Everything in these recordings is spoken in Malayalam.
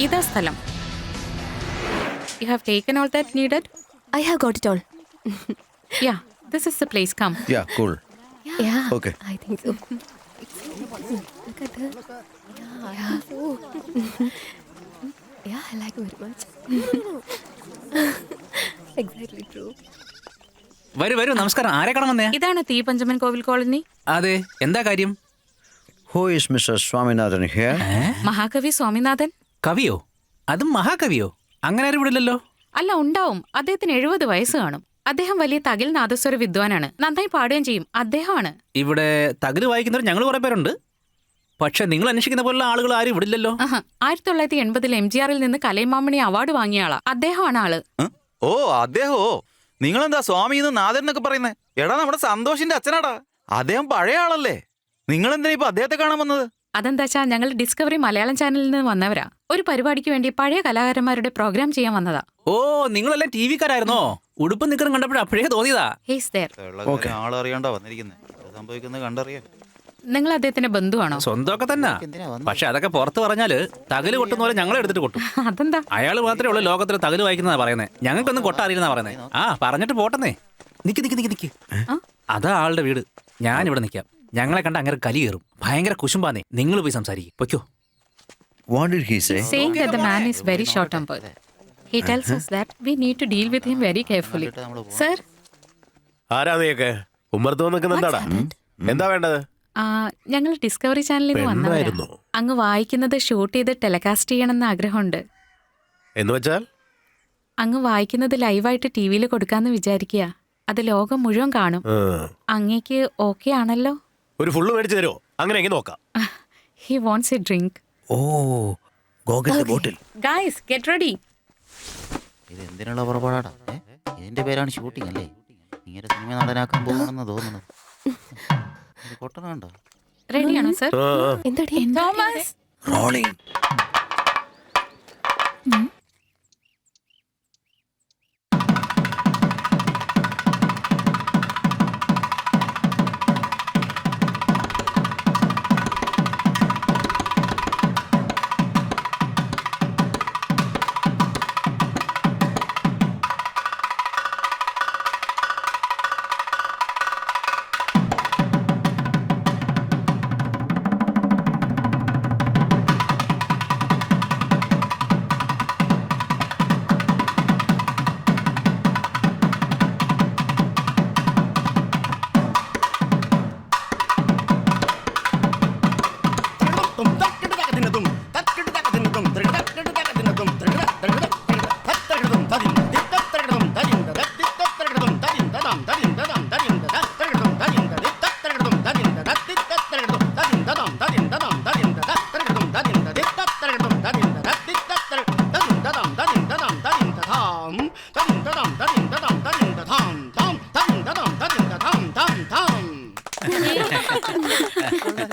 ഇതാ സ്ഥലം. You have taken all that needed? I have got it all. Yeah, this is the place. Come. Yeah, cool. Yeah. Okay. I think so. Look at her. Yeah. Yeah, I like very much. Exactly true. വരൂ വരൂ, നമസ്കാരം. ആരെ കാണാൻ വന്നേ? ഇതാണ് തീപഞ്ചമൻ കോവിൽ കോളനി. അതെ, എന്താ കാര്യം? Who is Mr. Swaminathan here? മഹാകവി സ്വാമിനാഥൻ. കവിയോ? അതും മഹാകവിയോ? അങ്ങനെ ആരും ഇവിടില്ലല്ലോ. അല്ല, ഉണ്ടാവും. അദ്ദേഹത്തിന് 70 വയസ്സ് കാണും. അദ്ദേഹം വലിയ തകിൽ നാദസ്വര വിദ്വാനാണ്. നന്നായി പാടുകയും ചെയ്യും. അദ്ദേഹമാണ്. ഇവിടെ തകില് വായിക്കുന്നവർ ഞങ്ങൾ കുറെ പേരുണ്ട്. പക്ഷെ നിങ്ങൾ അന്വേഷിക്കുന്ന പോലുള്ള ആളുകൾ ആരും ഇവിടെ ഇല്ലല്ലോ. 1980 MGR നിന്ന് കലൈമാമണി അവാർഡ് വാങ്ങിയ ആളാ. അദ്ദേഹമാണ് ആള്. ഓ, അദ്ദേഹോ? നിങ്ങളെന്താ സ്വാമി എന്ന് നാഥൻ എന്നൊക്കെ പറയുന്നേ? എടാ, നമ്മുടെ സന്തോഷിന്റെ അച്ഛനാടാ. അദ്ദേഹം പഴയ ആളല്ലേ. നിങ്ങളെന്തിനാ ഇപ്പൊ അദ്ദേഹത്തെ കാണാൻ വന്നത്? അതെന്താച്ചാ ഞങ്ങൾ ഡിസ്കവറി മലയാളം ചാനലിൽ നിന്ന് വന്നവരാ. ഒരു പരിപാടിക്ക് വേണ്ടി പഴയ കലാകാരന്മാരുടെ പ്രോഗ്രാം ചെയ്യാൻ വന്നതാ. ഓ, നിങ്ങളെല്ലാം TV ക്കാരായിരുന്നോ? ഉടുപ്പ് നിക്കറും കണ്ടപ്പോഴേ അപ്പോഴേ തോന്നിയതാ. He's there. ആളറിയാണ്ടാ വന്നിരിക്കുന്നത്. സംഭവിക്കുന്നത് കണ്ടറിയാം. നിങ്ങൾ അദ്ദേഹത്തിന്റെ ബന്ധുവാണോ? സ്വന്തമൊക്കെ തന്നെ. പക്ഷെ അതൊക്കെ പുറത്ത് പറഞ്ഞാല് തകില് കൊട്ടുന്ന പോലെ ഞങ്ങളെ എടുത്തിട്ട് കൊട്ടും. അതെന്താ? അയാൾ മാത്രമേ ഉള്ളൂ ലോകത്തിൽ തകില് വായിക്കുന്നതാ പറയുന്നത്. ഞങ്ങൾക്കൊന്നും കൊട്ട അറിയില്ലെന്നാ പറയുന്നത്. ആ, പറഞ്ഞിട്ട് പോട്ടെന്നേ. നിക്ക് നിക്ക് നിക്ക് നിക്ക്. അതാ ആളുടെ വീട്. ഞാനിവിടെ നിൽക്കാം. ഞങ്ങളെ കണ്ട അങ്ങനെ കലി കയറും. ഭയങ്കര കുശുമ്പാന്നേ. നിങ്ങൾ പോയി സംസാരിക്കും. പൊയ്ക്കോ. What did he say? Saying that the man is very short-tempered. He tells us that we need to deal with him very carefully. Sir, ആരാ നീയൊക്കെ? ഉമ്മർത്ത് വന്ന് എന്താടാ? എന്താ വേണ്ടത്? ഞങ്ങൾ ഡിസ്കവറി ചാനലിൽ നിന്ന് വന്നവരാ. പെണ്ണായിരുന്നോ? അങ്ങ് വായിക്കുന്നത് ഷൂട്ട് ചെയ്ത് ടെലികാസ്റ്റ് ചെയ്യണമെന്ന് ആഗ്രഹമുണ്ട്. എന്ന് വെച്ചാൽ അങ്ങ് വായിക്കുന്നത് ലൈവായിട്ട് TV-യിൽ കൊടുക്കാന്ന് വിചാരിക്കുക. അത് ലോകം മുഴുവൻ കാണും. അങ്ങേക്ക് ഓക്കെ ആണല്ലോ? ഒരു ഫുള്ള് മേടിച്ചു തരുമോ? അങ്ങനെയെങ്കിൽ നോക്കാം. He wants a drink. Oh, go get the bottle. Guys, get ready. ഇത് എന്തിനുള്ള പുറപ്പാടാ? ഇതിന്റെ പേരാണ് ഷൂട്ടിംഗ് അല്ലേ? ഇങ്ങനെ സിനിമ നടനാക്കാൻ പോകണമെന്ന് തോന്നുന്നു. കൊട്ടണുണ്ടോ? Ready ആണോ സർ? എന്താടി? Thomas. Rolling.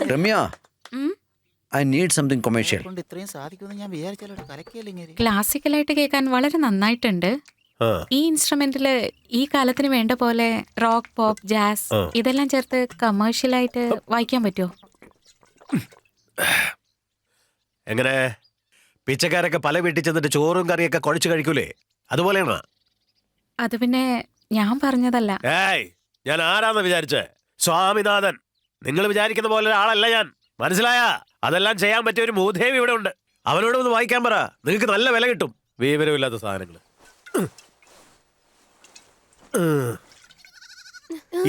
Ramya, I need something commercial. ഇത്രയും സാധിക്കുമെന്ന് ഞാൻ വിചാരിച്ചാലോ. കലക്കിയല്ലേ? ക്ലാസിക്കലായിട്ട് കേൾക്കാൻ വളരെ നന്നായിട്ടുണ്ട്. ഈ ഇൻസ്ട്രുമെന്റില് ഈ കാലത്തിന് വേണ്ട പോലെ റോക്ക്, പോപ്പ്, ജാസ് ഇതെല്ലാം ചേർത്ത് കമേഴ്ഷ്യലായിട്ട് വായിക്കാൻ പറ്റുമോ? എങ്ങനെ? പിച്ചക്കാരൊക്കെ പല വീട്ടിൽ ചെന്നിട്ട് ചോറും കറിയൊക്കെ കുഴച്ച് കഴിക്കൂലേ? അതുപോലെയാണ്. അത് പിന്നെ ഞാൻ പറഞ്ഞതല്ല. ഏയ്, ഞാൻ ആരാന്ന് വിചാരിച്ചേ? സ്വാമിനാഥൻ. നിങ്ങൾ വിചാരിക്കുന്ന പോലെ ഒരാളല്ല ഞാൻ. മനസ്സിലായ? അതെല്ലാം ചെയ്യാൻ പറ്റിയ ഒരു മൂദേവി ഇവിടെ ഉണ്ട്. അവനോട് ഒന്ന് വായിക്കാൻ പറ. നിങ്ങൾക്ക് നല്ല വില കിട്ടും. വിവരമില്ലാത്ത സാധനങ്ങൾ.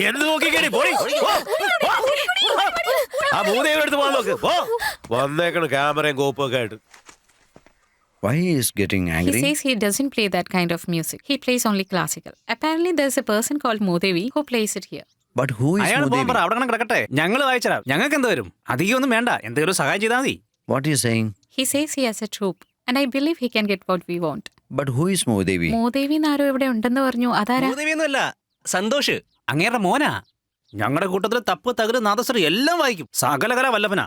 എന്ത് നോക്കിക്കേടി? പോയി ആ മൂദേവി എടുത്ത് പോകാൻ നോക്ക്. വന്നേക്കണം ക്യാമറയും കോപ്പും ഒക്കെ ആയിട്ട്. Why he is getting He angry? says he doesn't play that kind of music. He plays only classical. Apparently there's a person called Modevi who plays it here. But who is അയാൾ പോകാൻ പറ. Modevi? അവിടെ അങ്ങനെ കിടക്കട്ടെ. ഞങ്ങൾ വായിച്ചരാം. ഞങ്ങൾക്ക് എന്ത് വരും? അധികം ഒന്നും വേണ്ട. എന്തെങ്കിലും സഹായം ചെയ്താൽ മതി. What is saying? He says he has a troupe and I believe he can get what we want. But who is Modevi? മോദേവി എന്നാരോ ഇവിടെ ഉണ്ടെന്ന് പറഞ്ഞു. അതാരാ? മൂദേവിയൊന്നുമല്ല, സന്തോഷ്. അങ്ങേരുടെ മോനാ. ഞങ്ങളുടെ കൂട്ടത്തിൽ തപ്പ്, തകില്, നാദസ്വരം എല്ലാം വായിക്കും. സകലകല വല്ലഭനാ.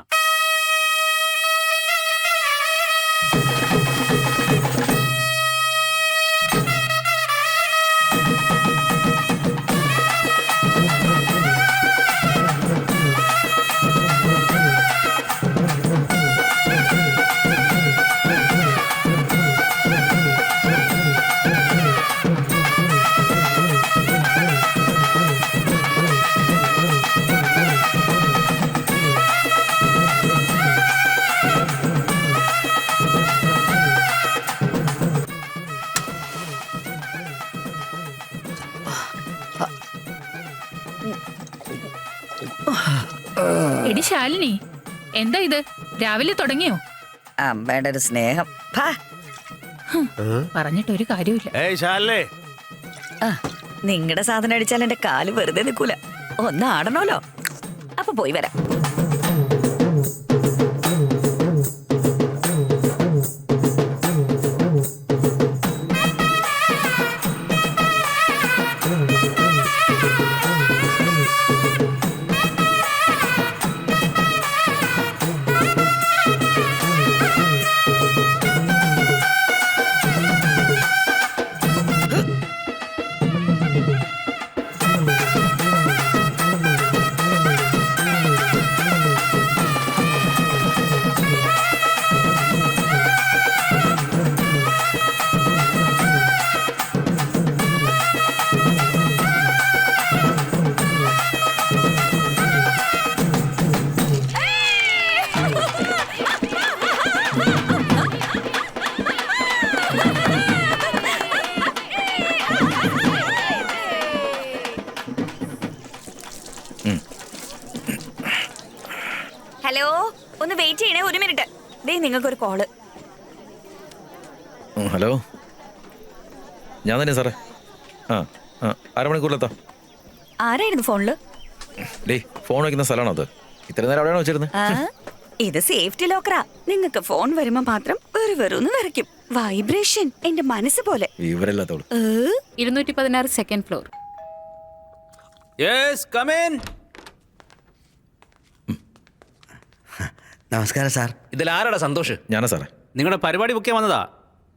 എടി ശാലിനി, എന്താ ഇത് രാവിലെ തുടങ്ങിയോ? അമ്മയുടെ ഒരു സ്നേഹം. ഭാ. പറഞ്ഞിട്ടൊരു കാര്യമില്ല. ഏയ് ശാലിനി, നിങ്ങളുടെ സാധനം അടിച്ചാൽ എന്റെ കാല് വെറുതെ നിൽക്കൂല. ഒന്ന് ആടണല്ലോ. അപ്പൊ പോയി വരാം. ഹലോ, ഒന്ന് വെയിറ്റ് ചെയ്യണേ, ഒരു മിനിറ്റ്. ദേ നിങ്ങൾക്കൊരു കോള്. ഹലോ, ഞാൻ തന്നെ സാറേ. അരമണിക്കൂറിലെത്താം. ആരായിരുന്നു ഫോണില്? ഡേ, ഫോൺ വയ്ക്കുന്ന സ്ഥലമാണോ അത്? ഇത്ര നേരം അവിടെയാണോ വെച്ചിരുന്നത്? ഇത് സേഫ്റ്റി ലോക്കറാ. നിങ്ങൾക്ക് ഫോൺ വരുമ്പോ മാത്രം വെറുന്ന് വരയ്ക്കും. വൈബ്രേഷൻ എന്റെ മനസ്സ് പോലെ. വിവരമില്ലാത്തോളൂ. 216 second floor. Yes, come in. നമസ്കാരം സാർ. ഇതിൽ ആരാടാ സന്തോഷ്? ഞാനാ സാറേ. നിങ്ങളുടെ പരിപാടി ബുക്ക് ചെയ്യാൻ വന്നതാ.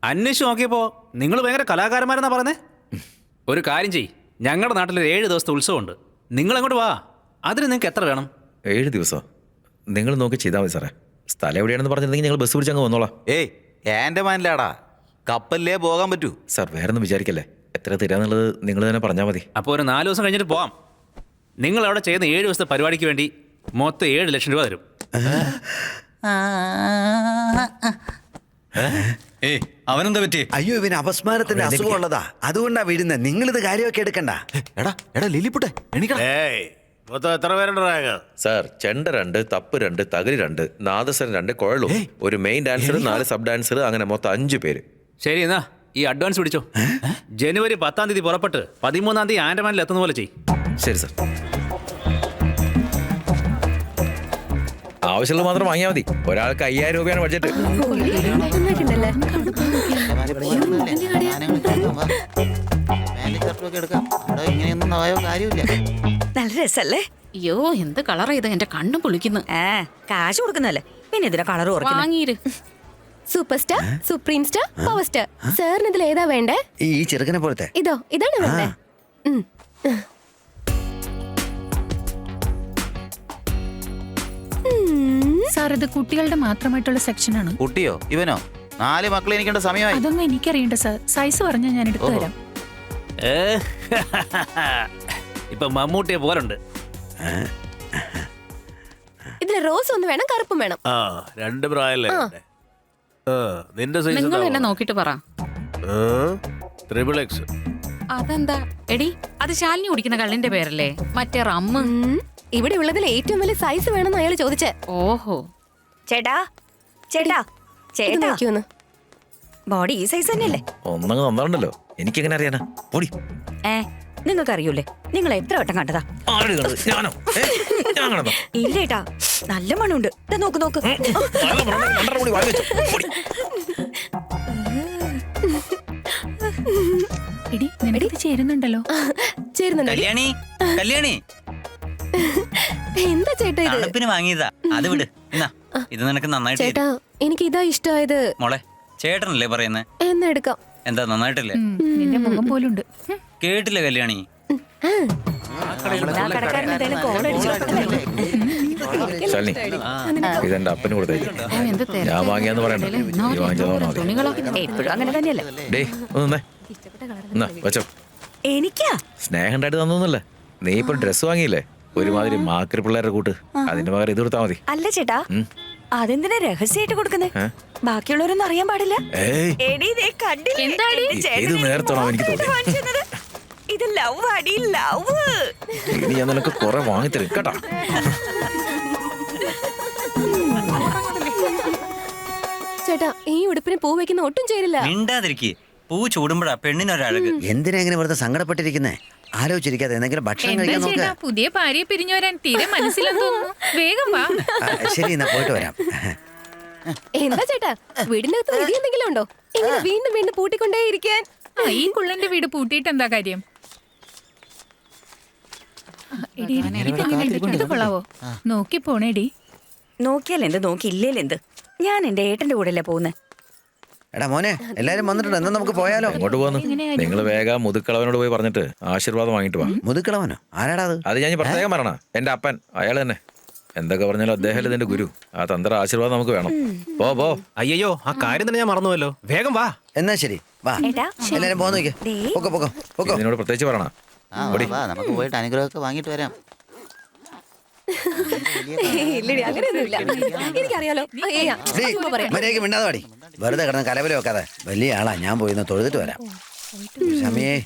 അന്വേഷിച്ച് നോക്കിയപ്പോ നിങ്ങൾ ഭയങ്കര കലാകാരന്മാരെന്നാ പറഞ്ഞേ. ഒരു കാര്യം ചെയ്യ്, ഞങ്ങളുടെ നാട്ടിൽ 7 ദിവസത്തെ ഉത്സവമുണ്ട്. നിങ്ങൾ അങ്ങോട്ട് വാ. അതിന് നിങ്ങൾക്ക് എത്ര വേണം? 7 ദിവസമോ? നിങ്ങൾ നോക്കി ചെയ്താൽ മതി സാറേ. സ്ഥലം എവിടെയാണെന്ന് പറഞ്ഞിട്ടുണ്ടെങ്കിൽ ഞങ്ങൾ ബസ് പിടിച്ച് അങ്ങ് വന്നോളാം. ഏയ് എന്റെ മനസ്സിലാടാ, കപ്പലിലേ പോകാൻ പറ്റൂ. സാർ വേറെ ഒന്നും വിചാരിക്കല്ലേ. എത്ര തരാന്നുള്ളത് നിങ്ങൾ തന്നെ പറഞ്ഞാൽ മതി. അപ്പോൾ ഒരു 4 ദിവസം കഴിഞ്ഞിട്ട് പോവാം. നിങ്ങൾ അവിടെ ചെയ്യുന്ന 7 ദിവസത്തെ പരിപാടിക്ക് വേണ്ടി മൊത്തം 7 ലക്ഷം രൂപ തരും. അവനെന്താ പറ്റി? അയ്യോ, ഇവന് അപസ്മാരത്തിന്റെ അസുഖമുള്ളതാ, അതുകൊണ്ടാ വീഴുന്നത്. നിങ്ങളിത് കാര്യമൊക്കെ എടുക്കണ്ട. എടാ ലില്ലിപ്പുട്ടെ, എണീക്കടാ. ഏയ് മൊത്തം എത്ര പേരുണ്ടായ? സാർ, ചെണ്ട 2, തപ്പ് 2, തകരി 2, നാദസ്വരം 2, കുഴലും, ഒരു മെയിൻ ഡാൻസർ, 4 സബ് ഡാൻസർ, അങ്ങനെ മൊത്തം 5 പേര്. ശരി, എന്നാ ഈ അഡ്വാൻസ് പിടിച്ചോ. ജനുവരി 10-ാം തീയതി പുറപ്പെട്ട് 13-ാം തീയതി ആൻഡമാനിൽ എത്തുന്ന പോലെ ചെയ്യും. ശരി സാർ. ആവശ്യമുള്ളത് മാത്രം വാങ്ങിയാൽ മതി. ഒരാൾക്ക് 5000 രൂപയാണ് ബഡ്ജറ്റ്. നല്ല രസല്ലേ? അയ്യോ, എന്ത് കളറാ ഇത്, എന്റെ കണ്ണും പൊളിക്കുന്നു. കാശ് കൊടുക്കുന്നല്ലേ, പിന്നെ ഇതിന്റെ കളർ വാങ്ങീര്. Super star, supreme star, power star. സാറിന് ഇതിൽ ഏതാ വേണ്ടേ? ഈ ചെറുക്കനെ പോലത്തെ. ഇതാണ് വേണ്ടേ? സാർ, ഇത് കുട്ടികളുടെ മാത്രമായിട്ടുള്ള സെക്ഷനാണ്. കുട്ടിയോ? ഇവനോ? 4 മക്കൾ എനിക്കേണ്ട സമയമായി. അതൊന്നും എനിക്കറിയണ്ട സാർ. സൈസ് പറഞ്ഞാൽ ഞാൻ എടുത്തു തരാം. ഇപ്പൊ മമ്മൂട്ടിയെ പോലുണ്ട്. ഇതിൽ റോസ് ഒന്ന് വേണം, കറുപ്പും വേണം. 2 പ്രായല്ലേ? നിന്റെ സൈസ് നിങ്ങൾ എന്നെ നോക്കിട്ട് പറ. XXX. അതെന്താ എടി, അത് ശാലിനി കുടിക്കുന്ന കള്ളിന്റെ പേരല്ലേ? മറ്റേ റമ്മ്. ഇവിടെ ഉള്ളതിൽ ഏറ്റവും വലിയ സൈസ് വേണമെന്ന് അയാൾ ചോദിച്ചേ. ഓഹോ. ചേട്ടാ ചേട്ടാ ചേട്ടാ, ബോഡി ഈ സൈസ് തന്നെയല്ലേ? ഒന്നങ്ങ് നന്നാണ്ടല്ലോ. എനിക്കെങ്ങനെ അറിയാനാ? പൊടി. നിങ്ങൾക്ക് അറിയൂലേ? നിങ്ങൾ എത്ര വട്ടം കണ്ടതാ? ആരുടെ കണ്ടത്? ഞാനോ? ഞാൻ കണ്ടതാ? ഇല്ലേട്ടാ, നല്ല മണമുണ്ട്. നോക്ക് നോക്ക്. ചേരുന്നുണ്ടല്ലോ. കല്യാണി, കല്യാണി, എന്താ ചേട്ടാ ഇത്? തണുപ്പിന് വാങ്ങിയതാ. അത് വിട്. എന്നാ, ഇത് നിനക്ക് നന്നായിട്ട് ചേട്ടാ, എനിക്ക് ഇതാ ഇഷ്ടമായത്. മോളെ, ചേട്ടനല്ലേ പറയുന്നേ? എന്നാ എടുക്കാം. എന്താ നന്നായിട്ടില്ലേ? നിന്റെ മുഖം പോലുണ്ട്. കേട്ടില്ല കല്യാണി? ശാലിനി, ഇതെന്റെ അപ്പന് കൊടുത്തേക്ക്. ഞാൻ വാങ്ങിയാന്ന് പറയണ്ട. നീ വാങ്ങിച്ചതോണോ? എപ്പോഴും അങ്ങനെ തന്നെയല്ലേ? ഡേ, ഒന്ന് വെച്ചോ. എനിക്കാ സ്നേഹം ഉണ്ടായിട്ട് തന്നൊന്നുമല്ല. നീ ഇപ്പൊ ഡ്രസ് വാങ്ങിയില്ലേ, ഒരുമാതിരി മാക്രി പിള്ളേരുടെ കൂട്ട്. അതിന് പകരം ഇത് കൊടുത്താ മതി. അല്ല ചേട്ടാ, അതെന്തിനാ രഹസ്യമായിട്ട് കൊടുക്കുന്നേ? ബാക്കിയുള്ളവരൊന്നും അറിയാൻ പാടില്ല. ഏയ്, എടീ, ദേ കണ്ടില്ലേ? എന്റെ ഇത് ചേട്ടനെ നേരത്താണോ എനിക്ക് മാത്രമായിട്ട് തോന്നി. വാങ്ങിച്ചു തന്നത്. ഇത് ലവ് അടി ലവ്. ഇനി ഞാൻ നിനക്ക് കുറെ വാങ്ങിത്തരും കേട്ടാ. ചേട്ടാ ഈ ഉടുപ്പിന് പൂ വെക്കുന്ന ഒട്ടും ചേരില്ല. മിണ്ടാതിരിക്ക്. പൂ ചൂടുമ്പോഴാ പെണ്ണിനൊരഴക്. എന്തിനാ ഇങ്ങനെ വെറുതെ സങ്കടപ്പെട്ടിരിക്കുന്നേ? ആലോചിച്ചിരിക്കാതെ എന്തെങ്കിലും ഭക്ഷണം കഴിക്കാൻ നോക്ക്. പുതിയ ഭാര്യയെ പിരിഞ്ഞു വരാൻ തീരെ മനസ്സിലെന്ന് തോന്നുന്നു. വേഗം വാ. ശരി, എന്നാ പോയിട്ട് വരാം. എന്താ ചേട്ടാ വീടിനകത്ത് നിധി എന്തെങ്കിലും ഉണ്ടോ? ഇങ്ങനെ വീണ്ടും വീണ്ടും പൂട്ടിക്കൊണ്ടേ ഇരിക്കാൻ. ഈ കുള്ളന്റെ വീട് പൂട്ടിയിട്ട് എന്താ കാര്യം? കൊള്ളാവോ? നോക്കി പോണേടി. നോക്കിയാലെന്ത് നോക്കിയില്ലേലെന്ത്? ഞാൻ എന്റെ ഏട്ടന്റെ കൂടെ അല്ലേ പോകുന്നത്. എടാ മോനെ, എല്ലാരും വന്നിട്ടുണ്ട്. എന്നാ നമുക്ക് പോയാലോ? അങ്ങോട്ട് പോന്നു. നിങ്ങൾ വേഗം മുതുക്കളവനോട് പോയി പറഞ്ഞിട്ട് ആശീർവാദം വാങ്ങിട്ട് വാ. മുതുക്കളവനോ? ആരാടാ അത്? അത് ഞാൻ പ്രത്യേകം പറയണ. എന്റെ അപ്പൻ, അയാൾ തന്നെ. എന്തൊക്കെ പറഞ്ഞാലും അദ്ദേഹം ഇതിന്റെ ഗുരു. ആ തന്ത്ര ആശീർവാദം നമുക്ക് വേണം. പോ. അയ്യോ, ആ കാര്യം തന്നെ ഞാൻ മറന്നുവല്ലോ. വേഗം വാ. എന്നാ ശരി, വാ. ഏട്ടാ, എല്ലാരും പോന്നു നോക്കിയേ. പൊക്കോ. ഇതിനോട് പ്രത്യേകിച്ച് പറയണ. നമുക്ക് പോയിട്ട് അനുഗ്രഹമൊക്കെ വാങ്ങിട്ട് വരാം. ഇല്ലടി അങ്ങനെയൊന്നുമില്ല. എനിക്കറിയാലോ. മര്യാദയ്ക്ക് മിണ്ടാതെ പാടി. വെറുതെ കിടന്ന് കലവല വെക്കാതെ. വലിയ ആളാ, ഞാൻ പോയി ഒന്ന് തൊഴുതിട്ട് വരാം. ക്ഷമയെ,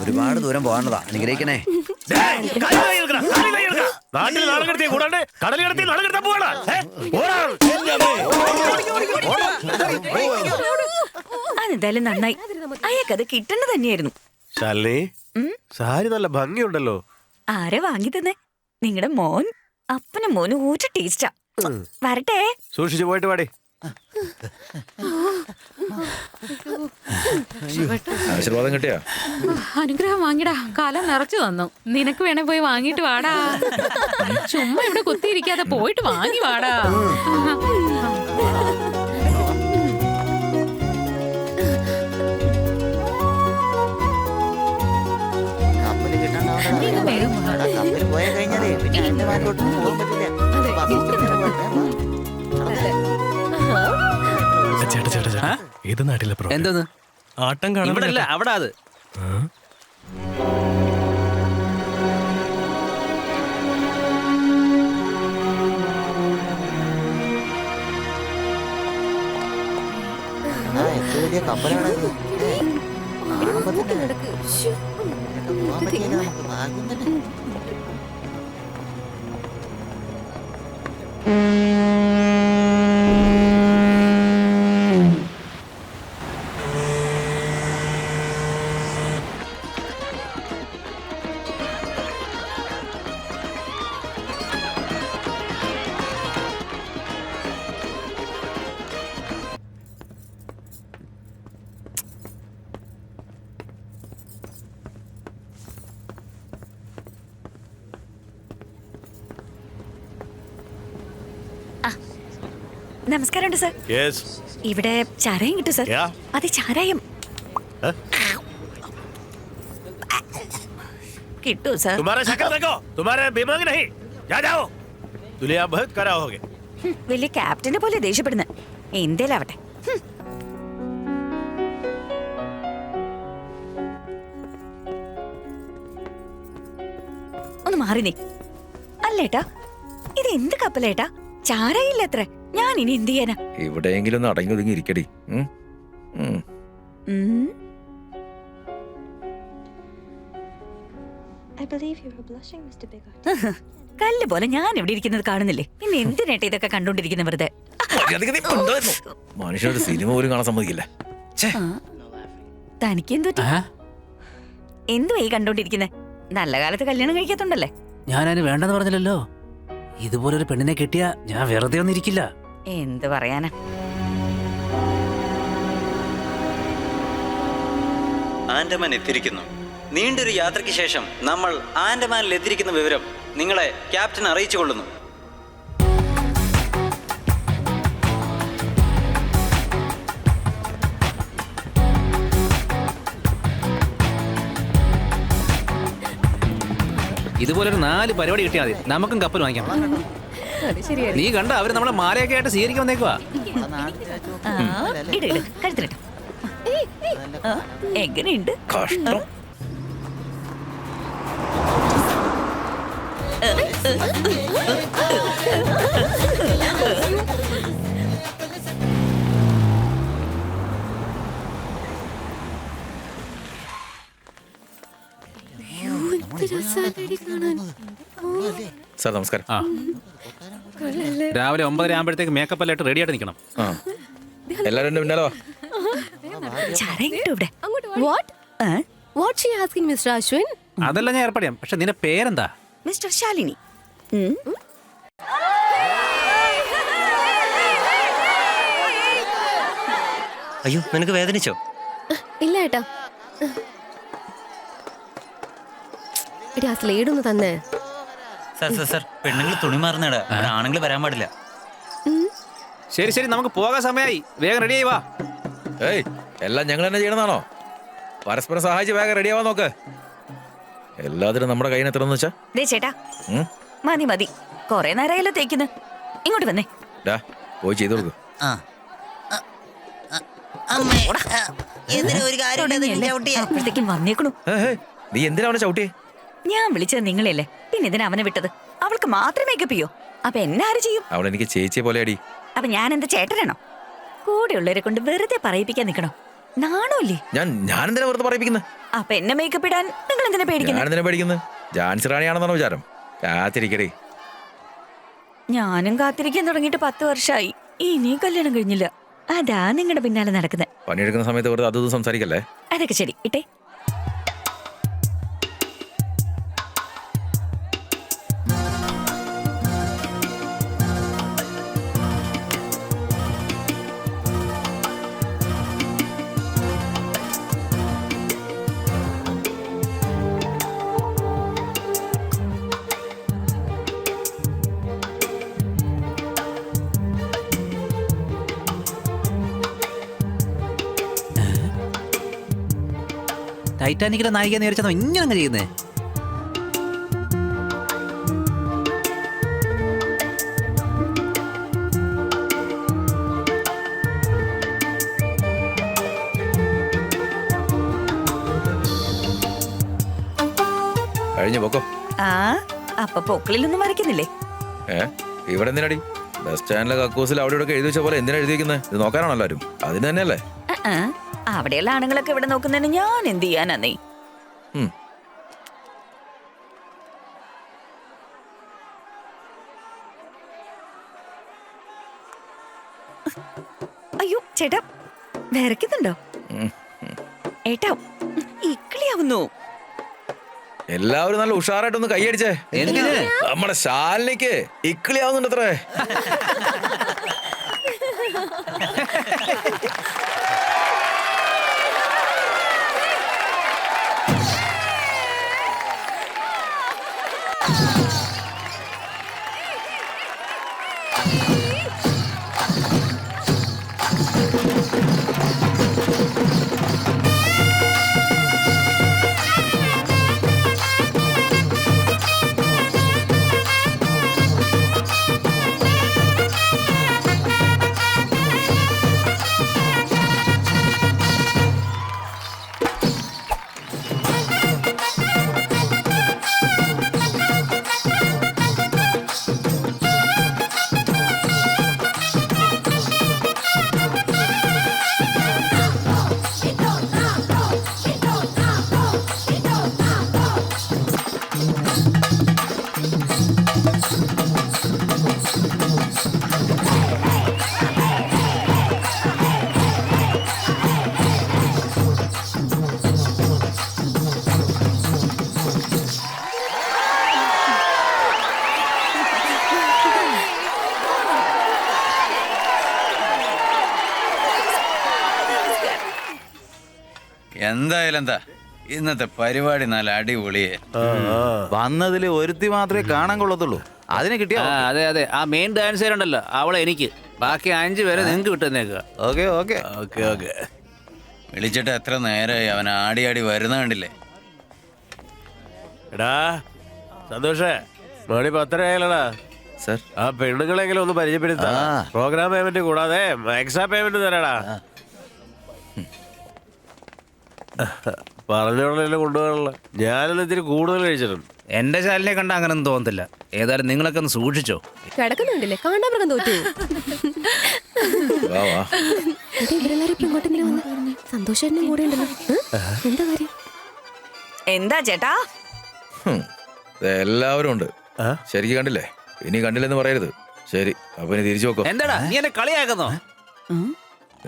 ഒരുപാട് ദൂരം പോകാനുള്ളതാ. അനുഗ്രഹിക്കണേ. നാട്ടിൽ നാളെ കിടത്തി കൂടാണ്ട് കടൽ കിടത്തി നാളെ കിടത്താൻ പോവാണ്. അതെന്തായാലും നന്നായി. അയാൾക്കത് കിട്ടേണ്ടത് തന്നെയായിരുന്നു. ശാലിനി, സാരി നല്ല ഭംഗിയുണ്ടല്ലോ. ആരെ വാങ്ങി തന്നെ? നിങ്ങളുടെ മോൻ. അപ്പനും മോനും ഒരു ടേസ്റ്റാ. വരട്ടെ. സൂക്ഷിച്ചു പോയിട്ട് പാടി. ആശീർവാദം കിട്ടിയാ? അനുഗ്രഹം വാങ്ങിടാ. കാലം നിറച്ചു തന്നു. നിനക്ക് വേണേ പോയി വാങ്ങിട്ട് വാടാ. ചുമ്മാ ഇവിടെ കുത്തിയിരിക്കാതെ പോയിട്ട് വാങ്ങി വാടാ. കപ്പല് കിട്ടണ്ടാവും. കപ്പല് പോയ കഴിഞ്ഞാലേ പിന്നെ എന്റെ നാട്ടിലോട്ട് പോകാൻ പറ്റില്ല. ചേട്ടാ, ഏത് നാട്ടിലെ എന്തോന്ന് ആട്ടം ഇവിടെ അല്ല, അവിടെ അത്. എത്ര വലിയ കപ്പലാണ് ഇത്. കാണുമ്പോ തന്നെ പോകാൻ പറ്റില്ല. നമുക്ക് ഭാഗ്യം തന്നെ. നമസ്കാരമുണ്ട് സർ. യെസ്. ഇവിടെ ചാരായം കിട്ടും സർ. Yeah. അതെ, ചാരായം കിട്ടൂ സർ. तुम्हारा शक्ल देखो, तुम्हारे दिमाग नहीं. जाओ, दुनिया बहुत करा होगे. വലിയ ക്യാപ്റ്റനെ പോലെ ദേഷ്യപ്പെടുന്നത്. എന്തേലാവട്ടെ. ഒന്ന് മാറി നീ. അല്ലേട്ടാ, ഇത് എന്ത് കപ്പലേട്ടാ? ചാരായില്ല അത്ര. ഞാൻ ഇനി എന്ത് ചെയ്യാനാ? എവിടെയെങ്കിലും ഒന്ന് അടങ്ങി ഒതുങ്ങി ഇരിക്കടി. കല്ല് പോലെ ഞാൻ എവിടെ ഇരിക്കുന്നത് കാണുന്നില്ലേ? പിന്നെ എന്തിനേട്ടാ ഇതൊക്കെ കണ്ടോണ്ടിരിക്കുന്ന വെറുതെ? മനുഷ്യനൊരു സിനിമ പോലും കാണാൻ സമ്മതിക്കില്ല. തനിക്ക് എന്തുവാ ഈ കണ്ടോണ്ടിരിക്കുന്നെ? നല്ല കാലത്ത് കല്യാണം കഴിക്കാത്തോണ്ടല്ലേ? ഞാനതിന് വേണ്ടെന്ന് പറഞ്ഞില്ലല്ലോ. ഇതുപോലൊരു പെണ്ണിനെ കിട്ടിയാ ഞാൻ വെറുതെ ഒന്നും ഇരിക്കില്ല. എന്ത് പറയാനാ? ആൻഡമാൻ എത്തിയിരിക്കുന്നു. നീണ്ടൊരു യാത്രയ്ക്ക് ശേഷം നമ്മൾ ആൻഡമാനിൽ എത്തിയിരിക്കുന്ന വിവരം നിങ്ങളെ ക്യാപ്റ്റൻ അറിയിച്ചു കൊള്ളുന്നു. ഇതുപോലൊരു 4 പരിപാടി കിട്ടിയാൽ മതി, നമുക്കും കപ്പൽ വാങ്ങിക്കാം. നീ കണ്ട അവര് നമ്മളെ മാലയൊക്കെ ആയിട്ട് സ്വീകരിക്കാൻ വന്നേക്കുവാ. കഴുത്തിലിട്ട് എങ്ങനെയുണ്ട്? കഷ്ടം. സാറ്റർഡേ കാണാൻ. സാർ നമസ്കാരം. ആ രാവിലെ 9:30 ആകുമ്പോഴത്തേക്ക് മേക്കപ്പ് എല്ലാം ഇട്ട് റെഡി ആയിട്ട് നിൽക്കണം. ആ എല്ലാവരും എൻ്റെ പിന്നാലോ. ഇവിടെ What? What she asking, Mr. Ashwin? അതെല്ലാം ഞാൻ ഏർപ്പെടാം. പക്ഷെ നിന്റെ പേരെന്താ? മിസ്റ്റർ ശാലിനി. അയ്യോ നിനക്ക് വേദനിച്ചോ? ഇല്ല ഏട്ടാ. എടി ആ സ്ലേഡ് ഒന്ന് തന്നെ. സർ പെണ്ണുങ്ങൾ തുണി മാറുന്നേടാ, ആണുങ്ങൾ വരാൻ പാടില്ല. ശരി ശരി നമുക്ക് പോകാൻ സമയമായി. വേഗം റെഡി ആയി വാ. ഏയ് എല്ലാം ഞങ്ങൾ തന്നെ ചെയ്യണമെന്നാണോ? പരസ്പരം സഹായിച്ച് വേഗം റെഡിയാവാൻ നോക്ക്. എല്ലാത്തിനും നമ്മുടെ കയ്യിൽ എത്രയെന്ന് വെച്ചാ. ദേ ചേട്ടാ മതി മതി, കൊറേ നേരമായല്ലോ തേക്കുന്നു. ഇങ്ങോട്ട് വന്നേ. പോയി ചെയ്തു കൊടുക്കും. അപ്പോഴത്തേക്കും വന്നേക്കണു. നീ എന്തിനാ അവനെ ചവിട്ടിയേ? ഞാൻ വിളിച്ചത് നിങ്ങളെയല്ലേ, പിന്നെ ഇതിനാ അവനെ വിട്ടത്? അവൾക്ക് മാത്രം മേക്കപ്പ് ചെയ്യോ? അപ്പൊ എന്നെ ആര് ചെയ്യും? അവൾ എനിക്ക് ചേച്ചിയെ പോലെ അടി. അപ്പൊ ഞാൻ എന്താ ചേട്ടനാണോ? കൂടെയുള്ളവരെ കൊണ്ട് വെറുതെ പറയിപ്പിക്കാൻ നിക്കണോ? നാണോല്ലേ? ഞാൻ എന്തിനാ വെറുതെ പറയിപ്പിക്കുന്നത്? അപ്പൊ എന്നെ മേക്കപ്പ് ഇടാൻ നിങ്ങൾ എന്തിനാ പേടിക്കുന്നത്? ഞാൻ എന്തിനാ പേടിക്കുന്നത്? ജാൻസി റാണിയാണെന്നാണ് വിചാരം. കാത്തിരിക്കടേ. ഞാനും കാത്തിരിക്കാൻ തുടങ്ങിയിട്ട് 10 വർഷമായി. ഇനിയും കല്യാണം കഴിഞ്ഞില്ല. അതാ നിങ്ങളുടെ പിന്നാലെ നടക്കുന്നത്. പണിയെടുക്കുന്ന സമയത്ത് വെറുതെ അതും സംസാരിക്കല്ലേ. അതൊക്കെ ശരി ഇട്ടേ. ടൈറ്റാനിക്കിലെ നായിക നേരിച്ചതോ ഇങ്ങനെ അങ്ങ് ചെയ്യുന്നേ? കഴിഞ്ഞു പൊക്കോ. ആ അപ്പൊ പൊക്കളിലൊന്നും വരയ്ക്കുന്നില്ലേ? ഇവിടെ എന്തിനടി? ബസ് സ്റ്റാൻഡിലെ കക്കൂസിൽ അവിടെ ഇവിടെ എഴുതി വെച്ച പോലെ എന്തിനാ എഴുതിയിരിക്കുന്നത്? ഇത് നോക്കാനാണോ എല്ലാവരും? അതിന് തന്നെയല്ലേ. അവിടെയുള്ള ആണുങ്ങളൊക്കെ ഇവിടെ നോക്കുന്നതിന് ഞാൻ എന്ത് ചെയ്യാനാ? നീ അയ്യോ ചേട്ടാ വരയ്ക്കുന്നുണ്ടോ? ഏട്ടാ ഇക്കിളിയാവുന്നു. എല്ലാവരും നല്ല ഉഷാറായിട്ടൊന്ന് കൈയടിച്ചേ. നമ്മുടെ ശാലിനിക്ക് ഇക്കിളിയാവുന്നുണ്ട് അത്രേ. എന്തായാലും എന്താ ഇന്നത്തെ പരിപാടി നല്ല അടിപൊളിയെ. വന്നതില് ഒരുത്തി മാത്രമേ കാണാൻ കൊള്ളത്തുള്ളൂ. അതിനെ കിട്ടിയ അതെ അതെ, ആ മെയിൻ ഡാൻസർ ഉണ്ടല്ലോ അവളെ എനിക്ക്. ബാക്കി 5 പേരെ നിങ്ങൾക്ക് വിട്ടുന്നേക്കുക. Okay okay okay okay. വിളിച്ചിട്ട് എത്ര നേരമായി, അവൻ ആടി ആടി വരുന്ന കണ്ടില്ലേ? എടാ സന്തോഷേ, മണി 10:30 ആയല്ലടാ. സർ ആ പെണ്ണുങ്ങളെങ്കിലും ഒന്ന് പരിചയപ്പെടുത്താ. പ്രോഗ്രാം പേയ്മെന്റ് കൂടാതെ എക്സ്ട്രാ പേയ്മെന്റ് തരാടാ. പറഞ്ഞോളല്ലോ കൊണ്ടുപോകാനുള്ള. ഞാനൊന്നും ഇത്തിരി കൂടുതൽ കഴിച്ചിട്ടുണ്ട്. എന്റെ ശാലിനെ കണ്ട അങ്ങനൊന്നും തോന്നത്തില്ല. ഏതായാലും നിങ്ങളൊക്കെ ഒന്ന് സൂക്ഷിച്ചോ. കിടക്കുന്നുണ്ടല്ലേ, കാണ്ടാമൃഗം തോറ്റു. ഇവരെല്ലാരും ഇപ്പൊ ഇങ്ങോട്ടെങ്കിലും വന്ന് സന്തോഷേട്ടനും കൂടെ ഉണ്ടല്ലോ. എന്താ കാര്യം? എന്താ ചേട്ടാ? എല്ലാവരും ഉണ്ട്. ശരിക്കും കണ്ടില്ലേ? ഇനി കണ്ടില്ലെന്ന് പറയരുത്. ശരി, അപ്പൊ ഇനി തിരിച്ചു നോക്കോ. എന്താടാ നീ എന്നെ കളിയാക്കുന്നോ?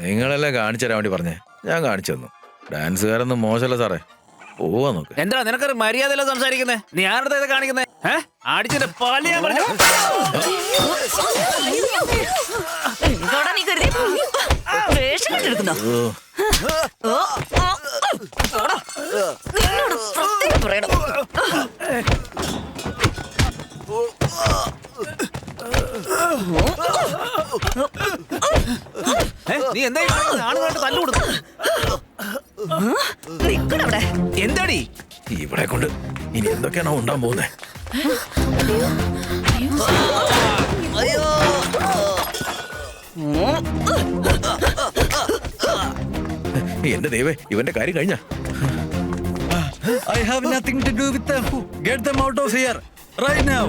നിങ്ങളെല്ലാം കാണിച്ചു തരാൻ വേണ്ടി പറഞ്ഞേ, ഞാൻ കാണിച്ചു തന്നു. ഡാൻസുകാരൊന്നും മോശമല്ല സാറേ, പോവാ നോക്ക്. എന്താ നിനക്കൊരു മര്യാദയല്ല സംസാരിക്കുന്നേ? നീ ആരുടെ ഇത് കാണിക്കുന്നേ? അടിച്ചിട്ട് പള്ളി ഞാൻ പറഞ്ഞു. എന്തോടാ നീ കരുതി വേഷം കെട്ടിയെടുക്കുന്നോ? നിന്നോട് പ്രത്യേകം പറയണം. നീ എന്താ ആണുങ്ങളായിട്ട് തല്ലു കൊടുത്തു? നിക്കണവിടെ. എന്താടി ഇവിടെ കൊണ്ട് ഇനി എന്തൊക്കെയാണോ ഉണ്ടാൻ പോകുന്നേ? എന്റെ ദൈവേ, ഇവന്റെ കാര്യം കഴിഞ്ഞ. I have nothing to do with them. Get them out of here right now.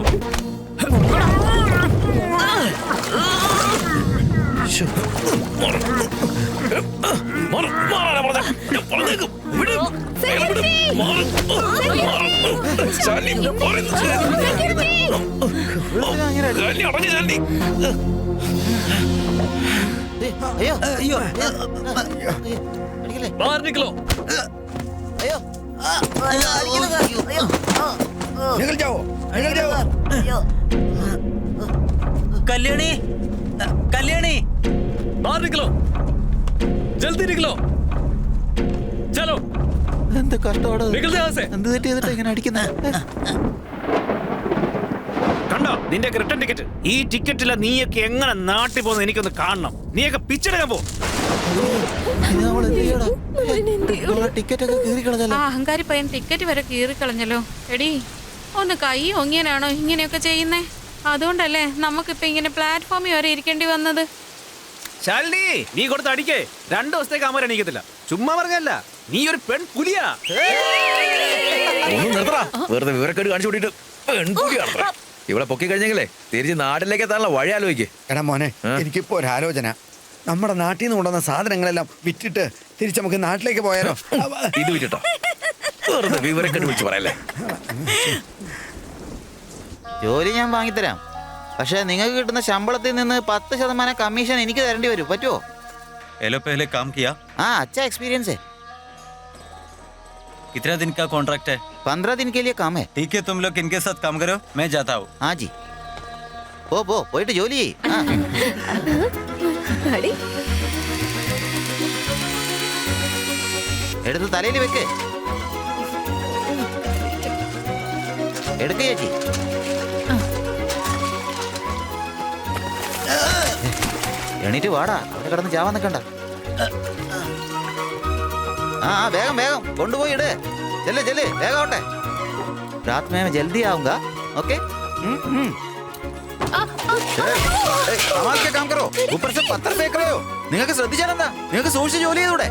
निकल जाओ, निकल जाओ. കല്യാണി, കല്യാണി, बाहर निकलो, जल्दी निकलो, चलो. എന്ത് കഷ്ടമാണ്, निकल यहाँ से. എന്ത് തെറ്റ് ചെയ്തിട്ട് ഇങ്ങനെ അടിക്കുന്നത്? കണ്ടോ നിന്റെ റിട്ടേൺ ടിക്കറ്റ്? ഈ ടിക്കറ്റില്ല നീയൊക്കെ എങ്ങനെ നാട്ടിൽ പോകുന്നത് എനിക്കൊന്ന് കാണണം. നീയൊക്കെ പിച്ചെടുക്കാൻ പോ. ടിക്കറ്റ് ഒക്കെ കീറി കളഞ്ഞല്ലോ. ആ അഹങ്കാരി പയ്യൻ ടിക്കറ്റ് വരെ കീറിക്കളഞ്ഞല്ലോ. എടി ഒന്ന് കൈ ഒങ്ങിയനാണോ ഇങ്ങനെയൊക്കെ ചെയ്യുന്നേ? അതുകൊണ്ടല്ലേ നമുക്കിപ്പോ ഇങ്ങനെ പ്ലാറ്റ്ഫോമിൽ വരെ ഇരിക്കേണ്ടി വന്നത്. ശാലിനി, നീ കൊടുത്ത് അടിക്കേ. 2 ദിവസത്തേക്ക് അമ്മ എണീക്കത്തില്ല. ചുമ്മാ പറഞ്ഞല്ല, നീ ഒരു പെൺ പുലിയാ. ഒന്നും നിർത്തടാ, വെറുതെ വിവരക്കേട് കാണിച്ചു കൂട്ടിട്ട് പെൺകുട്ടിയാണ്. ഇവിടെ പൊക്കി കഴിഞ്ഞെങ്കിലേ തിരിച്ച് നാട്ടിലേക്ക് എത്താനുള്ള വഴി ആലോചിക്ക്. എടാ മോനെ, എനിക്കിപ്പോ ഒരു ആലോചന. നമ്മുടെ നാട്ടിൽ നിന്ന് കൊണ്ടുവന്ന സാധനങ്ങളെല്ലാം വിറ്റിട്ട് തിരിച്ച് നമുക്ക് നാട്ടിലേക്ക് പോയാലോ? ഇത് വിറ്റിട്ടോ? വെറുതെ വിവരക്കേട് വിളിച്ച് പറയല്ലേ. ജോലി ഞാൻ വാങ്ങിത്തരാം, പക്ഷെ നിങ്ങൾക്ക് കിട്ടുന്ന ശമ്പളത്തിൽ നിന്ന് 10% കമ്മീഷൻ എനിക്ക് തരേണ്ടി വരും. പറ്റുമോ? पहले काम किया? हाँ, अच्छा एक्सपीरियंस है. कितना दिन का कॉन्ट्रैक्ट है? 15 दिन के लिए काम है. ठीक है, तुम लोग इनके साथ काम करो, मैं जाता हूँ. हाँ जी, പോ പോയിട്ട് ജോലി ചെയ്യ്. അടി എടുത്ത് തലയിൽ വെക്ക്. എടുക്ക് ചേച്ചി. എണീറ്റ് വാടാ, അവിടെ കിടന്ന് ചാവാൻ നിൽക്കണ്ട. ആ വേഗം വേഗം കൊണ്ടുപോയി ഇട്. ചെല്ല് ചെല്ല്, വേഗം ആവട്ടെ. रात में मैं जल्दी आऊंगा. ओके? कमाल के काम करो, ऊपर से पत्थर फेंक रहे हो. നിങ്ങൾക്ക് ശ്രദ്ധിച്ചാലെന്താ? നിങ്ങൾക്ക് സൂക്ഷിച്ച് ജോലി ചെയ്തൂടെ?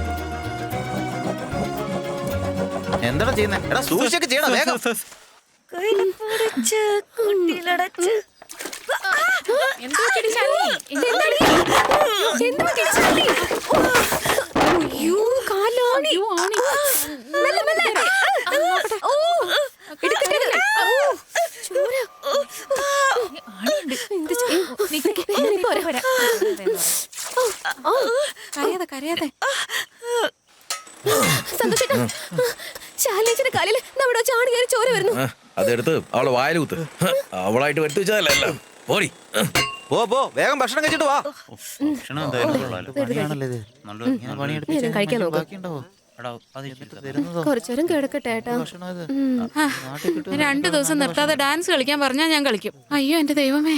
എന്താണ് ചെയ്യുന്നത്? എടാ സൂക്ഷിച്ചൊക്കെ ചെയ്യണം വേഗം. കയ്യിൽ പിടിച്ച് കുട്ടിയിലടച്ച്. എന്താ പറ്റി ശാലിനി? അയ്യോ കാലാണി. അയ്യോ, ആണി. മെല്ലെ, മെല്ലെ. ഓ എടുക്കട്ടെ. ചോര. ആണിയുണ്ട്. എന്ത് ചെയ്യും? നിക്ക്. ഞാനിപ്പോ വരാം. കരയാതെ കരയാതെ. സന്തോഷേട്ടാ, ശാലേച്ചിന്റെ കാലിൽ നമ്മുടെ ചാണി കയറി ചോര വരുന്നു. അതെടുത്ത് അവളെ വായിൽ കുത്ത്. അവളായിട്ട് വരുത്തി വെച്ചതല്ല എല്ലാം. പോരി. പോ വേഗം ഭക്ഷണം കഴിച്ചിട്ട് വാ. ഭക്ഷണം എന്തായാലും കൊള്ളാലോ. പണിയാണല്ലോ ഇത്. നല്ല ഇങ്ങനെ പണിയെടുപ്പിച്ച് ഞാൻ കഴിക്കാൻ നോക്കാം. ബാക്കിയുണ്ടാവോ? എടാ, അത് വരുന്നതോ? കുറച്ചേരം കിടക്കട്ടെ ഏട്ടാ. ഭക്ഷണം ഇത്. ആ, 2 ദിവസം നിർത്താതെ ഡാൻസ് കളിക്കാൻ പറഞ്ഞാൽ ഞാൻ കളിക്കും. അയ്യോ എന്റെ ദൈവമേ,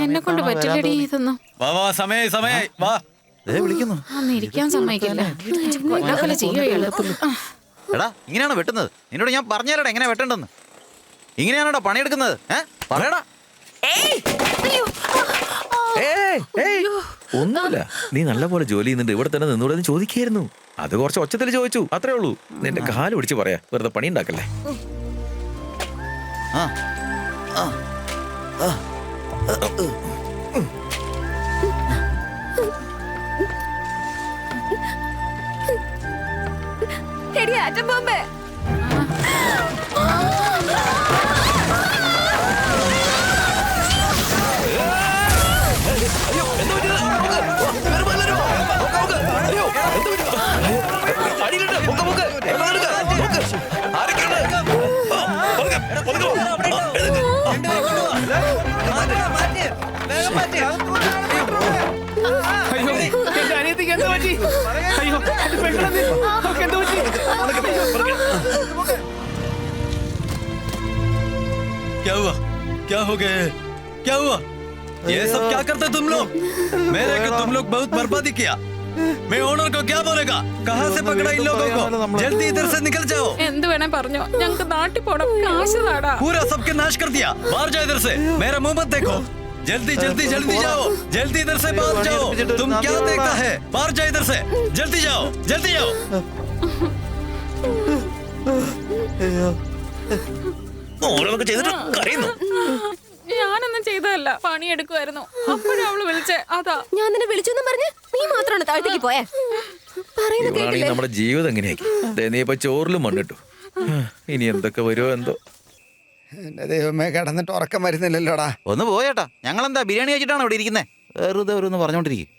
എന്നെ കൊണ്ട് പറ്റില്ലടി ഇതൊന്നും. വാ വാ, സമയായി സമയായി, വാ. വിളിക്കുന്നു. അന്ന് ഇരിക്കാൻ സമ്മതിക്കില്ല. കൊല്ലാക്കൊല ചെയ്യോ ഇയാള്. എടാ ഇങ്ങനെയാണോ വെട്ടുന്നത്? നിന്നോട് ഞാൻ പറഞ്ഞാലടാ എങ്ങനെ വെട്ടണ്ടെന്ന്. ഇങ്ങനെയാണോടാ പണിയെടുക്കുന്നത്? പറയടാ. ഒന്നുമില്ല, നീ നല്ല പോലെ ജോലി ചെയ്യുന്നുണ്ട്, ഇവിടെ തന്നെ നിന്നോട് ചോദിക്കായിരുന്നു. അത് കുറച്ച് ഒച്ചത്തിൽ ചോദിച്ചു, അത്രേ ഉള്ളൂ. നിന്റെ കാല് പിടിച്ച് പറയാ, വെറുതെ പണി ഉണ്ടാക്കല്ലേ. ആ ആ ആ എടി ആറ്റം ബോംബേ. അയ്യോ എന്റെ അനിയത്തിക്ക് എന്താ പറ്റി? അയ്യോ എന്റെ പെങ്ങളെന്ത്? അവൾക്ക് എന്താ പറ്റി? क्या हुआ? क्या हो गए? क्या हुआ? ये सब क्या करते तुम लोग? मेरे को तुम लोग बहुत बर्बादी किया। मैं ओनर को क्या बोलेगा? कहाँ से पकड़ा इन लोगों को? जल्दी इधर से निकल जाओ। എന്ത് വേണേ പറഞ്ഞോ, ഞങ്ങക്ക് നാട്ടിൽ പോണം, കാശ് താടാ. पूरा सबके नाश कर दिया। बाहर जाओ इधर से। मेरा मुंह मत देखो। जल्दी जल्दी जल्दी जाओ। जल्दी इधर से बाहर जाओ। तुम क्या देखता है? बाहर जाओ इधर से। जल्दी जाओ। जल्दी जाओ। ഓരോന്നൊക്കെ ചെയ്തിട്ട് കരയുന്നു. ഞാനൊന്നും ചെയ്തതല്ല, പണിയെടുക്കുമായിരുന്നു. അപ്പോഴാ അവള് വിളിച്ചേ, അതാ. ഞാൻ നിന്നെ വിളിച്ചു എന്ന് പറഞ്ഞ് നീ മാത്രമാണ് താഴത്തേക്ക് പോയേ. പറയുന്നത് ഇവളാണെങ്കിൽ കേട്ടില്ലേ? നമ്മുടെ ജീവിതം എങ്ങനെയാക്കി. നീ ഇപ്പൊ ചോറിലും മണ്ണിട്ടു. ഇനി എന്തൊക്കെ വരുമോ എന്തോ. എന്റെ ദൈവമേ, കിടന്നിട്ട് ഉറക്കം വരുന്നില്ലല്ലോടാ. ഒന്ന് പോയേട്ടാ, ഞങ്ങളെന്താ ബിരിയാണി വെച്ചിട്ടാണ് ഇവിടെ ഇരിക്കുന്നത്? വെറുതെ ഓരോന്ന് പറഞ്ഞോണ്ടിരിക്കും.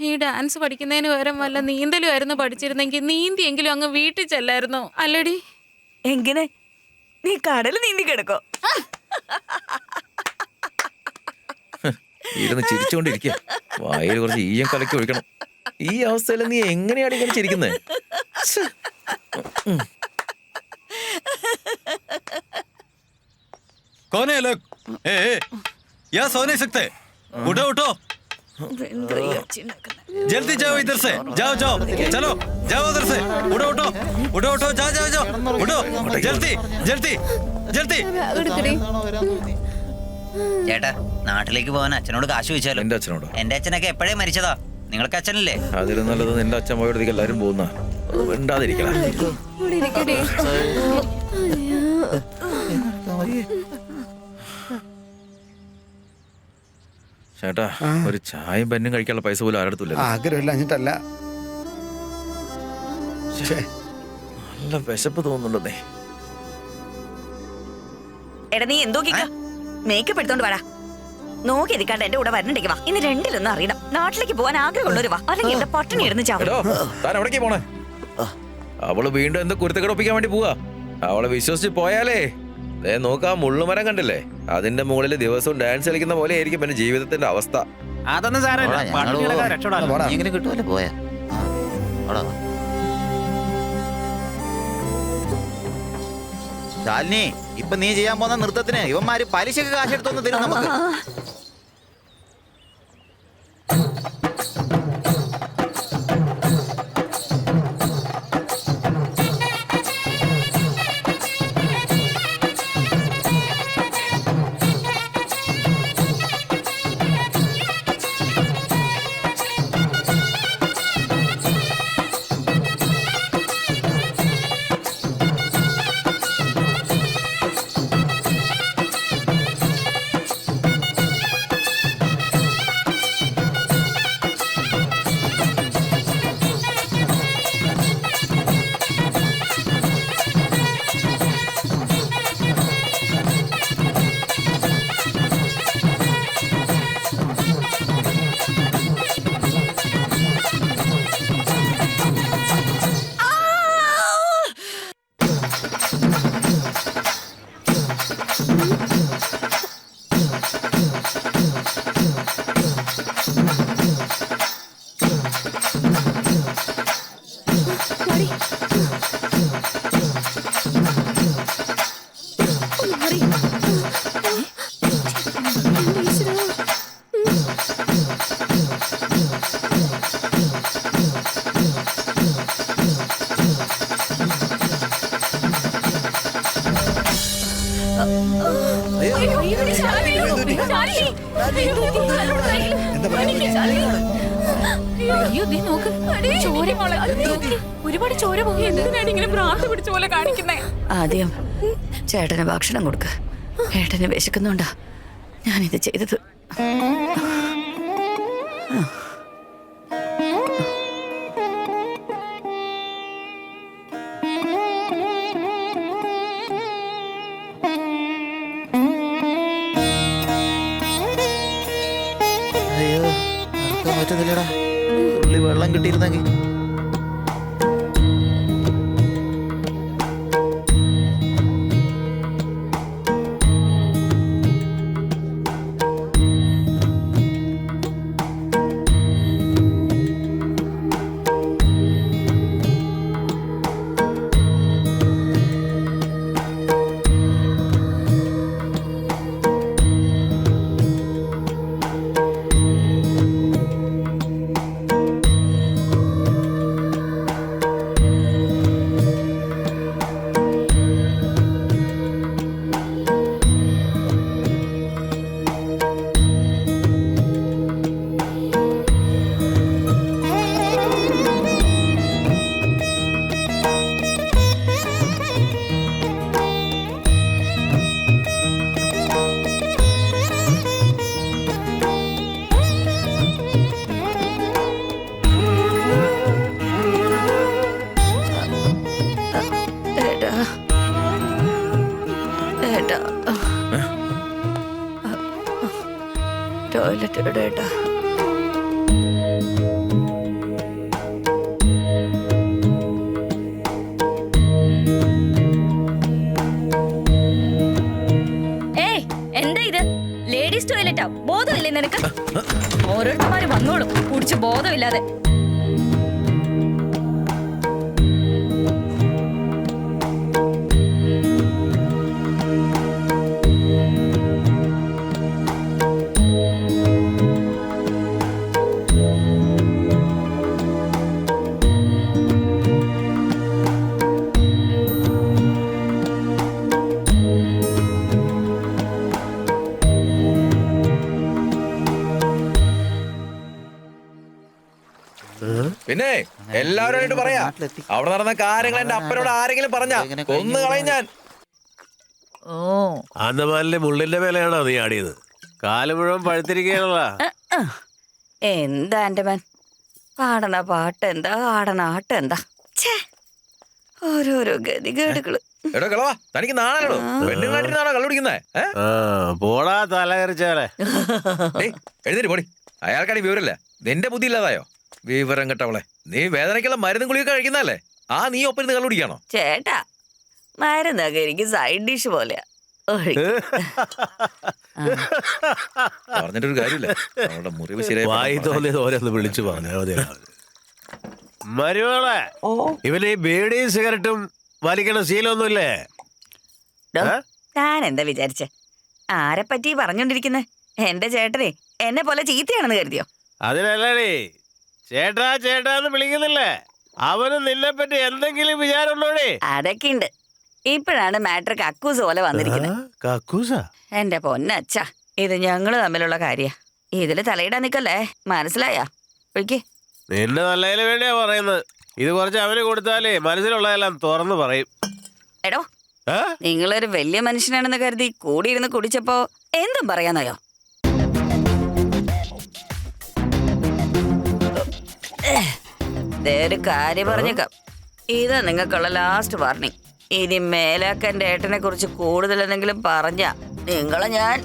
ഈ ഡാൻസ് പഠിക്കുന്നതിന് പകരം വല്ല നീന്തലും ആയിരുന്നു പഠിച്ചിരുന്നെങ്കിൽ നീന്തിയെങ്കിലും അങ്ങ് വീട്ടിൽ ചെല്ലായിരുന്നു, അല്ലടി? എങ്ങനെ? നീ കടൽ നീന്തി കിടക്കോ? ഇരുന്ന് ചിരിച്ചുകൊണ്ടിരിക്കുക. വായിൽ കുറച്ച് ഈയം കലക്കി ഒഴിക്കണം. ഈ അവസ്ഥയിൽ നീ എങ്ങനെയാണ് ഇങ്ങനെ ചിരിക്കുന്നത്? कौन है लोग? ए, यहाँ सो नहीं सकते। उठो उठो। जल्दी जाओ इधर से। जाओ जाओ, चलो जाओ उधर से। उठो उठो उठो उठो, जाओ जाओ जाओ, उठो जल्दी जल्दी जल्दी। എടുക്കടി. ചേട്ടാ, നാട്ടിലേക്ക് പോകാൻ അച്ഛനോട് കാശ് ചോദിച്ചാലോ? എന്റെ അച്ഛനോടോ? എന്റെ അച്ഛനൊക്കെ എപ്പോഴേ മരിച്ചതാ. നിങ്ങൾക്ക് അച്ഛനല്ലേ? അതിലും നല്ലത് നിന്റെ അച്ഛൻ പോയടത്തേക്ക് എല്ലാരും പോകുന്ന. ഉണ്ടാതിരിക്കണം. ഇവിടെ ഇരിക്കടി. ചേട്ടാ, ഒരു ചായയും പന്നും കഴിക്കാനുള്ള പൈസ പോലും ആരെടുത്തില്ല. ആഗ്രഹമില്ല. നല്ല വിശപ്പ് തോന്നുന്നുണ്ടെന്നേ. എടാ നീ എന്തോ മേക്കപ്പ് എടുത്തോണ്ട് വാടാ. നോക്കി ഇരിക്കാണ്ട് എന്റെ കൂടെ വരണ്ടെങ്കിൽ വാ. ഇന്ന് രണ്ടിലൊന്നും അറിയണം. നാട്ടിലേക്ക് പോകാൻ ആഗ്രഹമുള്ളൊരു വാ, അല്ലെങ്കിൽ എന്റെ പട്ടിണി ഇടുന്ന ചാവും. താൻ എവിടേക്ക് പോണേ? അവള് വീണ്ടും എന്ത് കുരുത്തക്കേട് ഒപ്പിക്കാൻ വേണ്ടി പോവാ. അവളെ വിശ്വസിച്ച് പോയാലേ നോക്കാം. മുള്ളുമരം കണ്ടില്ലേ? അതിന്റെ മുകളിൽ ദിവസവും ഡാൻസ് കളിക്കുന്ന പോലെ ആയിരിക്കും പിന്നെ ജീവിതത്തിന്റെ അവസ്ഥ. അതൊന്നും സാരമില്ല, പട്ടിണികളൊക്കെ രക്ഷപ്പെടാലോ. എങ്ങനെ കിട്ടുമല്ലോ പോയാ. ശാലിനി, ഇപ്പൊ നീ ചെയ്യാൻ പോകുന്ന നൃത്തത്തിന് ഇവന്മാര് പലിശക്ക് കാശെടുത്തൊന്ന് തരും നമുക്ക്. ഒരുപാട് ചോര പോയി. എന്തിനാണ് ഇങ്ങനെ ഭ്രാന്ത് പിടിച്ച പോലെ കാണിക്കുന്നേ? ആദ്യം ചേട്ടന് ഭക്ഷണം കൊടുക്ക. ഏട്ടന് വിശക്കുന്നുണ്ടാ ഞാനിത് ചെയ്തത്. അയ്യോ, പറ്റുന്നില്ലടാ. തുള്ളി വെള്ളം കിട്ടിയിരുന്നെങ്കിൽ. ടോയ്ലറ്റ് എവിടെയാ? ഏയ്, എന്താ ഇത്? ലേഡീസ് ടോയ്ലറ്റാ? ബോധമില്ലേ നിനക്ക്? ഓരോരുത്തന്മാര് വന്നോളും കുടിച്ച് ബോധമില്ലാതെ. പിന്നെ എല്ലാവരും പറയാ, അവിടെ നടന്ന കാര്യങ്ങൾ എന്റെ അപ്പനോട് ആരെങ്കിലും പറഞ്ഞ കൊന്നു കളയും ഞാൻ. ആന്തമാനിലെ മുള്ളിന്റെ മേലെയാണോ നീ ആടിയത്? കാല് മുഴുവൻ പഴുത്തിരിക്കുകയാണല്ലോ. എന്താ ആൻഡമാൻ പാടണ പാട്ട് എന്താ, ആടണ ആട്ടം എന്താ? ഓരോരോ ഗതികേടുകള്. എടോ കളവാ, തനിക്ക് നാണല്ലോ. പെണ്ണുങ്ങളായിട്ടാണോ കള്ളുപിടിക്കുന്നേ? പോടാ തലകരിച്ചാലേ. എഴുന്നേറ്റ് പോടി. അയാൾക്കാണെങ്കിൽ വിവരമില്ല, നിന്റെ ബുദ്ധി ഇല്ലാതായോ? വിവരം കേട്ടവളെ, നീ വേദനയ്ക്കുള്ള മരുന്നും ഗുളിയൊക്കെ കഴിക്കുന്നല്ലേ? നീ ഒപ്പം ഇരുന്ന് കള്ളുപിടിക്കാണോ? ചേട്ടാ, മരുന്നൊക്കെ എനിക്ക് സൈഡ് ഡിഷ് പോലെയാ. പറഞ്ഞിട്ടൊരു കാര്യമില്ല, അവളുടെ മുറിവ് വായി തോന്നിയത് ഓരോന്ന് വിളിച്ചു പറഞ്ഞാ മതി. മരുമോളെ, ഇവന് ഈ ബീഡിയും സിഗരറ്റും വലിക്കണ ശീലമൊന്നുമില്ലേ? ഞാൻ എന്താ വിചാരിച്ചേ? ആരെ പറ്റി പറഞ്ഞോണ്ടിരിക്കുന്നെ? എന്റെ ചേട്ടനെ എന്നെ പോലെ ചീത്തയാണെന്ന് കരുതിയോ? അതിനല്ലേ ചേട്ടാ ചേട്ടാന്ന് വിളിക്കുന്നില്ലേ? അവന് നിന്നെ പറ്റി എന്തെങ്കിലും വിചാരമുള്ളോടേ? അതൊക്കെ ഉണ്ട്. ഇപ്പോഴാണ് മാറ്റർ കക്കൂസ് പോലെ വന്നിരിക്കുന്നത്. കക്കൂസാ? എന്റെ പൊന്നച്ഛ, ഇത് ഞങ്ങള് തമ്മിലുള്ള കാര്യ. ഇതില് തലയിടാൻ നിക്കല്ലേ, മനസ്സിലായാ? ഒഴിക്കേ. നിന്റെ നല്ലതിന് വേണ്ടിയാ പറയുന്നത്. ഇത് കുറച്ച് അവന് കൊടുത്താലേ മനസ്സിലുള്ളതെല്ലാം തുറന്നു പറയും. എടോ, നിങ്ങളൊരു വലിയ മനുഷ്യനാണെന്ന് കരുതി കൂടിയിരുന്ന് കുടിച്ചപ്പോ എന്തും പറയാന്നയോ? ഒരു കാര്യം പറഞ്ഞേക്കാം, ഇതാ നിങ്ങൾക്കുള്ള ലാസ്റ്റ് വാർണിംഗ്. ഇനി മേലാക്കന്റെ ഏട്ടനെ കുറിച്ച് കൂടുതൽ എന്തെങ്കിലും പറഞ്ഞ നിങ്ങളെ ഞാൻ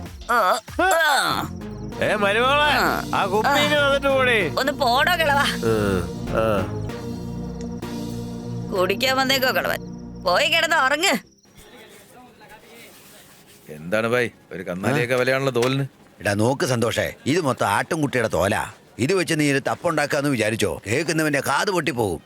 ഒന്ന് പോടോ കിളവാ. കുടിക്കാൻ വന്നേക്കോ കിളവൻ, പോയി കിടന്ന് ഉറങ്ങ്. എന്താണ് ഭായി, ഒരു കന്നാലിയൊക്കെ വിലയാണല്ലോ തോലിന്. എടാ നോക്ക് സന്തോഷേ, ഇത് മൊത്തം ആട്ടുംകുട്ടിയുടെ തോലാ. ഇത് വെച്ച് നീ ഒരു തപ്പുണ്ടാക്കാന്ന് വിചാരിച്ചോ, കേൾക്കുന്നവന്റെ കാത് പൊട്ടിപ്പോകും.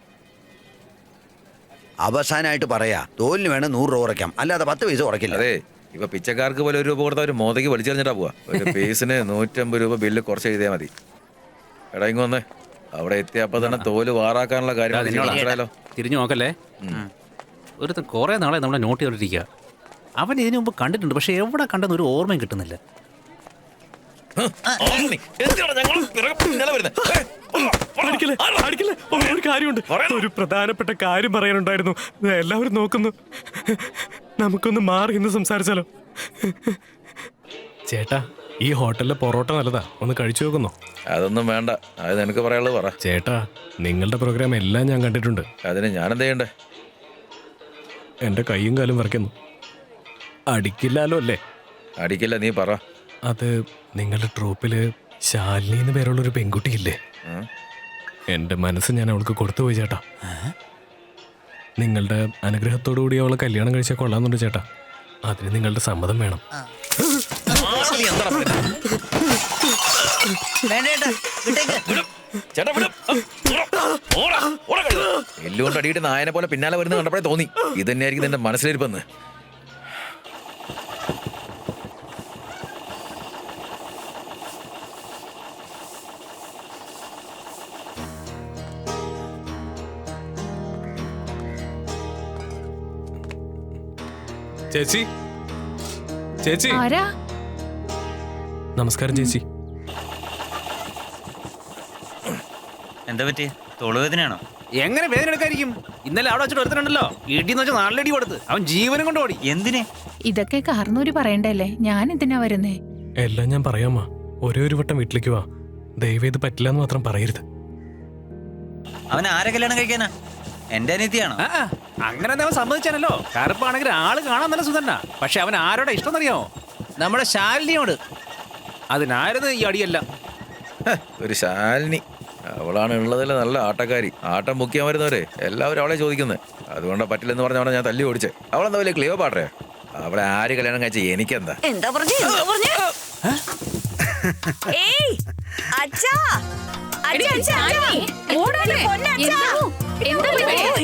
അവസാനമായിട്ട് പറയാ, തോലിന് വേണം 100 രൂപ കുറയ്ക്കാം, അല്ലാതെ 10 പൈസ കുറയ്ക്കില്ല. അതെ, ഇപ്പൊ പിച്ചക്കാർക്ക് പോലെ 1 രൂപ കൊടുത്ത ഒരു മോതയ്ക്ക് വലിച്ചെറിഞ്ഞിട്ടാ പോവാ. ഒരു പീസിന് 150 രൂപ ബില്ല് കുറച്ച് എഴുതിയാൽ മതി. എടാ ഇങ്ങ് വന്നേ, അവിടെ എത്തിയപ്പോ തന്നെ തോല് വാറാക്കാനുള്ള കാര്യം തിരിഞ്ഞു നോക്കല്ലേ. ഒരു കുറെ നാളെ നമ്മളെ നോട്ട് ചെയ്തിരിക്കുക. അവൻ ഇതിനു മുമ്പ് കണ്ടിട്ടുണ്ട്, പക്ഷെ എവിടെ കണ്ടെന്ന് ഒരു ഓർമ്മയും കിട്ടുന്നില്ല. ഒരു കാര്യമുണ്ട്, ഒരു പ്രധാനപ്പെട്ട കാര്യം പറയാനുണ്ടായിരുന്നു. എല്ലാവരും നോക്കുന്നു, നമുക്കൊന്ന് മാറി ഇന്ന് സംസാരിച്ചാലോ? ചേട്ടാ, ഈ ഹോട്ടലിലെ പൊറോട്ട നല്ലതാ, ഒന്ന് കഴിച്ചു നോക്കുന്നോ? അതൊന്നും വേണ്ട, അത് നിനക്ക് പറയാനുള്ളത് പറ. ചേട്ടാ, നിങ്ങളുടെ പ്രോഗ്രാം എല്ലാം ഞാൻ കണ്ടിട്ടുണ്ട്. അതിന് ഞാൻ എന്താ ചെയ്യണ്ടേ? എന്റെ കൈയും കാലും വരയ്ക്കുന്നു. അടിക്കില്ലാലോ അല്ലേ? അടിക്കില്ല, നീ പറ. അത് നിങ്ങളുടെ ട്രൂപ്പില് ശാലിനി എന്ന് പേരുള്ളൊരു പെൺകുട്ടിയില്ലേ? എന്റെ മനസ്സ് ഞാൻ അവൾക്ക് കൊടുത്തുപോയി ചേട്ടാ. നിങ്ങളുടെ അനുഗ്രഹത്തോടു കൂടി അവളെ കല്യാണം കഴിച്ചാൽ കൊള്ളാമെന്നുണ്ട് ചേട്ടാ. അതിന് നിങ്ങളുടെ സമ്മതം വേണം. എല്ലുകൊണ്ട് അടിയിട്ട് നായനെ പോലെ പിന്നാലെ വരുന്ന കണ്ടപ്പോഴേ തോന്നി ഇത് തന്നെയായിരിക്കും എന്റെ മനസ്സിലിരിപ്പെന്ന്. ചേച്ചി, ചേച്ചി. നമസ്കാരം ചേച്ചി. എന്താ പറ്റി? തോളുവേദനയാണോ? എങ്ങനെ വേദന എടുക്കായിരിക്കും? ഇന്നലെ അവിടെ വെച്ചിട്ട് ഒരുത്തനുണ്ടല്ലോ, ഇടിന്ന് വെച്ചാൽ നാലടി കൊടുത്ത് അവൻ ജീവനും കൊണ്ട് ഓടി. എന്തിനെ? ഇതൊക്കെ കാർന്നൂര് പറയണ്ടല്ലേ, ഞാൻ എന്തിനാ വരുന്നേ? എല്ലാം ഞാൻ പറയാമാ, ഒരേ ഒരു വട്ടം വീട്ടിലേക്ക് വാ. ദയവേത് പറ്റില്ല എന്ന് മാത്രം പറയരുത്. അവൻ ആരെ കല്യാണം കഴിക്കാനാ? എന്റെ അനിയത്തിയാണോ? അങ്ങനെ അവൻ സമ്മതിച്ചാണല്ലോ. കറുപ്പാണെങ്കിൽ ആള് കാണാൻ നല്ല സുന്ദരനാ, പക്ഷെ അവൻ ആരോടെ ഇഷ്ടം അറിയാമോ? നമ്മുടെ ശാലിനിയോട്. അതിനായിരുന്നു ഈ അടിയല്ല. ഒരു ശാലിനി, അവളാണ് ഉള്ളതിൽ നല്ല ആട്ടക്കാരി. ആട്ടം മുക്കിയാൻ വരുന്നവരെ എല്ലാവരും അവളെ ചോദിക്കുന്നത്. അതുകൊണ്ടാ പറ്റില്ലെന്ന് പറഞ്ഞവളെ ഞാൻ തല്ലി ഓടിച്ചേ. അവളെന്താ വലിയ ക്ലിയോ പാട്ടേ? അവളെ ആര് കല്യാണം കഴിച്ച എനിക്കെന്താ? എന്താ പറഞ്ഞേ? ഏയ് അച്ഛാ, അച്ഛാ, അച്ഛാ, എന്റെ പൊന്നച്ഛാ.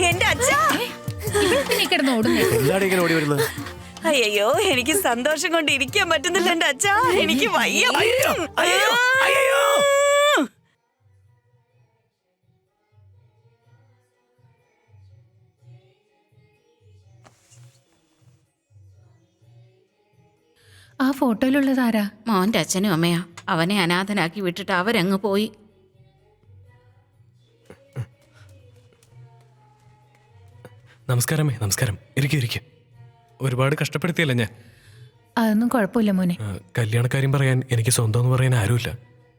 എന്റെ അച്ഛാ. എന്താണ് ഇങ്ങനെ ഓടി വരുന്നത്? അയ്യോ, എനിക്ക് സന്തോഷം കൊണ്ട് ഇരിക്കാൻ പറ്റുന്നില്ല എന്റെ അച്ഛാ. എനിക്ക് വയ്യ. ആ ഫോട്ടോയിലുള്ളതാരാ? മോന്റെ അച്ഛനും അമ്മയാ. അവനെ അനാഥനാക്കി വിട്ടിട്ട് അവരങ്ങ് പോയി. നമസ്കാരമേ, നമസ്കാരം. ഇരിക്കും. ഒരുപാട് കഷ്ടപ്പെടുത്തിയല്ലേ ഞാൻ? അതൊന്നും കുഴപ്പമില്ല മോനെ. കല്യാണക്കാര്യം പറയാൻ എനിക്ക് സ്വന്തം എന്ന് പറയാൻ ആരുമില്ല.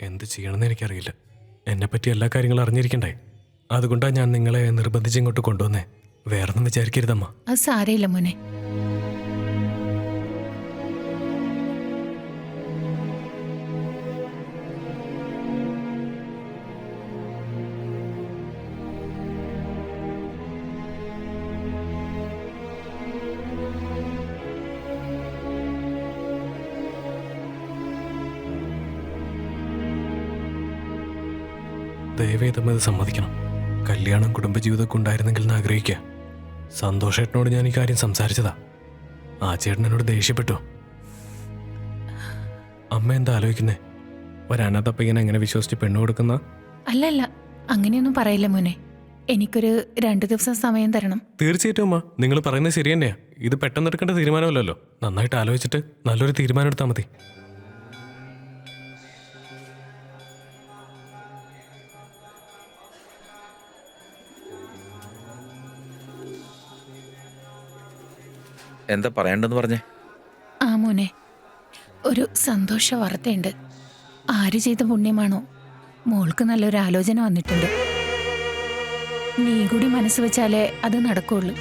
എന്ത് ചെയ്യണമെന്ന് എനിക്കറിയില്ല. എന്നെപ്പറ്റി എല്ലാ കാര്യങ്ങളും അറിഞ്ഞിരിക്കണ്ടേ? അതുകൊണ്ടാണ് ഞാൻ നിങ്ങളെ നിർബന്ധിച്ച് ഇങ്ങോട്ട് കൊണ്ടുവന്നേ. വേറൊന്നും വിചാരിക്കരുതമ്മ. അത് സാരയില്ല മോനെ. ദയവേദം അത് സമ്മതിക്കണം. കല്യാണം കുടുംബജീവിതമൊക്കെ ഉണ്ടായിരുന്നെങ്കിൽ എന്ന് ആഗ്രഹിക്കുക. സന്തോഷേട്ടനോട് ഞാൻ ഈ കാര്യം സംസാരിച്ചതാ. ആ ചേട്ടൻ എന്നോട് ദേഷ്യപ്പെട്ടു. അമ്മ എന്താ ആലോചിക്കുന്നേ? ഒരനാഥപ്പ ഇങ്ങനെ എങ്ങനെ വിശ്വസിച്ച് പെണ്ണു കൊടുക്കുന്ന? അല്ലല്ല, അങ്ങനെയൊന്നും പറയില്ല മോനെ. എനിക്കൊരു 2 ദിവസം സമയം തരണം. തീർച്ചയായിട്ടും അമ്മ, നിങ്ങൾ പറയുന്നത് ശരി തന്നെയാ. ഇത് പെട്ടെന്ന് എടുക്കേണ്ട തീരുമാനമല്ലല്ലോ. നന്നായിട്ട് ആലോചിച്ചിട്ട് നല്ലൊരു തീരുമാനം എടുത്താൽ മതി. എന്താ പറയണ്ടെന്ന് പറഞ്ഞേ? ആ മോനെ, ഒരു സന്തോഷ വാർത്തയുണ്ട്. ആര് ചെയ്ത പുണ്യമാണോ, മോൾക്ക് നല്ലൊരു ആലോചന വന്നിട്ടുണ്ട്. നീ കൂടി മനസ്സ് വെച്ചാലേ അത് നടക്കുള്ളൂ.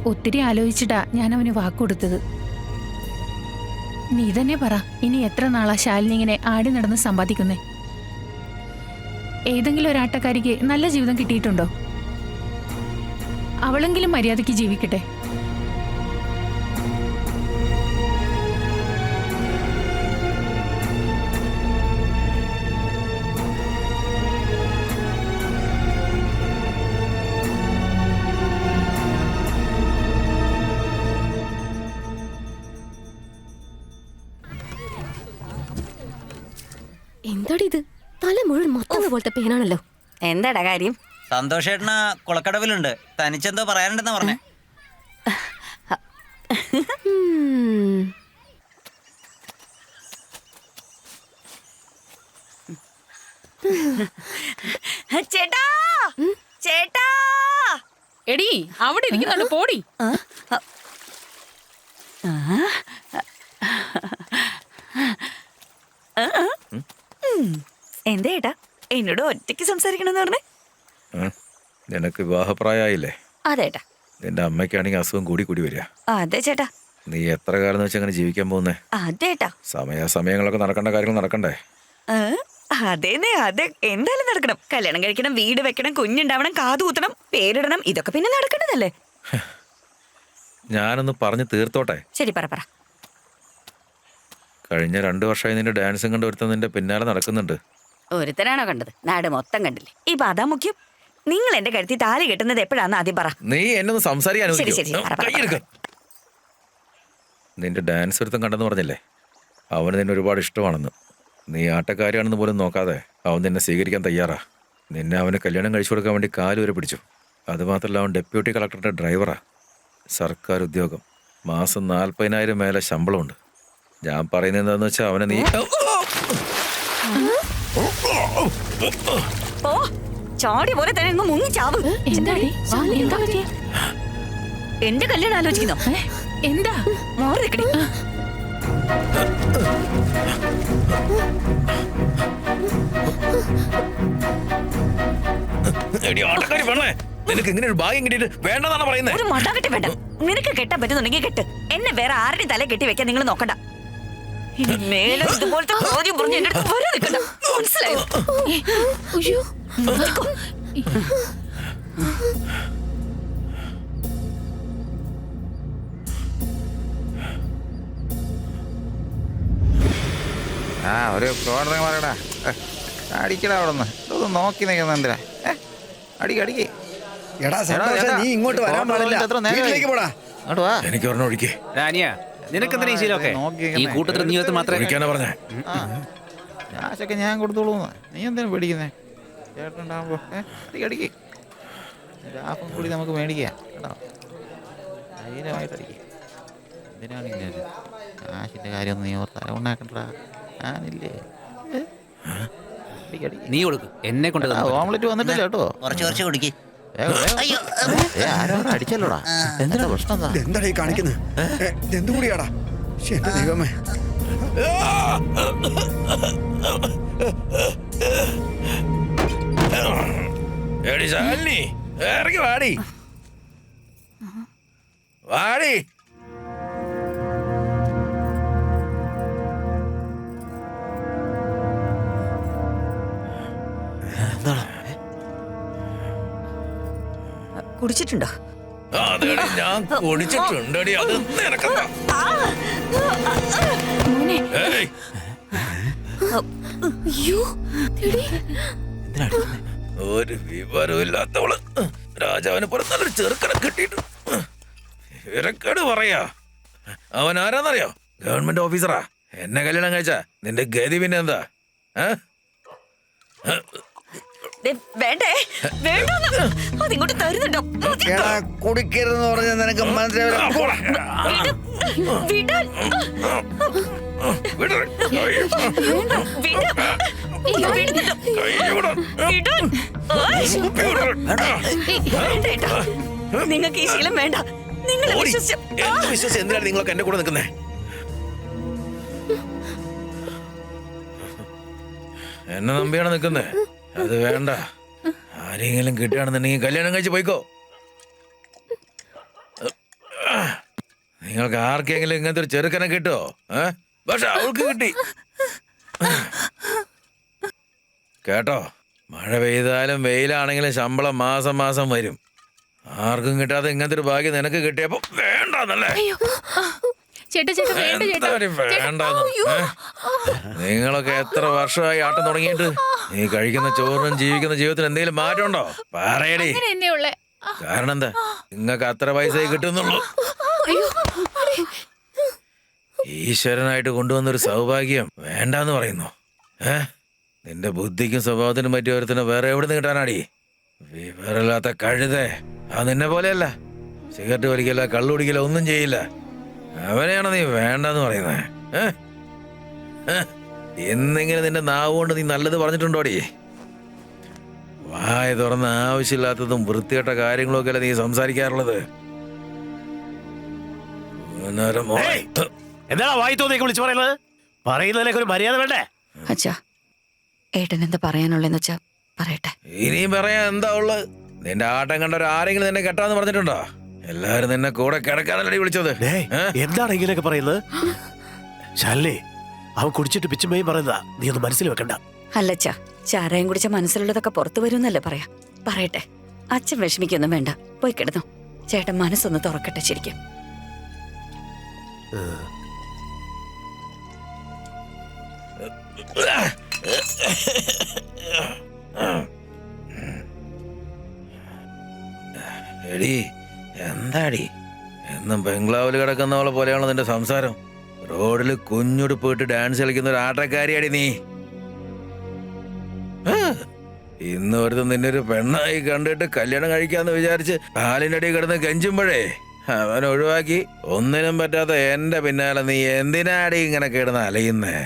ഒത്തിരി ആലോചിച്ചിട്ടാ ഞാൻ അവന് വാക്കുകൊടുത്തത്. നീ തന്നെ പറ, ഇനി എത്ര നാളാ ശാലിനി ഇങ്ങനെ ആടി നടന്ന് സമ്പാദിക്കുന്നേ? ഏതെങ്കിലും ഒരാട്ടക്കാരിക്ക് നല്ല ജീവിതം കിട്ടിയിട്ടുണ്ടോ? അവളെങ്കിലും മര്യാദയ്ക്ക് ജീവിക്കട്ടെ. എന്താടി ഇത്? തല മുഴുവൻ മൊത്തം പോലത്തെ പേനാണല്ലോ. എന്താടാ കാര്യം? സന്തോഷേട്ടന കുളക്കടവിലുണ്ട്. തനിച്ചെന്തോ പറയാനുണ്ടെന്ന് പറഞ്ഞേ. ചേട്ടാ, ചേട്ടാ. എടി, അവിടെ ഇരിക്കുന്നുണ്ട്, പോടി. എന്താ ചേട്ടാ എന്നോട് ഒറ്റയ്ക്ക് സംസാരിക്കണമെന്ന് പറഞ്ഞേ? നിനക്ക് വിവാഹപ്രായമായില്ലേ? അതേട്ടാ. നിന്റെ അമ്മയ്ക്കാണെങ്കിൽ അസുഖം കൂടി കൂടി വരിക. അതെ ചേട്ടാ. നീ എത്ര കാലം വെച്ച് അങ്ങനെ ജീവിക്കാൻ പോകുന്നേ? അതേട്ടാ. സമയങ്ങളൊക്കെ നടക്കേണ്ട കാര്യങ്ങൾ നടക്കണ്ടേ? അതേന്നെ, അതെ. എന്തായാലും നടക്കണം. കല്യാണം കഴിക്കണം, വീട് വെക്കണം, കുഞ്ഞുണ്ടാവണം, കാതുകൂത്തണം, പേരിടണം. ഇതൊക്കെ പിന്നെ നടക്കേണ്ടതല്ലേ? ഞാനൊന്ന് പറഞ്ഞു തീർത്തോട്ടെ. ശരി, പറ. കഴിഞ്ഞ 2 വർഷമായി നിന്റെ ഡാൻസും കണ്ട് ഒരുത്തൻ നിന്റെ പിന്നാലെ നടക്കുന്നുണ്ട്. ഒരുത്തനാണോ കണ്ടത്? നാട് മൊത്തം കണ്ടില്ലേ? ഇപ്പൊ അതാ മുഖ്യം. നിങ്ങൾ എന്റെ കരുത്തി താലി കെട്ടുന്നത് എപ്പോഴാന്ന് ആദ്യം പറ. നീ എന്നെ ഒന്ന് സംസാരിക്കാൻ ശരി, ശരി, പറ. നിന്റെ ഡാൻസ് ഒരുത്തൻ കണ്ടെന്ന് പറഞ്ഞില്ലേ? അവന് നിന്നെ ഒരുപാട് ഇഷ്ടമാണെന്ന്. നീ ആട്ടക്കാരിയാണെന്ന് പോലും നോക്കാതെ അവൻ നിന്നെ സ്വീകരിക്കാൻ തയ്യാറാ. നിന്നെ അവന് കല്യാണം കഴിച്ചു കൊടുക്കാൻ വേണ്ടി കാലുവരെ പിടിച്ചു. അതുമാത്രമല്ല, അവൻ ഡെപ്യൂട്ടി കളക്ടറുടെ ഡ്രൈവറാ. സർക്കാർ ഉദ്യോഗം. മാസം 40,000 മേലെ ശമ്പളമുണ്ട്. ഞാൻ പറയുന്നത് എന്താന്ന് വെച്ചാൽ അവനെ നീ ചാടി പോലെ തന്നെ മുങ്ങി ചാവ്. എന്റെ കല്യാണം ആലോചിക്കുന്നോ? എന്താ മാറി നിൽക്കടി. എടി ആട്ടക്കാരി പെണ്ണേ, നിനക്ക് ഇങ്ങനെ ഒരു ഭാഗ്യം കിട്ടിയിട്ട് വേണ്ടെന്നാണ് പറയുന്നത്. ഒരു മണ്ടാകെട്ടി വേണ്ട. നിനക്ക് കെട്ടാൻ പറ്റുന്നുണ്ടെങ്കിൽ കെട്ട്. എന്നെ വേറെ ആരുടെയും തല കെട്ടി വെക്കാൻ നിങ്ങൾ നോക്കണ്ട. ഇനി മേലെ ഇതുപോലത്തെ ചോദ്യം പറഞ്ഞ് എന്റെ അടുത്ത് വരാൻ നിൽക്കണ്ട. മനസ്സിലായോ? അയ്യോ ആ ഒരു പ്രോഗ്രാം പറയടാ. അടിക്കടാ അവിടെ നിന്ന്. ഇതൊന്ന് നോക്കി നിൽക്കുന്ന എന്തിനാ? അടിക്ക്. എടാ സന്തോഷ, നീ ഇങ്ങോട്ട് വരാൻ പാടില്ല. വീട്ടിലേക്ക് പോടാ. അങ്ങോട്ട് വാ. എനിക്ക് ഒരെണ്ണം ഒഴിക്കേ. രാനിയ നിനക്കെന്തിനാ ഈ ശീലമൊക്കെ? ഈ കൂട്ടത്തിൽ നീ ഒത്ത് മാത്രമേ ഒഴിക്കാനാ പറഞ്ഞേ. കാശൊക്കെ ഞാൻ കൊടുത്തോളൂ. നീ എന്തിനാ പേടിക്കുന്നേ? ചേട്ടനുണ്ടാകുമ്പോ അടിക്ക്. ലാഭം കൂടി നമുക്ക് മേടിക്കാം കേട്ടോ. ധൈര്യമായിട്ട് അടിക്കുക. എന്തിനാണ് ഇങ്ങനെ കാശിന്റെ കാര്യമൊന്നും നീ ഓർത്താ ഉണ്ടാക്കണ്ടാ. ഞാനില്ലേ? നീ കൊടുക്ക്. എന്നെ കൊണ്ട് ഓംലെറ്റ് വന്നിട്ടില്ല കേട്ടോ. കുറച്ച് കുടിക്ക്. ആരോ അടിച്ചല്ലോടാ. എന്താ പ്രശ്നം? എന്താടാ ഈ കാണിക്കുന്നത്? എന്തു കൂടിയാടാ? എന്റെ ദൈവമേ. എടി ശാലിനി, ഇറങ്ങി വാടി. വാടി. കുടിച്ചിട്ടുണ്ടോ? അതെടി ഞാൻ കുടിച്ചിട്ടുണ്ടടി. അത് നിനക്കെന്താ? ഏയ്, അയ്യോ ഒരു വിവരമില്ലാത്തവള് രാജാവിന് പുറത്തൊരു ചെറുക്കനെ കിട്ടിയിട്ട് ഇരക്കേട് പറയാ. അവൻ ആരാന്നറിയോ? ഗവൺമെന്റ് ഓഫീസറാ. എന്നെ കല്യാണം കഴിച്ച നിന്റെ ഗതി പിന്നെ എന്താ? വേണ്ടേ? വേണ്ടോന്ന് അതിങ്ങോട്ട് തരുന്നുണ്ടോ? എടാ കുടിക്കരുതെന്ന് പറഞ്ഞാൽ നിനക്ക് മനസ്സിലാവില്ല. വിടാൻ. നിങ്ങൾക്ക് ഈ ശീലം വേണ്ട. നിങ്ങളെ വിശ്വസിച്ച് എന്തിനാണ് നിങ്ങളൊക്കെ എന്റെ കൂടെ നിൽക്കുന്നേ? എന്നെ നമ്പിയാണ് നിൽക്കുന്നേ. അത് വേണ്ട. ആരെങ്കിലും കിട്ടുകയാണെന്നുണ്ടെങ്കിൽ കല്യാണം കഴിച്ച് പോയിക്കോ. നിങ്ങൾക്ക് ആർക്കെങ്കിലും ഇങ്ങനത്തെ ഒരു ചെറുക്കനെ കിട്ടുമോ? പക്ഷെ അവൾക്ക് കിട്ടി കേട്ടോ. മഴ പെയ്താലും വെയിലാണെങ്കിലും ശമ്പളം മാസം മാസം വരും. ആർക്കും കിട്ടാതെ ഇങ്ങനത്തെ ഒരു ഭാഗ്യം നിനക്ക് കിട്ടിയപ്പോ വേണ്ടെന്നല്ലേ? വേണ്ടെന്ന്. നിങ്ങളൊക്കെ എത്ര വർഷമായി ആട്ടം തുടങ്ങിയിട്ട്? നീ കഴിക്കുന്ന ചോറിനും ജീവിക്കുന്ന ജീവിതത്തിൽ എന്തെങ്കിലും മാറ്റമുണ്ടോ? പറയടി. കാരണം എന്താ? നിങ്ങൾക്ക് അത്ര പൈസ കിട്ടുന്നുള്ളൂ. ഈശ്വരനായിട്ട് കൊണ്ടുവന്നൊരു സൗഭാഗ്യം വേണ്ടാന്ന് പറയുന്നു. നിന്റെ ബുദ്ധിക്കും സ്വഭാവത്തിനും പറ്റിയ ഒരുത്തിനെ വേറെ എവിടെ നിന്ന് കിട്ടാനാടി? വിവരമില്ലാത്ത കഴുതേ. അത് നിന്നെ പോലെയല്ല. സിഗരറ്റ് വലിക്കില്ല, കള്ളു കുടിക്കില്ല, ഒന്നും ചെയ്യില്ല. അവനെയാണോ നീ വേണ്ടെന്ന് പറയുന്നത്? എന്നെങ്കിലും നിന്റെ നാവ് കൊണ്ട് നീ നല്ലത് പറഞ്ഞിട്ടുണ്ടോടി? വായ തുറന്ന് ആവശ്യമില്ലാത്തതും വൃത്തികെട്ട കാര്യങ്ങളൊക്കെ അല്ലേ നീ സംസാരിക്കാറുള്ളത്? എന്താ വായി തോന്നിയൊക്കെ വിളിച്ചു പറയുന്നത്? പറയുന്നതിനൊക്കെ ഒരു മര്യാദ വേണ്ടേ? അച്ഛാ, ഏട്ടൻ എന്താ പറയാനുള്ളതെന്ന് വെച്ചാ പറയട്ടെ. ഇനിയും പറയാൻ എന്താ ഉള്ളത്? നിന്റെ ആട്ടം കണ്ട ആരെങ്കിലും നിന്നെ കെട്ടാന്ന് പറഞ്ഞിട്ടുണ്ടോ? എല്ലാരും നിന്നെ കൂടെ കിടക്കാനല്ലേ വിളിച്ചത്? എന്താണ് ഇങ്ങനെയൊക്കെ പറയുന്നത്? ശാലിനി, അവൻ കുടിച്ചിട്ട് പിച്ചുമ്മയും പറയുന്നതാ. നീ ഒന്ന് മനസ്സിൽ വെക്കണ്ട. അല്ലച്ചാ, ചാരായം കുടിച്ച മനസ്സിലുള്ളതൊക്കെ പുറത്തു വരുന്നല്ലേ പറയാ. പറയട്ടെ. അച്ഛൻ വിഷമിക്കൊന്നും വേണ്ട. പോയി കിടന്നു. ചേട്ടൻ മനസ്സൊന്ന് തുറക്കട്ടെ. ശരിക്കും എടി, എന്താടി എന്നും ബംഗ്ലാവിൽ കിടക്കുന്നവളെ പോലെയാണോ നിന്റെ സംസാരം? റോഡിൽ കുഞ്ഞുടുപ്പിട്ട് ഡാൻസ് കളിക്കുന്ന ഒരു ആട്ടക്കാരിയാടി നീ. ഇന്ന് ഒരുത്തം നിന്നെ ഒരു പെണ്ണായി കണ്ടിട്ട് കല്യാണം കഴിക്കാന്ന് വിചാരിച്ച് കാലിൻ്റെ അടി കിടന്ന് കെഞ്ചുമ്പോഴേ അവൻ ഒഴിവാക്കി ഒന്നിനും പറ്റാത്ത എന്റെ പിന്നാലെ നീ എന്തിനാടി ഇങ്ങനെ കിടന്ന് അലയുന്നേ?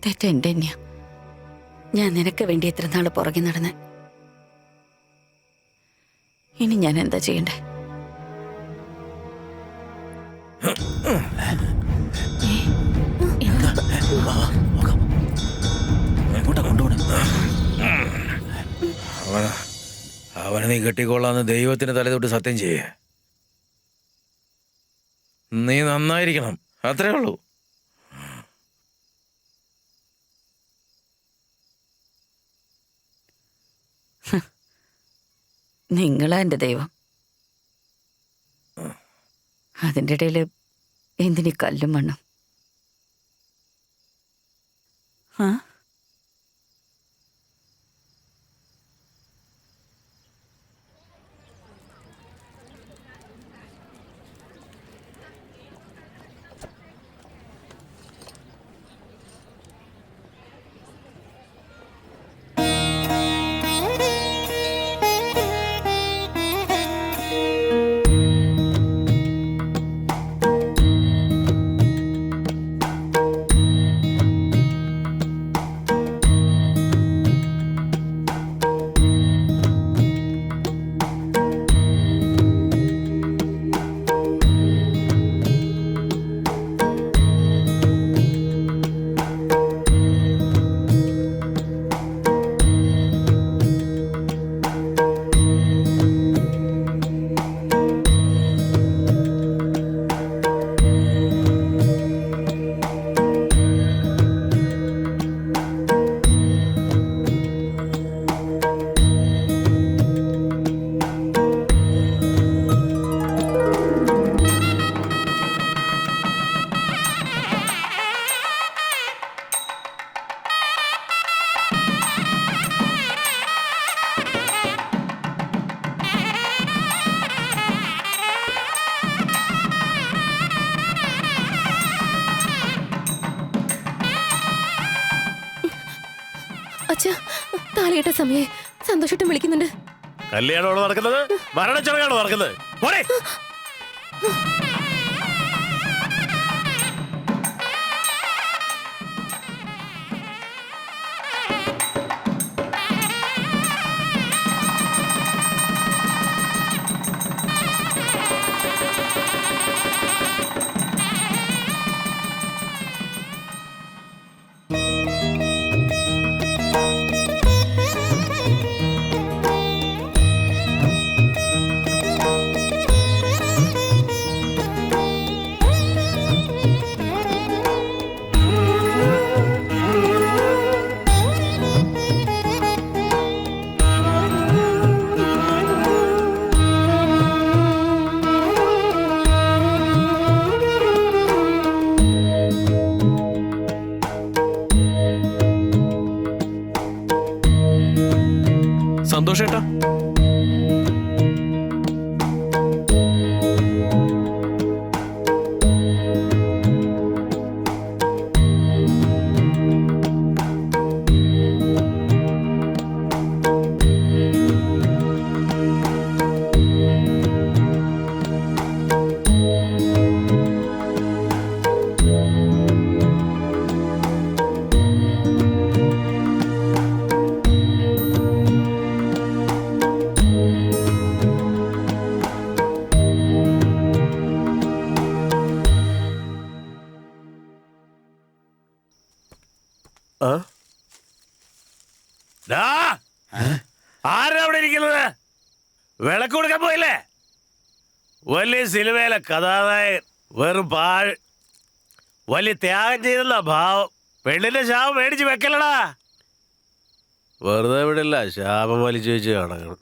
തെറ്റെന്റെ തന്നെയാ. ഞാൻ നിനക്ക് വേണ്ടി എത്ര നാള് പുറകെ നടന്ന്. ഇനി ഞാൻ എന്താ ചെയ്യണ്ടേ? നീ കെട്ടിക്കൊള്ളാന്ന് ദൈവത്തിന് തലതൊട്ട് സത്യം ചെയ്യേ. നീ നന്നായിരിക്കണം, അത്രേ ഉള്ളൂ. നിങ്ങളാ എന്റെ ദൈവം. അതിൻ്റെ ഇടയിൽ എന്തിനീ കല്ലും മണ്ണും? ആ അച്ഛാ, താലിയേട്ട സമയേ സന്തോഷമായിട്ടും വിളിക്കുന്നുണ്ട്. കല്യാണമാണോ നടക്കുന്നത്? മരണച്ചടങ്ങാണോ നടക്കുന്നത്? പോരെ. സന്തോഷേട്ടാ, ആരാ അവിടെ ഇരിക്കുന്നത്? വിളക്ക് കൊടുക്കാൻ പോയില്ലേ? വലിയ സിനിമയിലെ കഥാനായകൻ വെറും പാഴ്. വലിയ ത്യാഗം ചെയ്തെന്ന ഭാവം. പെണ്ണിന്റെ ശാപം മേടിച്ച് വെക്കലടാ. വെറുതെ വിടില്ല, ശാപം വലിച്ചു വെച്ച് കാണണം.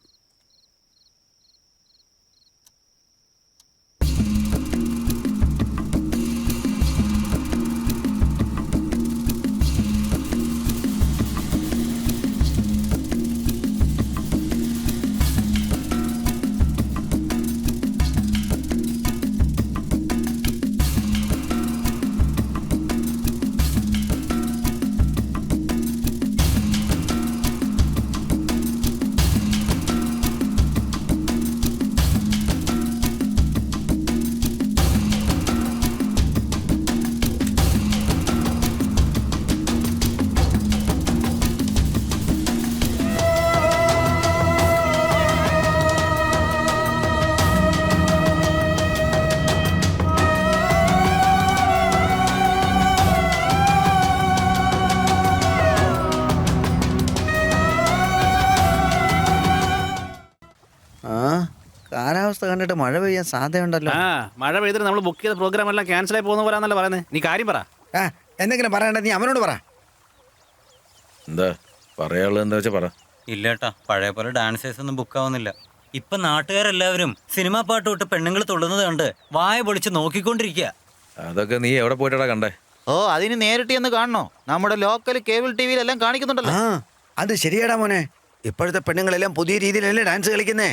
കണ്ടിട്ട് മഴ പെയ്യാൻ സാധ്യതയുണ്ടല്ലോ. ആ മഴ പെയ്തിട്ട് നമ്മൾ ബുക്ക് ചെയ്ത പ്രോഗ്രാം എല്ലാം ക്യാൻസൽ ആയി പോകുന്ന പോരാന്നല്ല പറയുന്നത്. നീ കാര്യം പറ. എന്തെങ്കിലും പറയണ്ട, നീ അവനോട് പറ. എന്താ പറയാനുള്ളത് എന്താ വെച്ചാ പറ. ഇല്ലേട്ടാ, പഴയ പോലെ ഡാൻസേഴ്സ് ഒന്നും ബുക്ക് ആവുന്നില്ല. ഇപ്പൊ നാട്ടുകാരെല്ലാവരും സിനിമാ പാട്ട് തൊട്ട് പെണ്ണുങ്ങൾ തുള്ളുന്നത് കണ്ട് വായ പൊളിച്ച് നോക്കിക്കൊണ്ടിരിക്കുക. അതൊക്കെ നീ എവിടെ പോയിട്ടാ കണ്ടേ? ഓ, അതിന് നേരിട്ട് എന്ന് കാണണോ? നമ്മുടെ ലോക്കൽ കേബിൾ ടി വിയിലെല്ലാം കാണിക്കുന്നുണ്ടല്ലോ. അത് ശരിയാടാ മോനെ. ഇപ്പോഴത്തെ പെണ്ണുങ്ങളെല്ലാം പുതിയ രീതിയിലല്ലേ ഡാൻസ് കളിക്കുന്നേ.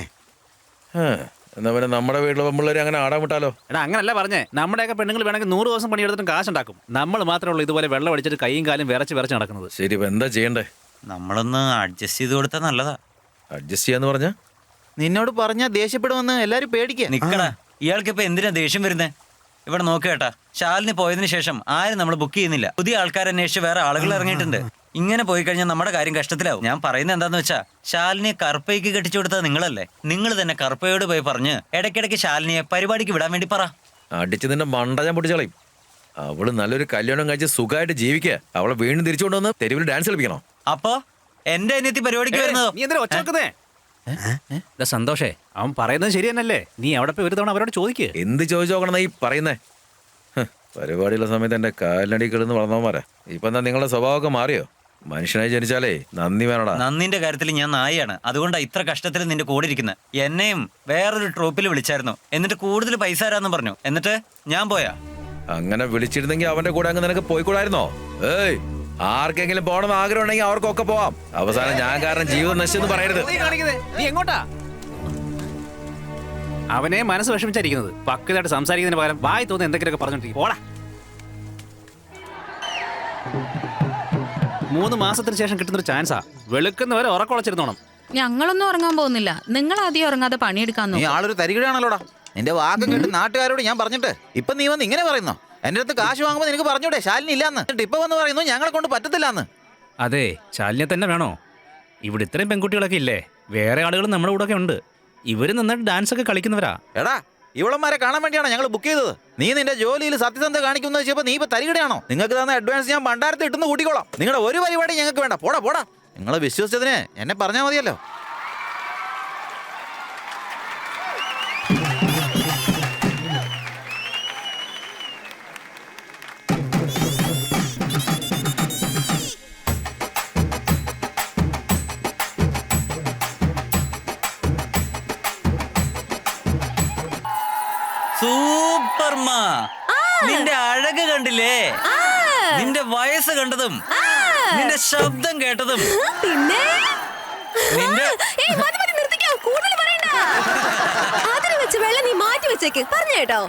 എന്നാ പിന്നെ നമ്മുടെ വീട്ടിലെ പെമ്പിള്ളേര് അങ്ങനെ ആടാൻ വിട്ടാലോ? എടാ അങ്ങനല്ല പറഞ്ഞേ. നമ്മുടെയൊക്കെ പെണ്ണുങ്ങൾ വേണമെങ്കിൽ 100 ദിവസം പണിയെടുത്തിട്ടും കാശുണ്ടാക്കും. നമ്മൾ മാത്രമേ ഉള്ളൂ ഇതുപോലെ വെള്ളം അടിച്ചിട്ട് കൈയും കാലും വിറച്ച് നടക്കുന്നത്. ശരി, ഇപ്പൊ എന്താ ചെയ്യണ്ടേ? നമ്മളൊന്ന് അഡ്ജസ്റ്റ് ചെയ്ത് കൊടുത്താൽ നല്ലതാ. അഡ്ജസ്റ്റ് ചെയ്യാന്ന് പറഞ്ഞ നിന്നോട് പറഞ്ഞാ ദേഷ്യപ്പെടുമെന്ന് എല്ലാരും പേടിക്കുക. നിക്കടാ, ഇയാൾക്ക് ഇപ്പൊ എന്തിനാ ദേഷ്യം വരുന്നേ? ഇവിടെ നോക്കേട്ടാ, ശാലിനി പോയതിനു ശേഷം ആരും നമ്മൾ ബുക്ക് ചെയ്യുന്നില്ല. പുതിയ ആൾക്കാർ അന്വേഷിച്ച് വേറെ ആളുകൾ ഇറങ്ങിയിട്ടുണ്ട്. ഇങ്ങനെ പോയി കഴിഞ്ഞാൽ നമ്മുടെ കാര്യം കഷ്ടത്തിലാവും. ഞാൻ പറയുന്നത് എന്താന്ന് വെച്ചാ, ശാലിനിയെ കറുപ്പയ്ക്ക് കെട്ടിച്ചു കൊടുത്തത് നിങ്ങളല്ലേ? നിങ്ങൾ തന്നെ കറുപ്പയോട് പോയി പറഞ്ഞ് ഇടയ്ക്കിടയ്ക്ക് ശാലിനിയെ പരിപാടിക്ക് വിടാൻ വേണ്ടി പറ. അടിച്ച് നിന്റെ മണ്ട ഞാൻ പൊട്ടിച്ചളയും. അവള് നല്ലൊരു കല്യാണം കഴിച്ച് സുഖമായിട്ട് ജീവിക്കുക. അവളെ വീണ്ടും തിരിച്ചു കൊണ്ടുവന്ന് തെരുവിൽ ഡാൻസ് കളിപ്പിക്കണോ? അപ്പോ എന്റെ അനിയത്തി പരിപാടിക്ക് വരുന്നതോ? നീ എന്തിനാ ഒച്ച വെക്കുന്നേ? സന്തോഷേ, അവൻ പറയുന്നത് ശരി തന്നെയല്ലേ? നീ അവിടെ പോയി ഒരു തവണ അവരോട് ചോദിക്കേ. എന്ത് ചോദിച്ചു നോക്കണം ഈ പറയുന്നേ? പരിപാടിയുള്ള സമയത്ത് എന്റെ കാലിനടി കിടന്ന് വളർന്നവന്മാരാ. ഇപ്പൊ എന്താ നിങ്ങളുടെ സ്വഭാവമൊക്കെ മാറിയോ? മനുഷ്യനായി ജനിച്ചാലേ നന്ദി വേണടാ. നന്ദിന്റെ കാര്യത്തിൽ ഞാൻ നായിയാണ്. അതുകൊണ്ടാണ് ഇത്ര കഷ്ടത്തിൽ നിന്റെ കൂടെ ഇരിക്കുന്നത്. എന്നെയും വേറൊരു ട്രോപ്പിൽ വിളിച്ചായിരുന്നു. എന്നിട്ട് കൂടുതൽ പൈസ തരാന്ന് പറഞ്ഞു. എന്നിട്ട് ഞാൻ പോയാ? അങ്ങനെ വിളിച്ചിരുന്നെങ്കിൽ അവന്റെ കൂടെ അങ്ങ് നിനക്ക് പോയിക്കൂടായിരുന്നോ? ഏയ്, ആർക്കെങ്കിലും പോകണമെന്ന് ആഗ്രഹം ഉണ്ടെങ്കിൽ അവർക്കൊക്കെ പോവാം. അവസാനം ഞാൻ കാരണം ജീവിതം നശിച്ചെന്ന് പറയരുത്. നീ എങ്ങോട്ടാ? അവനെ മനസ്സ് വിഷമിച്ചായിരിക്കുന്നത്. പക്വതായിട്ട് സംസാരിക്കുന്നതിന് പകരം വായി തോന്നുന്നു എന്തെങ്കിലുമൊക്കെ പറഞ്ഞോണ്ടിരിക്കും. പോടാ. 3 മാസത്തിന് ശേഷം കിട്ടുന്നൊരു ചാൻസാ. വെളുക്കുന്നവരെ ഉറക്കുളച്ചിരുന്നോണം. ഞങ്ങളൊന്നും ഉറങ്ങാൻ പോകുന്നില്ല. നിങ്ങൾ ആദ്യം ഉറങ്ങാതെ പണിയെടുക്കാൻ നീ ആളൊരു തരികിടാണല്ലോടാ. നിന്റെ വാക്കും കേട്ട് നാട്ടുകാരോട് ഞാൻ പറഞ്ഞിട്ട് ഇപ്പൊ നീ വന്ന് ഇങ്ങനെ പറയുന്നോ? എന്റെ അടുത്ത് കാശ് വാങ്ങുമ്പോൾ നിനക്ക് പറഞ്ഞൂടെ ശാലിനി ഇല്ലാന്ന്? ഇപ്പൊ വന്ന് പറയുന്നു ഞങ്ങളെ കൊണ്ട് പറ്റത്തില്ലാന്ന്. അതെ, ശാലിനെ തന്നെ വേണോ? ഇവിടെ ഇത്രയും പെൺകുട്ടികളൊക്കെ ഇല്ലേ? വേറെ ആളുകൾ നമ്മുടെ കൂടെ ഒക്കെ ഉണ്ട്. ഇവര് നന്നായിട്ട് ഡാൻസ് ഒക്കെ കളിക്കുന്നവരാ. എടാ, ഇവളന്മാരെ കാണാൻ വേണ്ടിയാണോ ഞങ്ങൾ ബുക്ക് ചെയ്തത്? നീ നിന്റെ ജോലിയിൽ സത്യസന്ധത കാണിക്കുന്ന വെച്ചപ്പോ നീ ഇപ്പൊ തരികിടയാണോ? നിങ്ങൾക്ക് തന്ന അഡ്വാൻസ് ഞാൻ ഭണ്ഡാരത്തിൽ ഇട്ടുന്ന് കൂട്ടിക്കോളാം. നിങ്ങളുടെ ഒരു പരിപാടി ഞങ്ങൾക്ക് വേണ്ട. പോടാ പോടാ. നിങ്ങളെ വിശ്വസിച്ചതിന് എന്നെ പറഞ്ഞാൽ മതിയല്ലോ. സൂപ്പർമാ, നിന്റെ അഴക് കണ്ടില്ലേ? നിന്റെ വയസ്സ് കണ്ടതും നിന്റെ ശബ്ദം കേട്ടതും പിന്നെ നിന്റെ അതിന് വെച്ച് വെള്ളം നീ മാറ്റി വെച്ചേക്ക്. പറഞ്ഞു കേട്ടോ?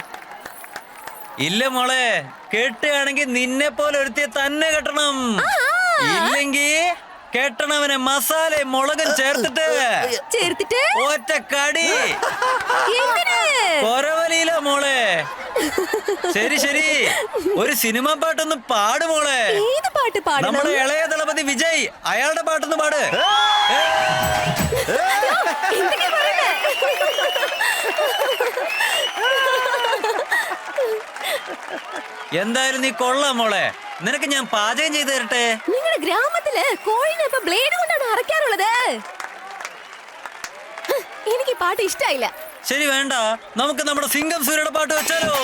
ഇല്ല മോളെ, കെട്ടുകയാണെങ്കിൽ നിന്നെ പോലെ ഒരുത്തിയെ തന്നെ കെട്ടണം. ഇല്ലെങ്കിൽ കെട്ടണവനെ മസാലയും മുളകും ചേർത്തിട്ട് ഒറ്റ കടി കൊരവലിയില മോളെ. ശരി ശരി, ഒരു സിനിമ പാട്ടൊന്ന് പാട് മോളെ. ഏത് പാട്ട് പാടണം? നമ്മുടെ ഇളയ ദളപതി വിജയ്, അയാളുടെ പാട്ടൊന്ന് പാട്. എന്തായാലും നീ കൊള്ളാം മോളെ. നിനക്ക് ഞാൻ പാചകം ചെയ്തു തരട്ടെ. നിങ്ങളുടെ ഗ്രാമത്തില് കോഴിനെ ഇപ്പൊ ബ്ലേഡ് കൊണ്ടാണ് അറക്കാറുള്ളത്. എനിക്ക് പാട്ട് ഇഷ്ടായില്ല. ശരി, വേണ്ട, നമുക്ക് നമ്മുടെ സിംഗം സൂര്യയുടെ പാട്ട് വെച്ചാലോ?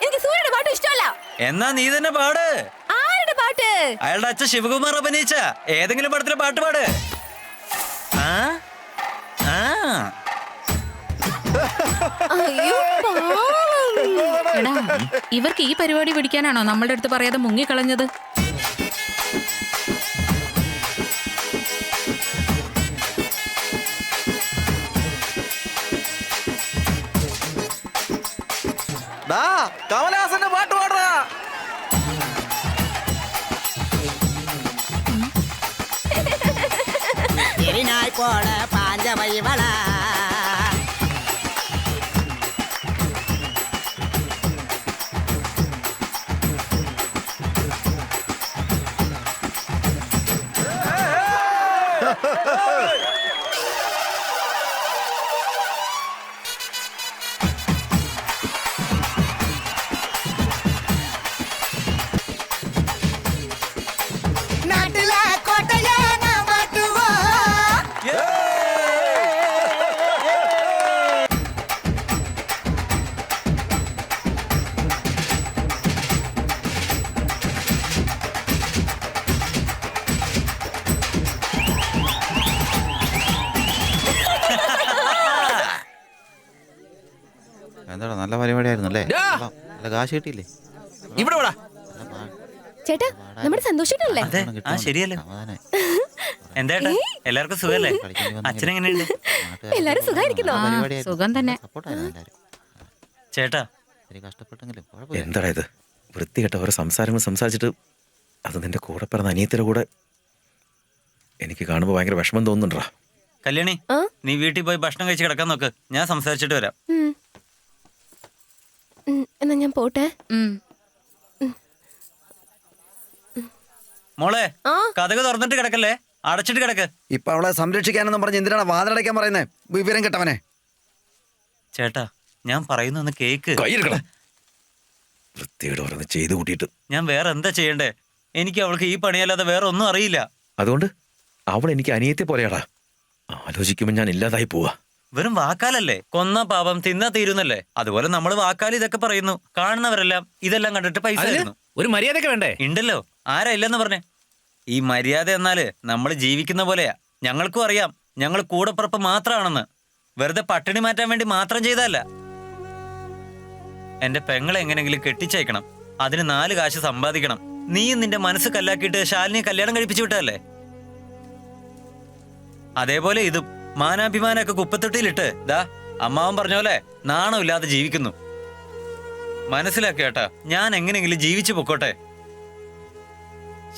എനിക്ക് സൂര്യയുടെ പാട്ട് ഇഷ്ടമല്ല. എന്നാ നീ തന്നെ പാട്. ആരുടെ പാട്ട്? അയാളുടെ അച്ഛൻ ശിവകുമാർ അഭിനയിച്ച ഏതെങ്കിലും പടത്തിലെ പാട്ട് പാട്. എടാ, ഇവർക്ക് ഈ പരിപാടി പിടിക്കാനാണോ നമ്മളുടെ അടുത്ത് പറയാതെ മുങ്ങിക്കളഞ്ഞത്? കമലഹാസന്റെ പാട്ട് പാടാ. போல பாஞ்ச வைவளா കാശ് കിട്ടിയില്ലേ? ഇവിടെ വിടാ. ചേട്ടാ നമ്മുടെ സന്തോഷിക്കല്ലേ? അതെ ആ ശരിയല്ലേ. എന്താ എല്ലാവർക്കും സുഖല്ലേ? അച്ഛനെങ്ങനെയുണ്ട്? എല്ലാരും സുഖായിരിക്കുന്നോ? സുഖം തന്നെ. ചേട്ടാ കഷ്ടപ്പെട്ടെങ്കിലും എന്താടാ ഇത് വൃത്തികെട്ട ഓരോ സംസാരങ്ങൾ സംസാരിച്ചിട്ട് അത് നിന്റെ കൂടെ പിറന്ന അനിയത്തിയുടെ കൂടെ എനിക്ക് കാണുമ്പോൾ ഭയങ്കര വിഷമം തോന്നുന്നുണ്ടാ. കല്യാണി നീ വീട്ടിൽ പോയി ഭക്ഷണം കഴിച്ച് കിടക്കാൻ നോക്ക്, ഞാൻ സംസാരിച്ചിട്ട് വരാം. എന്നാ ഞാൻ പോട്ടെ. മോളെ കഥക് തുറന്നിട്ട് കിടക്കല്ലേ, അടച്ചിട്ട് കിടക്ക്. ഇപ്പൊ അവളെ സംരക്ഷിക്കാനെന്നും പറഞ്ഞ് എന്തിനാണ് വാതിലടയ്ക്കാൻ പറയുന്നേ? വിവരം കെട്ടവനെ. ചേട്ടാ ഞാൻ പറയുന്നൊന്ന് കേക്ക്. കൈയെടുക്കണം. വൃത്തിയോട് ഓരോന്ന് ചെയ്തു കൂട്ടിയിട്ട് ഞാൻ വേറെ എന്താ ചെയ്യണ്ടേ? എനിക്ക് അവൾക്ക് ഈ പണിയല്ലാതെ വേറെ ഒന്നും അറിയില്ല. അതുകൊണ്ട് അവൾ എനിക്ക് അനിയത്തെ പോലെയാടാ. ആലോചിക്കുമ്പോൾ ഞാൻ ഇല്ലാതായി പോവാ. വെറും വാക്കാലല്ലേ, കൊന്ന പാപം തിന്നാ തീരുന്നല്ലേ. അതുപോലെ നമ്മൾ വാക്കാൽ ഇതൊക്കെ പറയുന്നു, കാണുന്നവരെല്ലാം ഇതെല്ലാം കണ്ടിട്ട് പൈസ തരുന്നു. ഒരു മര്യാദയൊക്കെ വേണ്ടേ? ഉണ്ടല്ലോ, ആരാ ഇല്ലെന്ന് പറഞ്ഞേ? ഈ മര്യാദ എന്നാല് നമ്മൾ ജീവിക്കുന്ന പോലെയാ. ഞങ്ങൾക്കും അറിയാം ഞങ്ങൾ കൂടപ്പുറപ്പ് മാത്രമാണെന്ന്. വെറുതെ പട്ടിണി മാറ്റാൻ വേണ്ടി മാത്രം ചെയ്തല്ല. എന്റെ പെങ്ങളെ എങ്ങനെങ്കിലും കെട്ടിച്ചയക്കണം, അതിന് 4 കാശ് സമ്പാദിക്കണം. നീയും നിന്റെ മനസ്സ് കല്ലാക്കിയിട്ട് ശാലിനിയെ കല്യാണം കഴിപ്പിച്ചു വിട്ടല്ലേ. അതേപോലെ ഇതും മാനാഭിമാനൊക്കെ കുപ്പത്തൊട്ടിയിലിട്ട് ദാ അമ്മാവൻ പറഞ്ഞ പോലെ നാണമില്ലാതെ ജീവിക്കുന്നു. മനസ്സിലാക്കി കേട്ടാ, ഞാൻ എങ്ങനെയെങ്കിലും ജീവിച്ചു പൊക്കോട്ടെ.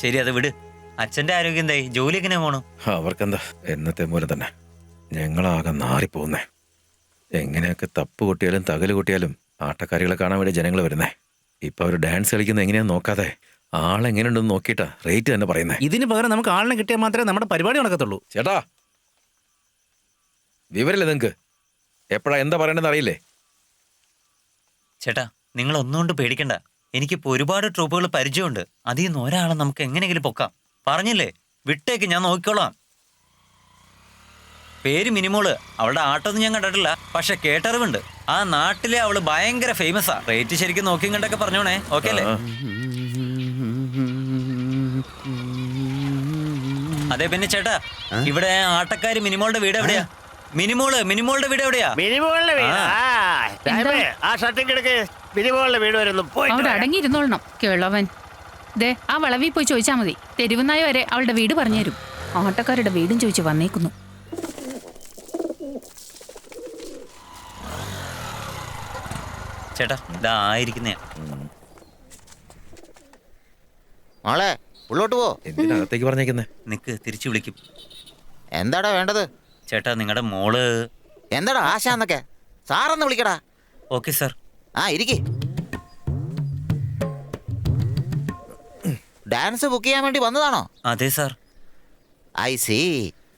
ശരി അത് വിട്. അച്ഛന്റെ ആരോഗ്യം എന്തായി? ജോലി എങ്ങനെ പോണു? അവർക്കെന്താ എന്നത്തെ പോലെ തന്നെ. ഞങ്ങളാകെ നാറിപ്പോകുന്നേ. എങ്ങനെയൊക്കെ തപ്പ് കൊട്ടിയാലും തകല് കൊട്ടിയാലും ആട്ടക്കാരികളെ കാണാൻ വേണ്ടി ജനങ്ങൾ വരുന്നേ. ഇപ്പൊ അവർ ഡാൻസ് കളിക്കുന്ന എങ്ങനെയാന്ന് നോക്കാതെ ആളെങ്ങനെയുണ്ടെന്ന് നോക്കിയിട്ടാ റേറ്റ് തന്നെ പറയുന്നേ. ഇതിന് പകരം നമുക്ക് ആളിനെ കിട്ടിയാൽ മാത്രമേ നമ്മുടെ പരിപാടി നടക്കത്തുള്ളൂ. ചേട്ടാ വിവരല്ലേ നിങ്ങക്ക്? എപ്പോഴാ എന്താ പറയണെന്ന് അറിയില്ലേ? ചേട്ടാ നിങ്ങൾ ഒന്നുകൊണ്ട് പേടിക്കണ്ട. എനിക്കിപ്പോ ഒരുപാട് ട്രൂപ്പുകൾ പരിചയമുണ്ട്. അതിൽ നിന്ന് ഒരാളെ നമുക്ക് എങ്ങനെയെങ്കിലും പൊക്കാം. പറഞ്ഞില്ലേ, വിട്ടേക്ക്, ഞാൻ നോക്കിക്കോളാം. പേര് മിനിമോള്. അവളുടെ ആട്ടൊന്നും ഞാൻ കണ്ടിട്ടില്ല, പക്ഷെ കേട്ടറിവുണ്ട്. ആ നാട്ടിലെ അവള് ഭയങ്കര ഫേമസാ. റേറ്റ് ശരിക്കും നോക്കിയും കണ്ടൊക്കെ പറഞ്ഞോണേ. ഓക്കെ അല്ലേ? അതെ പിന്നെ ചേട്ടാ, ഇവിടെ ആട്ടക്കാരി മിനിമോളുടെ വീട് എവിടെയാ? മിനിമോളുടെ വീട് എവിടെയാ? ആ ഷർട്ടിങ് എടുക്ക്. മിനിമോളുടെ വീട് വരെ ഒന്ന് പോയി അവിടെ അടങ്ങിയിരുന്നോളണം കിളവൻ. ദേ ആ വളവിൽ പോയി ചോദിച്ചാ മതി. തെരുവുനായ വരെ അവളുടെ വീട് പറഞ്ഞു തരും. ആട്ടക്കാരുടെ വീടും ചോദിച്ചു വന്നേക്കുന്നു. ചേട്ടാ ഇതാ ആയിരിക്കുന്നേ. മോളെ ഉള്ളോട്ട് പോ. എന്തിനകത്തേക്ക് പറഞ്ഞേക്കുന്നേ? നിക്ക്, തിരിച്ചു വിളിക്കും. എന്താടാ വേണ്ടത്? ചേട്ടാ നിങ്ങളുടെ മോള്. എന്താടാ ആശാന്നൊക്കെ? സാറെന്ന് വിളിക്കടാ. Okay sir. ആ ഇരിക്കേ. ഡാൻസ് ബുക്ക് ചെയ്യാൻ വേണ്ടി വന്നതാണോ? അതെ സാർ. I C.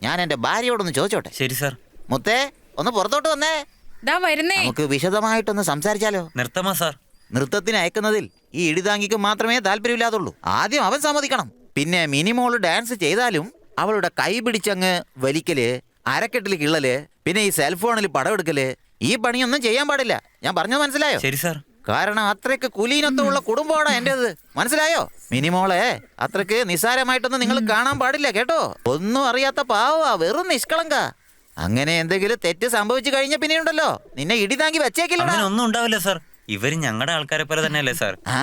ഞാൻ എന്റെ ഭാര്യയോടൊന്ന് ചോദിച്ചോട്ടെ? ശരി സാർ. മുത്തേ ഒന്ന് പുറത്തോട്ട് വന്നേ. നമുക്ക് വിശദമായിട്ടൊന്ന് സംസാരിച്ചാലോ? നിർത്തമാ സാർ. നൃത്തത്തിന് അയക്കുന്നതിൽ ഈ ഇടിതാങ്ങിക്ക് മാത്രമേ താല്പര്യമില്ലാതുള്ളൂ. ആദ്യം അവൻ സമ്മതിക്കണം. പിന്നെ മിനിമോള് ഡാൻസ് ചെയ്താലും അവളുടെ കൈ പിടിച്ചങ്ങ് വലിക്കല്, അരക്കെട്ടിൽ കിള്ളല്, പിന്നെ ഈ സെൽഫോണിൽ പടം എടുക്കല്, ഈ പണിയൊന്നും ചെയ്യാൻ പാടില്ല. ഞാൻ പറഞ്ഞത് മനസ്സിലായോ? ശരി സാർ. കാരണം അത്രയ്ക്ക് കുലീനത്വമുള്ള കുടുംബമാണ് എന്റേത്. മനസ്സിലായോ? മിനിമോളെ അത്രയ്ക്ക് നിസ്സാരമായിട്ടൊന്നും നിങ്ങൾ കാണാൻ പാടില്ല കേട്ടോ. ഒന്നും അറിയാത്ത പാവാ, വെറും നിഷ്കളങ്ക. അങ്ങനെ എന്തെങ്കിലും തെറ്റ് സംഭവിച്ചു കഴിഞ്ഞ പിന്നെയുണ്ടല്ലോ നിന്നെ ഇടിതാങ്ങി വെച്ചേക്കില്ല. ഒന്നും ഉണ്ടാവില്ല സാർ. ഇവര് ഞങ്ങളുടെ ആൾക്കാരെ പോലെ തന്നെയല്ലേ സാർ? ആ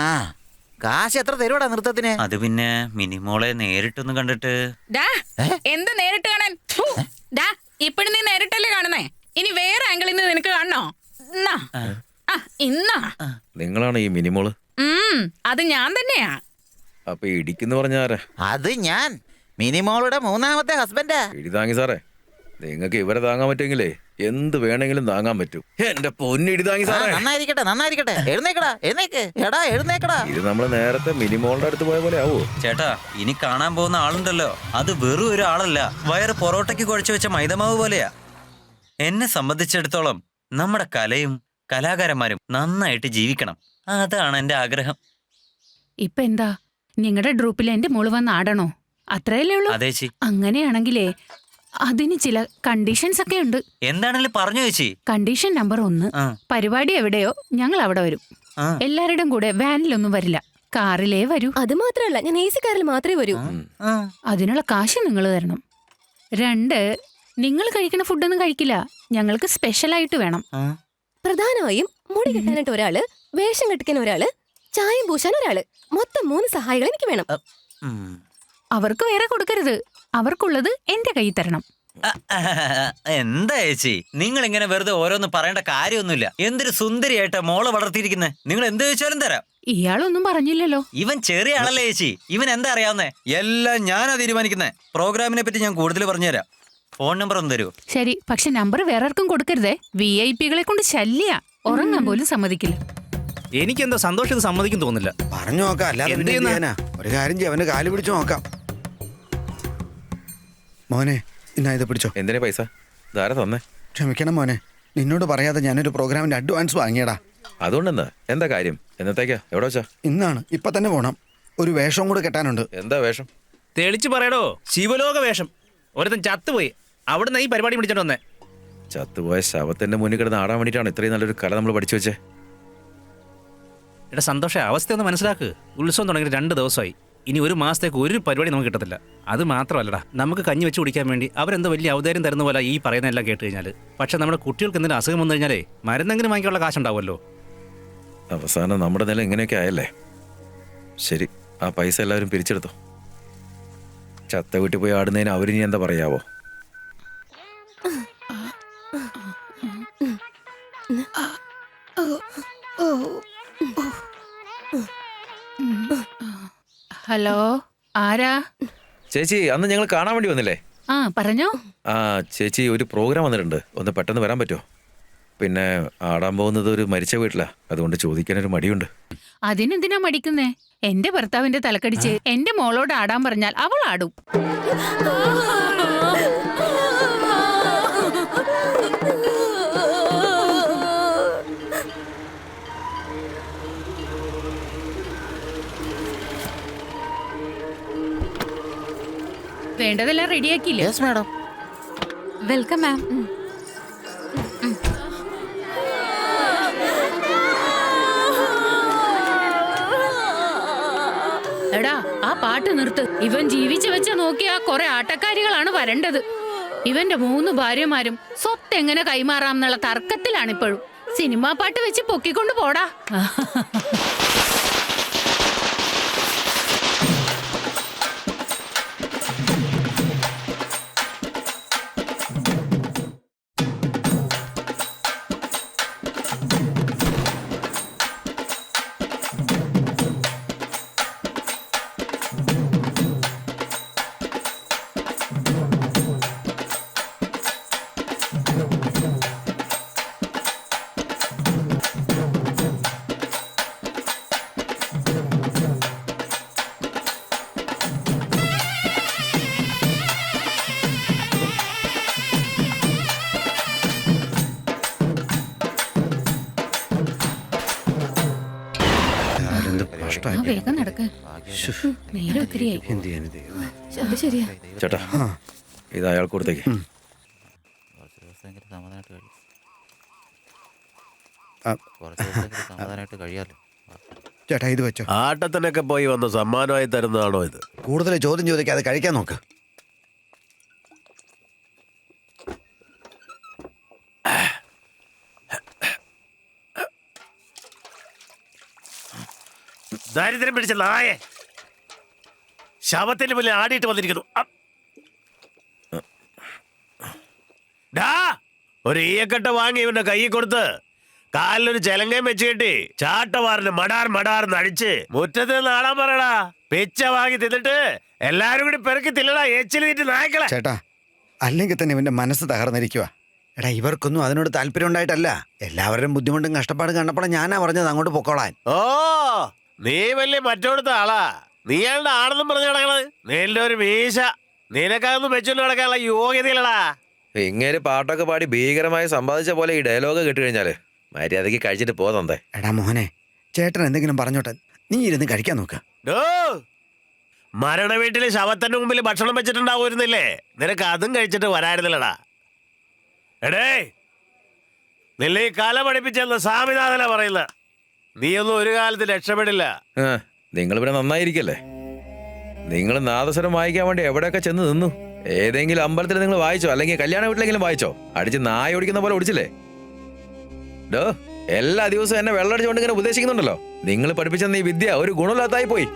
കാശ് എത്ര തരുവാടാ നൃത്തത്തിന്? അത് പിന്നെ മിനിമോളെ നേരിട്ടൊന്ന് കണ്ടിട്ട്. എന്ത് നേരിട്ട് കാണാൻ? ഇപ്പഴും നീ നേരിട്ടല്ലേ കാണുന്നേ. ഇനി വേറെ ആംഗിളിൽ നിന്ന് നിനക്ക് കാണണോ? നിങ്ങളാണ് ഈ മിനിമോള്? അത് ഞാൻ തന്നെയാ. അപ്പൊ ഇടിക്കുന്നു പറഞ്ഞാരാ? അത് ഞാൻ, മിനിമോളുടെ 3ാമത്തെ ഹസ്ബൻഡാ. ഇടി താങ്ങി സാറേ. നിങ്ങൾക്ക് ഇവരെ താങ്ങാൻ പറ്റുമെങ്കിലേ എന്ത് വേണമെങ്കിലും താങ്ങാൻ പറ്റും. എന്റെ പൊന്നിടി താങ്ങി സാറേ. നന്നായിരിക്കട്ടെ നന്നായിരിക്കട്ടെ. എഴുന്നേക്കടാ, എഴുന്നേക്ക്. എടാ എഴുന്നേക്കടാ. ഇത് നമ്മള് നേരത്തെ മിനിമോളുടെ അടുത്ത് പോയ പോലെ ആവോ? ചേട്ടാ ഇനി കാണാൻ പോകുന്ന ആളുണ്ടല്ലോ, അത് വെറും ഒരു ആളല്ല, വയറ് പൊറോട്ടയ്ക്ക് കുഴച്ചു വെച്ച മൈദമാവ് പോലെയാ. എന്നെ സംബന്ധിച്ചിടത്തോളം നമ്മുടെ കലയും കലാകാരന്മാരും നന്നായിട്ട് ജീവിക്കണം. അതാണ് എന്റെ ആഗ്രഹം. ഇപ്പൊ എന്താ നിങ്ങളുടെ ഗ്രൂപ്പിൽ എന്റെ മോള് വന്ന് ആടണോ? അത്രയല്ലേ ഉള്ളൂ? അതെ ചേച്ചി. അങ്ങനെയാണെങ്കിലേ അതിന് ചില കണ്ടീഷൻസ് ഒക്കെ ഉണ്ട്. എന്താണെങ്കിലും പറഞ്ഞു ചേച്ചി. കണ്ടീഷൻ നമ്പർ 1, പരിപാടി എവിടെയോ ഞങ്ങൾ അവിടെ വരും. എല്ലാവരുടെയും കൂടെ വാനിലൊന്നും വരില്ല, കാറിലേ വരൂ. അത് മാത്രമല്ല, ഞാൻ AC കാറിൽ മാത്രമേ വരൂ. അതിനുള്ള കാശ് നിങ്ങൾ തരണം. 2, നിങ്ങൾ കഴിക്കുന്ന ഫുഡൊന്നും കഴിക്കില്ല, ഞങ്ങൾക്ക് സ്പെഷ്യലായിട്ട് വേണം. പ്രധാനമായും മുടി കെട്ടാനായിട്ട് ഒരാള്, വേഷം കെട്ടിക്കാൻ ഒരാള്, ചായം പൂശാൻ ഒരാള്, മൊത്തം 3 സഹായികൾ എനിക്ക് വേണം. അവർക്ക് വേറെ കൊടുക്കരുത്. അവർക്കുള്ളത് എന്റെ കയ്യിൽ തരണം. എന്താ ചേച്ചി നിങ്ങൾ ഇങ്ങനെ വെറുതെ ഓരോന്ന് പറയേണ്ട കാര്യമൊന്നുമില്ല. എന്തൊരു സുന്ദരിയായിട്ടാ മോളെ വളർത്തിയിരിക്കുന്നത്. നിങ്ങൾ എന്ത് ചോദിച്ചാലും തരാം. ഇയാളൊന്നും പറഞ്ഞില്ലല്ലോ. ഇവൻ ചെറിയ ആളല്ലേ ചേച്ചി. ഇവൻ എന്താ അറിയാവുന്നേ? എല്ലാം ഞാനാ തീരുമാനിക്കുന്നേ. പ്രോഗ്രാമിനെ പറ്റി ഞാൻ കൂടുതൽ പറഞ്ഞുതരാം. ഫോൺ നമ്പർ ഒന്ന് തരൂ. ശരി, പക്ഷെ നമ്പർ വേറെ ആർക്കും കൊടുക്കരുതേ. VIP-കളെ കൊണ്ട് ശല്യ. ഉറങ്ങാൻ പോലും സമ്മതിക്കില്ല. എനിക്കെന്തോ സന്തോഷം സമ്മതിക്കും തോന്നില്ല. പറഞ്ഞു നോക്കാം, അല്ലാതെ പിന്നെ എന്ത് ചെയ്യാനാ? ഒരു കാര്യം ചെയ്യാം, അവന്റെ കാല് പിടിച്ചു നോക്കാം. മോനെ, ഇന്നാ ഇത് പിടിച്ചോ. എന്തിനാ പൈസ? ധാര തന്നെ. ക്ഷമിക്കണം മോനെ, നിന്നോട് പറയാതെ ഞാനൊരു പ്രോഗ്രാമിന്റെ അഡ്വാൻസ് വാങ്ങിയടാ. അതുകൊണ്ടെന്താ? എന്താ കാര്യം? എന്നത്തേക്കാ? എവിടെ വെച്ചാ? ഇന്നാണ്, ഇപ്പൊ തന്നെ പോണം. ഒരു വേഷവും കൂടെ കെട്ടാനുണ്ട്. എന്താ വേഷം? തെളിച്ചു പറയടോ. ശിവലോക വേഷം. ഒരുത്തൻ ചത്തുപോയി. അവിടുന്ന് ഈ പരിപാടി പിടിച്ചോണ്ട് വന്നേ. ചത്തുപോയ ശവത്തിന്റെ മുന്നിൽ കിടന്ന് ആടാൻ വേണ്ടിയിട്ടാണ് ഇത്രയും നല്ലൊരു കല നമ്മൾ പഠിച്ചു വെച്ചേ. എടാ സന്തോഷ, അവസ്ഥയൊന്ന് മനസ്സിലാക്ക്. ഉത്സവം തുടങ്ങി 2 ദിവസമായി. ഇനി 1 മാസത്തേക്ക് ഒരു പരിപാടി നമുക്ക് കിട്ടത്തില്ല. അത് മാത്രമല്ലടാ, നമുക്ക് കഞ്ഞി വെച്ച് കുടിക്കാൻ വേണ്ടി അവരെന്തോ വലിയ ഔദാര്യം തരുന്ന പോലെ ഈ പറയുന്നതെല്ലാം കേട്ട് കഴിഞ്ഞാൽ. പക്ഷെ നമ്മുടെ കുട്ടികൾക്ക് എന്തെങ്കിലും അസുഖം വന്നു കഴിഞ്ഞാലേ മരുന്നെങ്കിലും വാങ്ങിക്കാനുള്ള കാശുണ്ടാവുമല്ലോ. അവസാനം നമ്മുടെ നില ഇങ്ങനെയൊക്കെ ആയല്ലേ. ശരി, ആ പൈസ എല്ലാവരും പിരിച്ചെടുത്തോ. ചത്ത വീട്ടിൽ പോയി ആടുന്നതിന് അവരിനി എന്താ പറയാവോ? ഹലോ, ആരാ? ചേച്ചി, അന്ന് ഞങ്ങൾ കാണാൻ വേണ്ടി വന്നില്ലേ? ആ, പറഞ്ഞോ. ആ ചേച്ചി, ഒരു പ്രോഗ്രാം വന്നിട്ടുണ്ട്. ഒന്ന് പെട്ടെന്ന് വരാൻ പറ്റുമോ? പിന്നെ ആടാൻ പോകുന്നത് ഒരു മരിച്ച വീട്ടിലാ. അതുകൊണ്ട് ചോദിക്കാനൊരു മടിയുണ്ട്. അതിനെന്തിനാ മടിക്കുന്നേ? എന്റെ ഭർത്താവിന്റെ തലക്കടിച്ച് എന്റെ മോളോട് ആടാൻ പറഞ്ഞാൽ അവൾ ആടും. വേണ്ടതെല്ലാം റെഡിയാക്കിയില്ലേ? Yes madam. Welcome ma'am. എടാ, ആ പാട്ട് നിർത്ത്. ഇവൻ ജീവിച്ചു വെച്ച നോക്കിയാ കുറെ ആട്ടക്കാരികളാണ് വരേണ്ടത്. ഇവന്റെ 3 ഭാര്യമാരും സ്വത്ത് എങ്ങനെ കൈമാറാം എന്നുള്ള തർക്കത്തിലാണിപ്പോഴും. സിനിമാ പാട്ട് വെച്ച് പൊക്കിക്കൊണ്ട് പോടാ. വേഗം നടക്ക്. നേരെ ഒത്തിരിയായി. അത് ശരിയാ. ചേട്ടാ, ഇത് അയാൾക്ക് കൊടുത്തേക്ക്. ചേട്ടാ, ഇത് വെച്ചോ. ആട്ടത്തിനൊക്കെ പോയി വന്ന് സമ്മാനമായി തരുന്നതാണോ ഇത്? കൂടുതൽ ചോദ്യം ചോദിക്കാതെ കഴിക്കാൻ നോക്ക്. ദാരിദ്ര്യം പിടിച്ച നായെ ശവത്തിന്റെ മുന്നിൽ ആടിയിട്ട് വന്നിരിക്കുന്നു. ഒരു ഈയക്കട്ട വാങ്ങി ഇവന്റെ കൈയിൽ കൊടുത്ത് കാലിലൊരു ചെലങ്കയും വെച്ച് കെട്ടി ചാട്ടവാറിന് മടാർ മടാർ നടിച്ച് മുറ്റത്ത് നാടാൻ പറയടാ. പിച്ച വാങ്ങി തിന്നിട്ട് എല്ലാരും കൂടി പെറുക്കി തില്ലടാ എച്ചിൽ തീറ്റ് നായ്ക്കളെ. ചേട്ടാ, അല്ലെങ്കിൽ തന്നെ ഇവന്റെ മനസ്സ് തകർന്നിരിക്കുക. എടാ, ഇവർക്കൊന്നും അതിനോട് താല്പര്യം ഉണ്ടായിട്ടല്ല. എല്ലാവരുടെയും ബുദ്ധിമുട്ടും കഷ്ടപ്പാടും കണ്ടപ്പോൾ ഞാനാ പറഞ്ഞത് അങ്ങോട്ട് പൊക്കോളാൻ. ഓ, നീ വലിയ മറ്റോടത്ത ആളാ. നീയാളുടെ ആണെന്നും പറഞ്ഞു കിടക്കണത്. നിന്റെ ഒരു മീശ നിനക്കതൊന്നും വെച്ചോണ്ട് കിടക്കാനുള്ള യോഗ്യതയില്ലടാ. ഇങ്ങനെ പാട്ടൊക്കെ പാടി ഭീകരമായി സമ്പാദിച്ച പോലെ ഈ ഡയലോഗ് കേട്ട് കഴിഞ്ഞാല് മര്യാദക്ക് കഴിച്ചിട്ട് പോതന്തേ. എടാ മോനെ, ചേട്ടൻ എന്തെങ്കിലും പറഞ്ഞോട്ടെ, നീ ഇരുന്ന് കഴിക്കാൻ നോക്ക. മരണ വീട്ടില് ശവത്തിന്റെ മുമ്പിൽ ഭക്ഷണം വെച്ചിട്ടുണ്ടാവുന്നില്ലേ? നിനക്ക് അതും കഴിച്ചിട്ട് വരായിരുന്നില്ലടാ. എടേ, നിന്നെ ഈ കല പഠിപ്പിച്ചെന്ന് സ്വാമിനാഥന പറയുന്ന നീയൊന്നും ഒരു കാലത്ത് രക്ഷപ്പെടില്ല. നിങ്ങൾ ഇവിടെ നന്നായിരിക്കല്ലേ? നിങ്ങൾ നാദസ്വരം വായിക്കാൻ വേണ്ടി എവിടെയൊക്കെ ചെന്ന് നിന്നു. ഏതെങ്കിലും അമ്പലത്തിൽ നിങ്ങൾ വായിച്ചോ? അല്ലെങ്കിൽ കല്യാണ വീട്ടിലെങ്കിലും വായിച്ചോ? അടിച്ച് നായ ഓടിക്കുന്ന പോലെ ഓടിച്ചില്ലേ? ഡോ, എല്ലാ ദിവസവും എന്നെ വെള്ളടിച്ചുകൊണ്ട് ഇങ്ങനെ ഉപദേശിക്കുന്നുണ്ടല്ലോ. നിങ്ങൾ പഠിപ്പിച്ചെന്ന ഈ വിദ്യ ഒരു ഗുണമില്ലാത്തായി പോയി.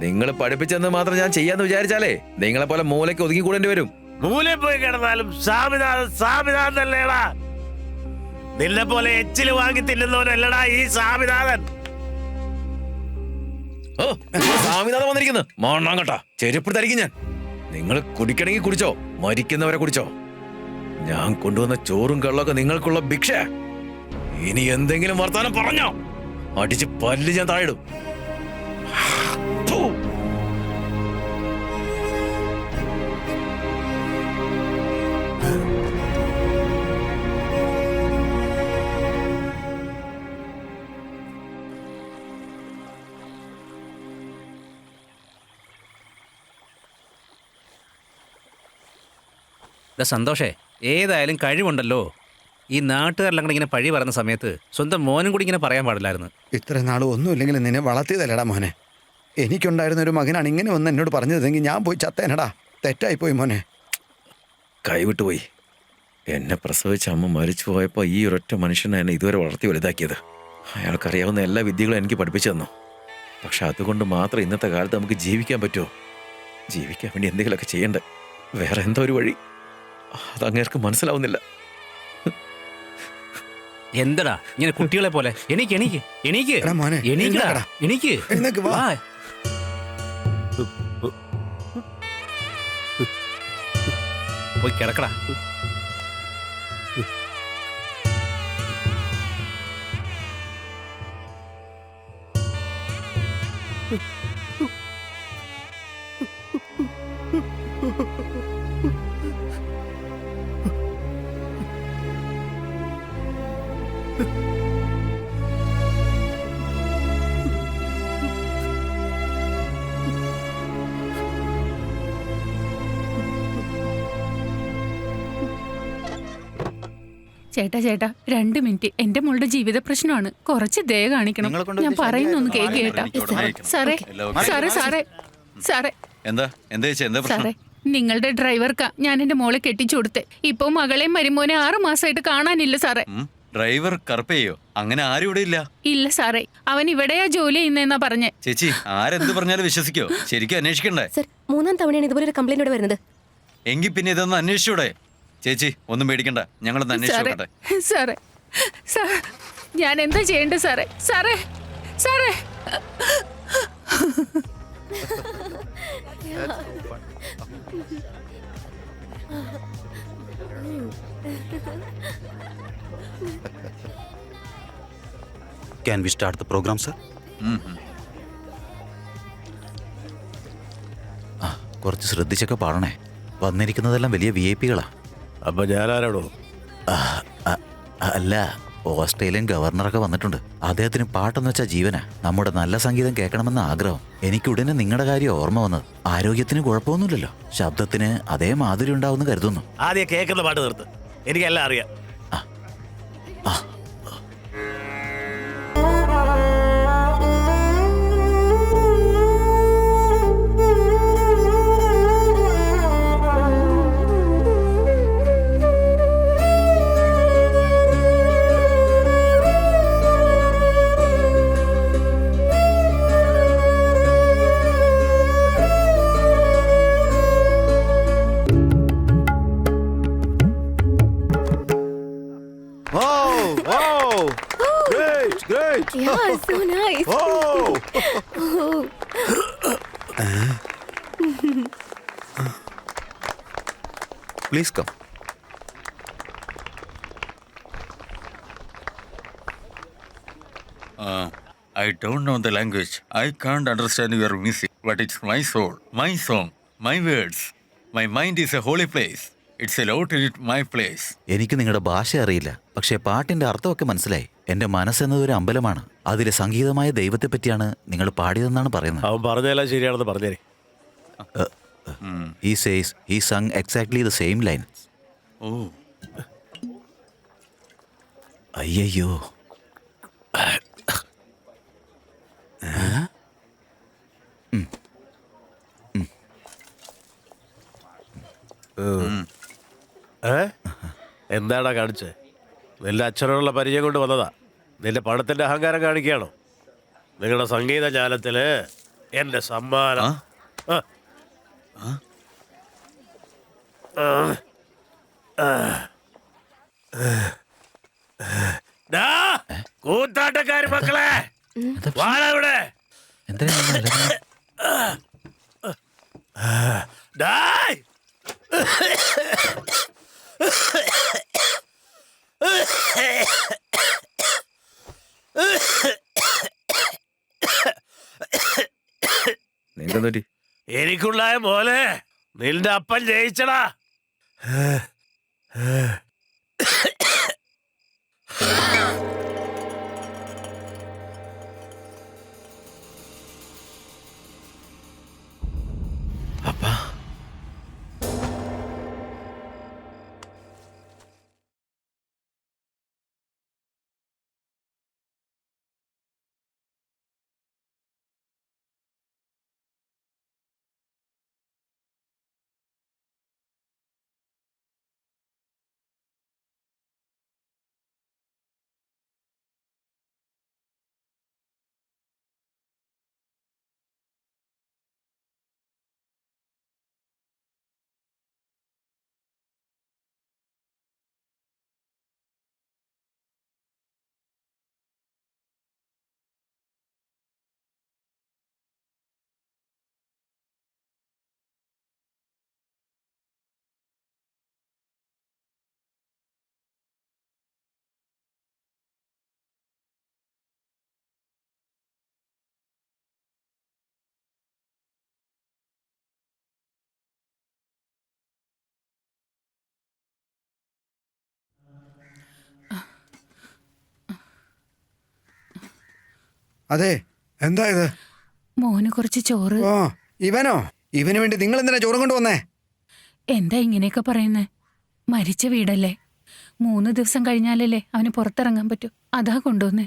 നിങ്ങൾ പഠിപ്പിച്ചെന്ന് മാത്രം ഞാൻ ചെയ്യാന്ന് വിചാരിച്ചാലേ നിങ്ങളെ പോലെ മൂലയ്ക്ക് ഒതുങ്ങി കൂടേണ്ടി വരും. മൂലയിൽ പോയി കിടന്നാലും സ്വാമിനാഥൻ തന്നെയാടാ. നിന്നെ പോലെ എച്ചില് വാങ്ങി തിന്നുന്നവനല്ലടാ ഈ സ്വാമിനാഥൻ. ഓ, സ്വാമിനാഥൻ വന്നിരിക്കുന്നു. മോണ്ണാങ്കട്ടാ, ചെരുപ്പ് തരിക്കും ഞാൻ. നിങ്ങൾ കുടിക്കണമെങ്കിൽ കുടിച്ചോ, മരിക്കുന്നവരെ കുടിച്ചോ. ഞാൻ കൊണ്ടുവന്ന ചോറും കള്ളൊക്കെ നിങ്ങൾക്കുള്ള ഭിക്ഷ. ഇനി എന്തെങ്കിലും വർത്താനം പറഞ്ഞോ അടിച്ച് പല്ല് ഞാൻ താഴിടും. സന്തോഷേ, ഏതായാലും കഴിവുണ്ടല്ലോ. ഈ നാട്ടുകാരെല്ലാം കൂടെ ഇങ്ങനെ പഴി പറയുന്ന സമയത്ത് സ്വന്തം മോനും കൂടി ഇങ്ങനെ പറയാൻ പാടില്ലായിരുന്നു. ഇത്ര നാളും ഒന്നുമില്ലെങ്കിലും നിന്നെ വളർത്തിയതല്ലടാ മോനെ. എനിക്കുണ്ടായിരുന്ന ഒരു മകനാണ് ഇങ്ങനെ ഒന്ന് എന്നോട് പറഞ്ഞതെങ്കിൽ ഞാൻ പോയി ചത്തേനടാ. തെറ്റായിപ്പോയി മോനെ. കൈവിട്ടുപോയി. എന്നെ പ്രസവിച്ച അമ്മ മരിച്ചു പോയപ്പോൾ ഈ ഒരൊറ്റ മനുഷ്യനെ എന്നെ ഇതുവരെ വളർത്തി വലുതാക്കിയത്. അയാൾക്കറിയാവുന്ന എല്ലാ വിദ്യകളും എനിക്ക് പഠിപ്പിച്ചു തന്നു. പക്ഷെ അതുകൊണ്ട് മാത്രം ഇന്നത്തെ കാലത്ത് നമുക്ക് ജീവിക്കാൻ പറ്റുമോ? ജീവിക്കാൻ വേണ്ടി എന്തെങ്കിലുമൊക്കെ ചെയ്യണ്ടേ? വേറെ എന്തോ ഒരു വഴി, അതങ്ങേർക്ക് മനസ്സിലാവുന്നില്ല. എന്തടാ ഇങ്ങനെ കുട്ടികളെ പോലെ? എണീക്ക് എണീക്ക് എണീക്ക് എടാ മോനെ, എണീക്കടാ, എഴുന്നേക്കടാ. എണീക്ക്. എഴുന്നേക്ക് വാ. വാ. പോയി കിടക്കടാ. ചേട്ടാ 2 മിനിറ്റ്. എന്റെ മോളുടെ ജീവിത പ്രശ്നമാണ്. കുറച്ച് ദയ കാണിക്കണം. നിങ്ങളെ കൊണ്ട് ഞാൻ വലിയ പറയുന്നൊന്ന് കേക്ക് കേട്ടാ. സാറേ എന്താ ചേച്ചി, എന്താ പ്രശ്നം? സാറേ, നിങ്ങളുടെ ഡ്രൈവർക്കാ ഞാൻ എന്റെ മോളെ കെട്ടിച്ചു കൊടുത്തേ. ഇപ്പൊ മകളെയും മരുമോനെ 6 മാസമായിട്ട് കാണാനില്ല സാറേ. ഡ്രൈവർ കറുപ്പയോ? അങ്ങനെ ആരും ഇവിടെ ഇല്ല. ഇല്ല സാറേ, അവൻ ഇവിടെയാ ജോലി ചെയ്യുന്നതെന്നാ പറഞ്ഞേ. ചേച്ചി, ആരെന്ത് പറഞ്ഞാലും വിശ്വസിക്കോ? ശരിക്കും അന്വേഷിക്കണ്ടേ? സർ, 3-ാം തവണയാണ് ഇതുപോലെ ഒരു കംപ്ലൈന്റ് ഇവിടെ വരുന്നത്. എങ്കിൽ പിന്നെ ഇതൊന്ന് അന്വേഷിച്ചൂടെ? ചേച്ചി, ഒന്നും പേടിക്കണ്ട, ഞങ്ങളൊന്ന് അന്വേഷിച്ചു നോക്കട്ടെ. സാറേ, ഞാൻ എന്താ ചെയ്യണ്ടേ സാറേ? സാറേ Can we start the program, sir? കുറച്ച് ശ്രദ്ധിച്ചൊക്കെ പാടണേ. വന്നിരിക്കുന്നതെല്ലാം വലിയ VIP-കളാ. അപ്പൊ ഞാനാരാണോ? അല്ല, ഓസ്ട്രേലിയൻ ഗവർണറൊക്കെ വന്നിട്ടുണ്ട്. അദ്ദേഹത്തിന് പാട്ടെന്ന് വെച്ചാൽ ജീവനാ. നമ്മുടെ നല്ല സംഗീതം കേൾക്കണമെന്ന ആഗ്രഹം. എനിക്ക് ഉടനെ നിങ്ങളുടെ കാര്യം ഓർമ്മ വന്നത്. ആരോഗ്യത്തിന് കുഴപ്പമൊന്നുമില്ലല്ലോ. ശബ്ദത്തിന് അതേ മാധുര്യം ഉണ്ടാവുമെന്ന് കരുതുന്നു. ആദ്യം കേൾക്കുന്ന പാട്ട് നിർത്ത്, എനിക്കെല്ലാം അറിയാം. Yeah, so nice. Please come. I don't know the language. I can't understand your music, but it's my soul, my song, my words. My mind is a holy place. It's a lot in my place. എനിക്ക് നിങ്ങളുടെ ഭാഷ അറിയില്ല, പക്ഷേ പാട്ടിന്റെ അർത്ഥമൊക്കെ മനസ്സിലായി. എന്റെ മനസ്സെന്നത് ഒരു അമ്പലമാണ്. അതിലെ സംഗീതമായ ദൈവത്തെ പറ്റിയാണ് നിങ്ങൾ പാടിയതെന്നാണ് പറയുന്നത്. അവൻ പറഞ്ഞതെല്ലാം ശരിയാണെന്ന് പറഞ്ഞേ. He says he sung exactly the same line. Oh. അയ്യോ. എന്താടാ കാണിച്ചേ? നിന്റെ അച്ഛനോടുള്ള പരിചയം കൊണ്ട് വന്നതാ. നിന്റെ പണത്തിന്റെ അഹങ്കാരം കാണിക്കുകയാണോ? നിങ്ങളുടെ സംഗീത ജാലത്തില് എന്റെ സമ്മാനം. കൂത്താട്ടക്കാര് മക്കളെ വാഴവിടെ എനിക്കുണ്ടായ പോലെ നിന്റെ അപ്പൻ ജയിച്ചടാ. അതെ, എന്താ ഇത്? മോന് കുറച്ച് ചോറ്. ഓ, ഇവനോ? ഇവന് വേണ്ടി നിങ്ങൾ എന്തിനാ ചോറും കൊണ്ടുവന്നേ? എന്താ ഇങ്ങനെയൊക്കെ പറയുന്നേ? മരിച്ച വീടല്ലേ, 3 ദിവസം കഴിഞ്ഞാലല്ലേ അവന് പുറത്തിറങ്ങാൻ പറ്റൂ. അതാ കൊണ്ടുവന്നേ.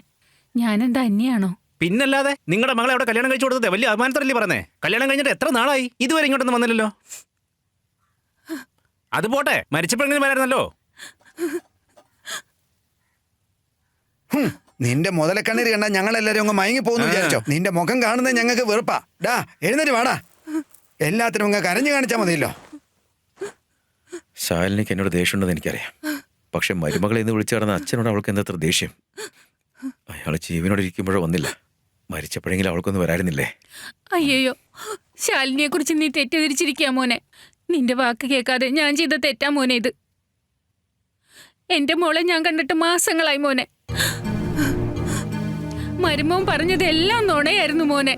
ഞാനെന്താ അന്യാണോ? പിന്നല്ലാതെ നിങ്ങളുടെ മകളെ അവിടെ കല്യാണം കഴിച്ചു കൊടുത്തത് വലിയ അപമാനത്തല്ലേ പറഞ്ഞേ? കല്യാണം കഴിഞ്ഞിട്ട് എത്ര നാളായി? ഇതുവരെ ഇങ്ങോട്ടൊന്നും വന്നില്ലല്ലോ. അത് പോട്ടെ, മരിച്ചപ്പോഴെങ്കിലും വരായിരുന്നല്ലോ. നിന്റെ മുതലക്കണ്ണീര് കണ്ടാ ഞങ്ങളെല്ലാരും അങ്ങ് മയങ്ങി പോകുന്നു വിചാരിച്ചോ? നിന്റെ മുഖം കാണുന്നത് ഞങ്ങൾക്ക് വെറുപ്പാ. ഡാ, എഴുന്നേറ്റ് വാടാ. എല്ലാത്തിനും അങ്ങ് കരഞ്ഞു കാണിച്ചാൽ മതിയല്ലോ. ശാലിനിക്ക് എന്നോട് ദേഷ്യമുണ്ടെന്ന് എനിക്കറിയാം. പക്ഷെ മരുമകളെ ഇന്ന് വിളിച്ചു നടന്ന അച്ഛനോട് അവൾക്ക് എന്തത്ര ദേഷ്യം. അയാൾ ജീവനോട് ഇരിക്കുമ്പോഴോ വന്നില്ല. മരിച്ചപ്പോഴെങ്കിലും അവൾക്കൊന്നും വരായിരുന്നില്ലേ? അയ്യോ, ശാലിനിയെ കുറിച്ച് നീ തെറ്റിദ്ധരിച്ചിരിക്കാ മോനെ. നിന്റെ വാക്ക് കേൾക്കാതെ ഞാൻ ചെയ്ത തെറ്റാ മോനെ ഇത്. എന്റെ മോളെ ഞാൻ കണ്ടിട്ട് മാസങ്ങളായി മോനെ. മരുമോൻ പറഞ്ഞതെല്ലാം നുണയായിരുന്നു മോനെ.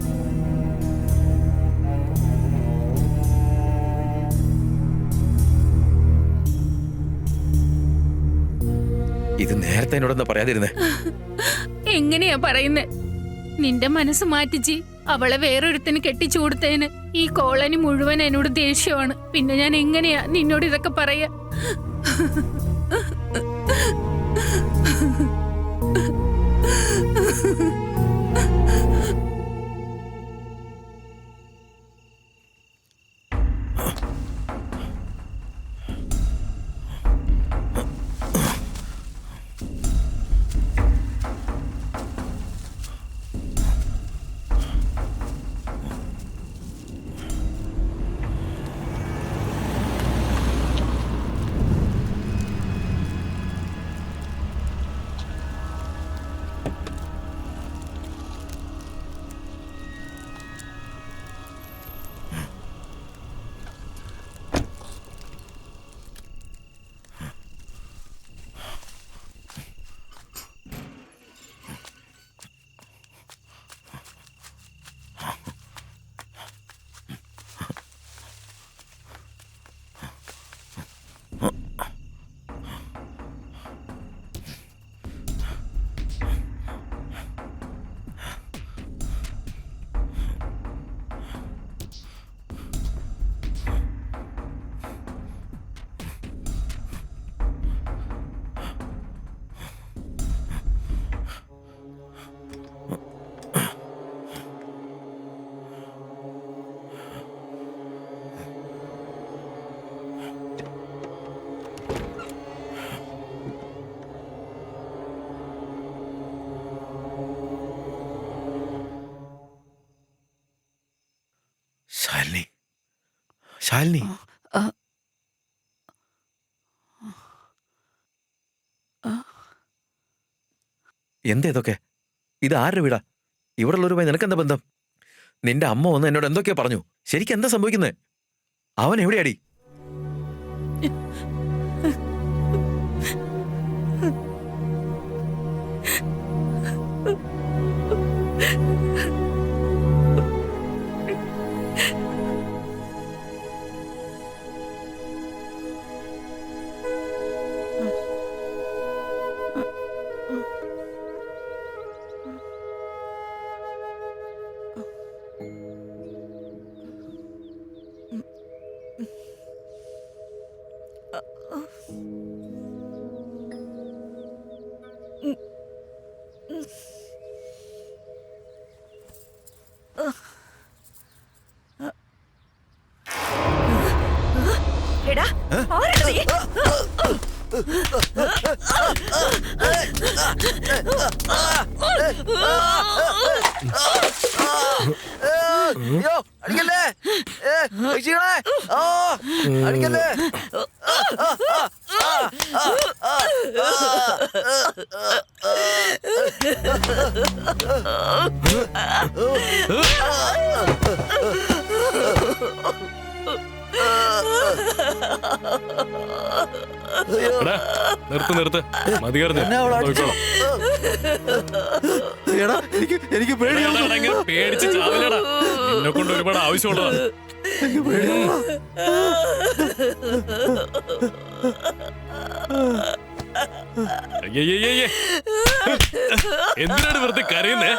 ഇത് നേരത്തെ എന്നോടൊന്ന് പറയാതിരുന്നേ. എങ്ങനെയാ പറയുന്നേ? നിന്റെ മനസ്സ് മാറ്റിച്ച് അവളെ വേറൊരുത്തിന് കെട്ടിച്ചു കൊടുത്തതിന് ഈ കോളനി മുഴുവൻ എന്നോട് ദേഷ്യമാണ്. പിന്നെ ഞാൻ എങ്ങനെയാ നിന്നോട് ഇതൊക്കെ പറയാ? ശാലിനി എന്താ ഇതൊക്കെ? ഇത് ആരുടെ വീടാ? ഇവിടെ ഉള്ളവരുമായി നിനക്കെന്താ ബന്ധം? നിന്റെ അമ്മ വന്ന് എന്നോട് എന്തൊക്കെയോ പറഞ്ഞു. ശരിക്കും എന്താ സംഭവിക്കുന്നത്? അവൻ എവിടെയാടി? എടാ, ആരാടാ നീ? അയ്യോ, അടിക്കല്ലേ? രക്ഷിക്കണേ. ആ, അടിക്കല്ലേ? നിർത്ത് മതിയായിരുന്നു. എനിക്ക് പേടിയാണ്. പേടിച്ച് ചാവില്ലടാ. എന്നെ കൊണ്ട് ഒരുപാട് ആവശ്യമുള്ളതാണ്. എന്തിനാണ് വെറുതെ കരയുന്നേ?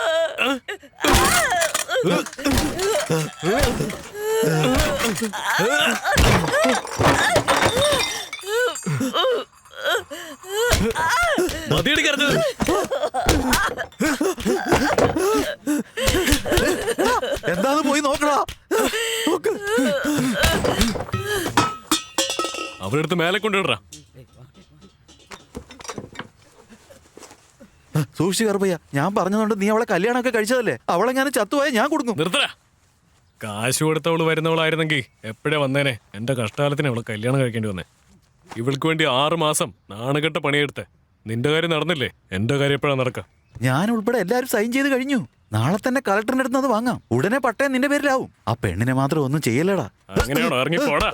മതിയടി കരഞ്ഞത്. എന്താന്ന് പോയി നോക്കടാ. അവരെടുത്ത് മേലെ കൊണ്ടുവിടറാ. സൂക്ഷിച്ച് കറുപ്പയ്യ, ഞാൻ പറഞ്ഞതുകൊണ്ട് നീ അവളെ കല്യാണമൊക്കെ കഴിച്ചതല്ലേ? അവളെ ഞാൻ ചത്തുപോയാൽ ഞാൻ കൊടുക്കും. നിർത്തരാ. കാശ് കൊടുത്തവള് വരുന്നവളായിരുന്നെങ്കിൽ എപ്പോഴേ വന്നേനെ. എന്റെ കഷ്ടകാലത്തിന് അവളെ കല്യാണം കഴിക്കേണ്ടി വന്നേ. ഇവൾക്ക് വേണ്ടി 6 മാസം നാണുകെട്ട പണിയെടുത്തെ. നിന്റെ കാര്യം നടന്നില്ലേ? എന്റെ കാര്യം എപ്പോഴാ നടക്ക? ഞാൻ ഉൾപ്പെടെ എല്ലാരും സൈൻ ചെയ്ത് കഴിഞ്ഞു. നാളെ തന്നെ കളക്ടറിന്റെ അടുത്ത് അത് വാങ്ങാം. ഉടനെ പട്ടയം നിന്റെ പേരിലാവും. ആ പെണ്ണിനെ മാത്രം ഒന്നും ചെയ്യലടാ. അങ്ങനെയാണോ? ഇറങ്ങിപ്പോടാ.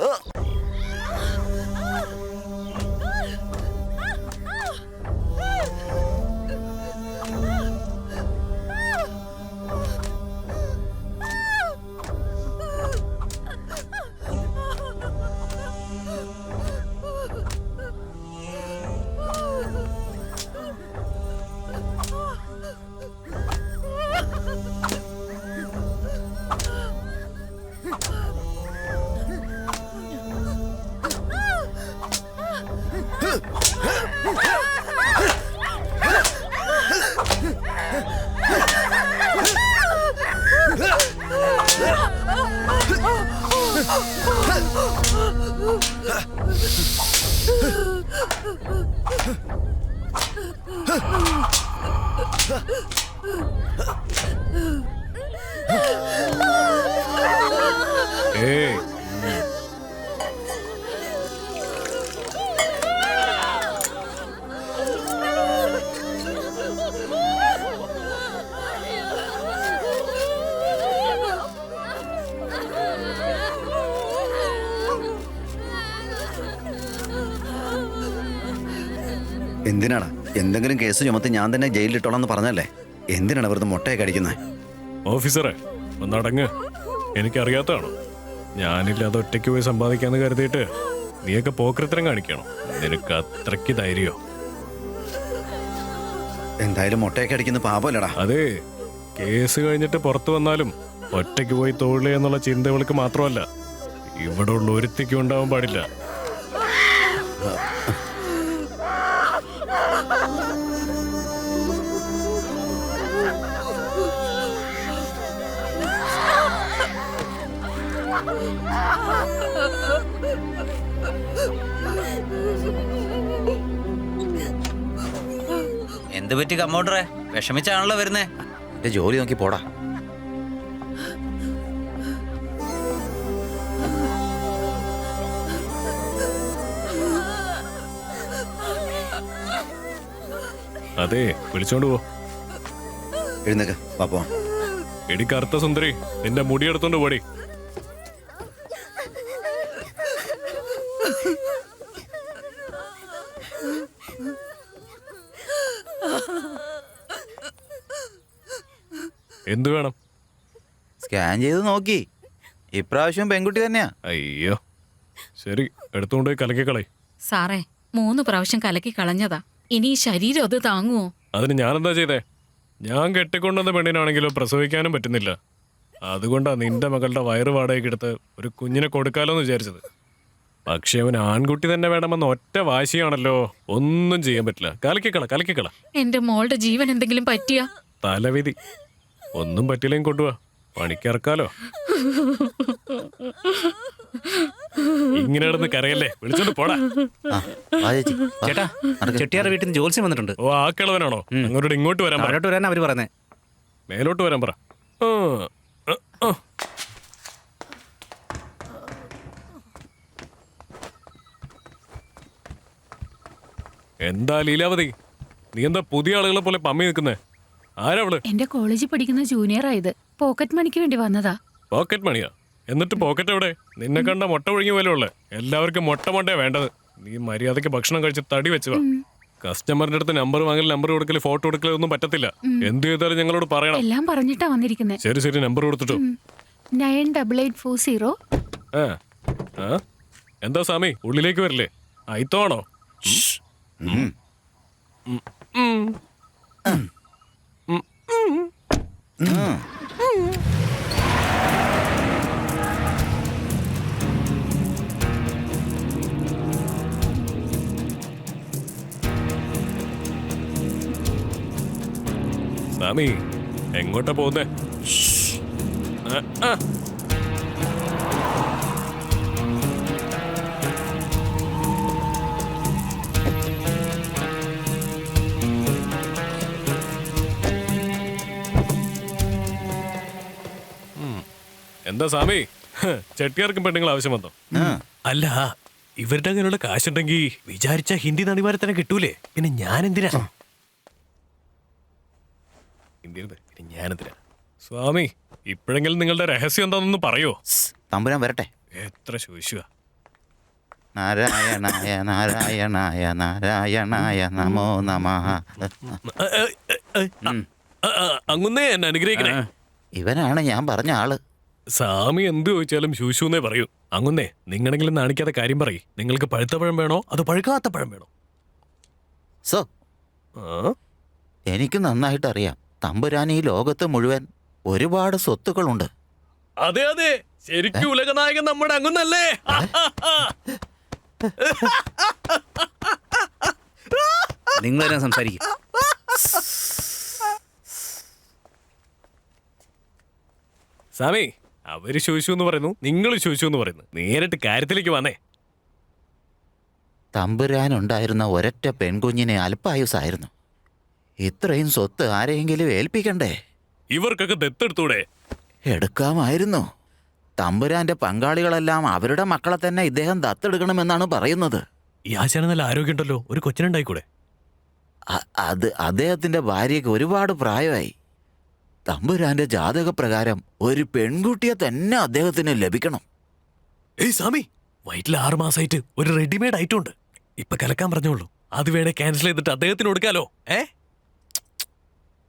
ഏയ്, എന്തിനാണ്? എന്തെങ്കിലും കേസ് ചുമത്തി ഞാൻ തന്നെ ജയിലിലിട്ടോളാന്ന് പറഞ്ഞല്ലേ? എന്തിനാണ് വെറുതെ മുട്ടയൊക്കെ അടിക്കുന്നത്? ഓഫീസറെ ഒന്നടങ്ങ്. എനിക്കറിയാത്തതാണോ? ഞാനില്ലാതെ ഒറ്റയ്ക്ക് പോയി സമ്പാദിക്കാന്ന് കരുതിയിട്ട് നീയൊക്കെ പോക്കൃത്തരം കാണിക്കണം. നിനക്ക് അത്രയ്ക്ക് ധൈര്യോ? എന്തായാലും മുട്ടയൊക്കെ അടിക്കുന്ന പാപമല്ലടാ. അതെ, കേസ് കഴിഞ്ഞിട്ട് പുറത്തു വന്നാലും ഒറ്റയ്ക്ക് പോയി തൊഴിൽ എന്നുള്ള ചിന്ത ഇവൾക്ക് മാത്രമല്ല, ഇവിടെ ഉള്ള ഒരുത്തിക്കും ഉണ്ടാവാൻ പാടില്ല. എന്ത് പറ്റി കമ്മോട്ടറെ? വിഷമിച്ചാണല്ലോ വരുന്നേ. എന്റെ ജോലി നോക്കി പോടാ. അതെ വിളിച്ചോണ്ട് പോ. എഴുന്നേക്ക് പാപ്പോ. എടി കറുത്ത സുന്ദരി, നിന്റെ മുടി എടുത്തോണ്ട് പോടി. എന്തു വേണം? സ്കാൻ ചെയ്ത് നോക്കി, ഇപ്രാവശ്യം പെൺകുട്ടി തന്നെയാ. അയ്യോ ശരി, എടുത്തോണ്ട് പോയി കലക്കിക്കളയി. സാറേ 3 പ്രാവശ്യം കലക്കി കളഞ്ഞതാ. ഇനി ഈ ശരീരം അത് താങ്ങുവോ? അതിന് ഞാനെന്താ ചെയ്തേ? ഞാൻ കെട്ടിക്കൊണ്ടുവന്ന പെണ്ണിനാണെങ്കിലും പ്രസവിക്കാനും പറ്റുന്നില്ല. അതുകൊണ്ടാ നിന്റെ മകളുടെ വയറ് വാടകയ്ക്ക് എടുത്ത് ഒരു കുഞ്ഞിനെ കൊടുക്കാലോന്ന് വിചാരിച്ചത്. പക്ഷെ അവൻ ആൺകുട്ടി തന്നെ വേണമെന്ന് ഒറ്റ വാശിയാണല്ലോ. ഒന്നും ചെയ്യാൻ പറ്റില്ല. കലക്കിക്കള. എന്റെ മോളുടെ ജീവൻ എന്തെങ്കിലും പറ്റിയാ? തലവിധി. ഒന്നും പറ്റില്ലെങ്കിൽ കൊണ്ടുപോവാ, പണിക്കിറക്കാലോ. ഇങ്ങനെ കിടന്ന് കരയല്ലേ, വിളിച്ചോണ്ട് പോടാ. ചേട്ടാ, ചെട്ടിയാരുടെ വീട്ടിൽ നിന്ന് ജോത്സ്യം വന്നിട്ടുണ്ട്. ഓ ആ കിളവനാണോ? അങ്ങോട്ട് ഇങ്ങോട്ട് വരാൻ പറ. അവരോട്ട് വരാൻ അവര് പറഞ്ഞേ. മേലോട്ട് വരാൻ പറ. എന്താ ലീലാവതി, നീ എന്താ പുതിയ ആളുകളെ പോലെ പമ്മി നിൽക്കുന്നേ? ആരവള്? എന്റെ കോളേജിൽ പഠിക്കുന്ന ജൂനിയർ ആയത്. പോക്കറ്റ് മണിക്ക് വേണ്ടി വന്നതാ. പോക്കറ്റ് മണിയാ? എന്നിട്ട് പോക്കറ്റ് എവിടെ? നിന്നെ കണ്ട മുട്ട ഒഴുങ്ങി പോലെ ഉള്ളേ. എല്ലാവർക്കും മുട്ട വേണ്ടത്. നീ മര്യാദയ്ക്ക് ഭക്ഷണം കഴിച്ച് തടി വെച്ചതാ. കസ്റ്റമറിന്റെ അടുത്ത് നമ്പർ വാങ്ങൽ, നമ്പർ കൊടുക്കല്, ഫോട്ടോ കൊടുക്കല് ഒന്നും പറ്റത്തില്ല. എന്ത് ചെയ്താലും ഞങ്ങളോട് പറയണം. എല്ലാം പറഞ്ഞിട്ടാ വന്നിരിക്കുന്നേ. ശരി, നമ്പർ കൊടുത്തിട്ടു. 988440. എന്താ സ്വാമി, ഉള്ളിലേക്ക് വരില്ലേ? അയിത്തോണോ? സ്വാമി എങ്ങോട്ടാ പോകുന്നേ? എന്താ സ്വാമി, ചെട്ടിയാർക്കും പെണ്ണുങ്ങൾ ആവശ്യം വന്നോ? അല്ല, ഇവരുടെ അങ്ങനെയുള്ള കാശുണ്ടെങ്കിൽ വിചാരിച്ച ഹിന്ദി നടിമാരെ തന്നെ കിട്ടൂലേ. പിന്നെ ഞാനെന്തിനാ സ്വാമി? ഇപ്പോഴെങ്കിലും നിങ്ങളുടെ രഹസ്യം എന്താണെന്ന് പറയോ? തമ്പുരാൻ വരട്ടെ. എത്ര ശോശുവാ. നാരായണായ നാരായണായ നാരായണായ നമോ നമഃ. അങ്ങുന്നേ എന്നെ അനുഗ്രഹിക്കണേ. ഇവനാണ് ഞാൻ പറഞ്ഞ ആള്. സ്വാമി എന്ത് ചോദിച്ചാലും ശൂശൂന്നേ പറയൂ. അങ്ങുന്നേ, നിങ്ങളെങ്കിലും നാണിക്കാതെ കാര്യം പറയ്. നിങ്ങൾക്ക് പഴുത്ത പഴം വേണോ അതോ പഴുക്കാത്ത പഴം വേണോ? സോ എനിക്ക് നന്നായിട്ട് അറിയാം, തമ്പുരാൻ ഈ ലോകത്ത് മുഴുവൻ ഒരുപാട് സ്വത്തുക്കളുണ്ട്. അതെ, ശരിക്കും ഉലകനായകൻ നമ്മുടെ അങ്ങുന്നല്ലേ? നിങ്ങളെല്ലാം സംസാരിക്കും. സ്വാമി, അവര് ശോശു എന്ന് പറയുന്നു, നിങ്ങൾ ശോശു എന്ന് പറയുന്നു. നേരിട്ട് കാര്യത്തിലേക്ക് വന്നേ. തമ്പുരാനുണ്ടായിരുന്ന ഒരൊറ്റ പെൺകുഞ്ഞിനെ അല്പായുസായിരുന്നു. ഇത്രയും സ്വത്ത് ആരെയെങ്കിലും ഏൽപ്പിക്കണ്ടേ? ഇവർക്കൊക്കെ ദത്തെടുത്തൂടെ? എടുക്കാമായിരുന്നു. തമ്പുരാന്റെ പങ്കാളികളെല്ലാം അവരുടെ മക്കളെ തന്നെ ഇദ്ദേഹം ദത്തെടുക്കണമെന്നാണ് പറയുന്നത്. ഈ ആശാന് നല്ല ആരോഗ്യമുണ്ടല്ലോ, ഒരു കൊച്ചിനുണ്ടായിക്കൂടെ? അത് അദ്ദേഹത്തിന്റെ ഭാര്യയ്ക്ക് ഒരുപാട് പ്രായമായി. തമ്പുരാന്റെ ജാതകപ്രകാരം ഒരു പെൺകുട്ടിയെ തന്നെ അദ്ദേഹത്തിന് ലഭിക്കണം. ഏയ് സ്വാമി, വയറ്റിൽ 6 മാസമായിട്ട് ഒരു റെഡിമെയ്ഡ് ഐറ്റം ഉണ്ട്. ഇപ്പൊ കലക്കാൻ പറഞ്ഞോളൂ. അത് വേണേ ക്യാൻസൽ ചെയ്തിട്ട് അദ്ദേഹത്തിന് കൊടുക്കാലോ.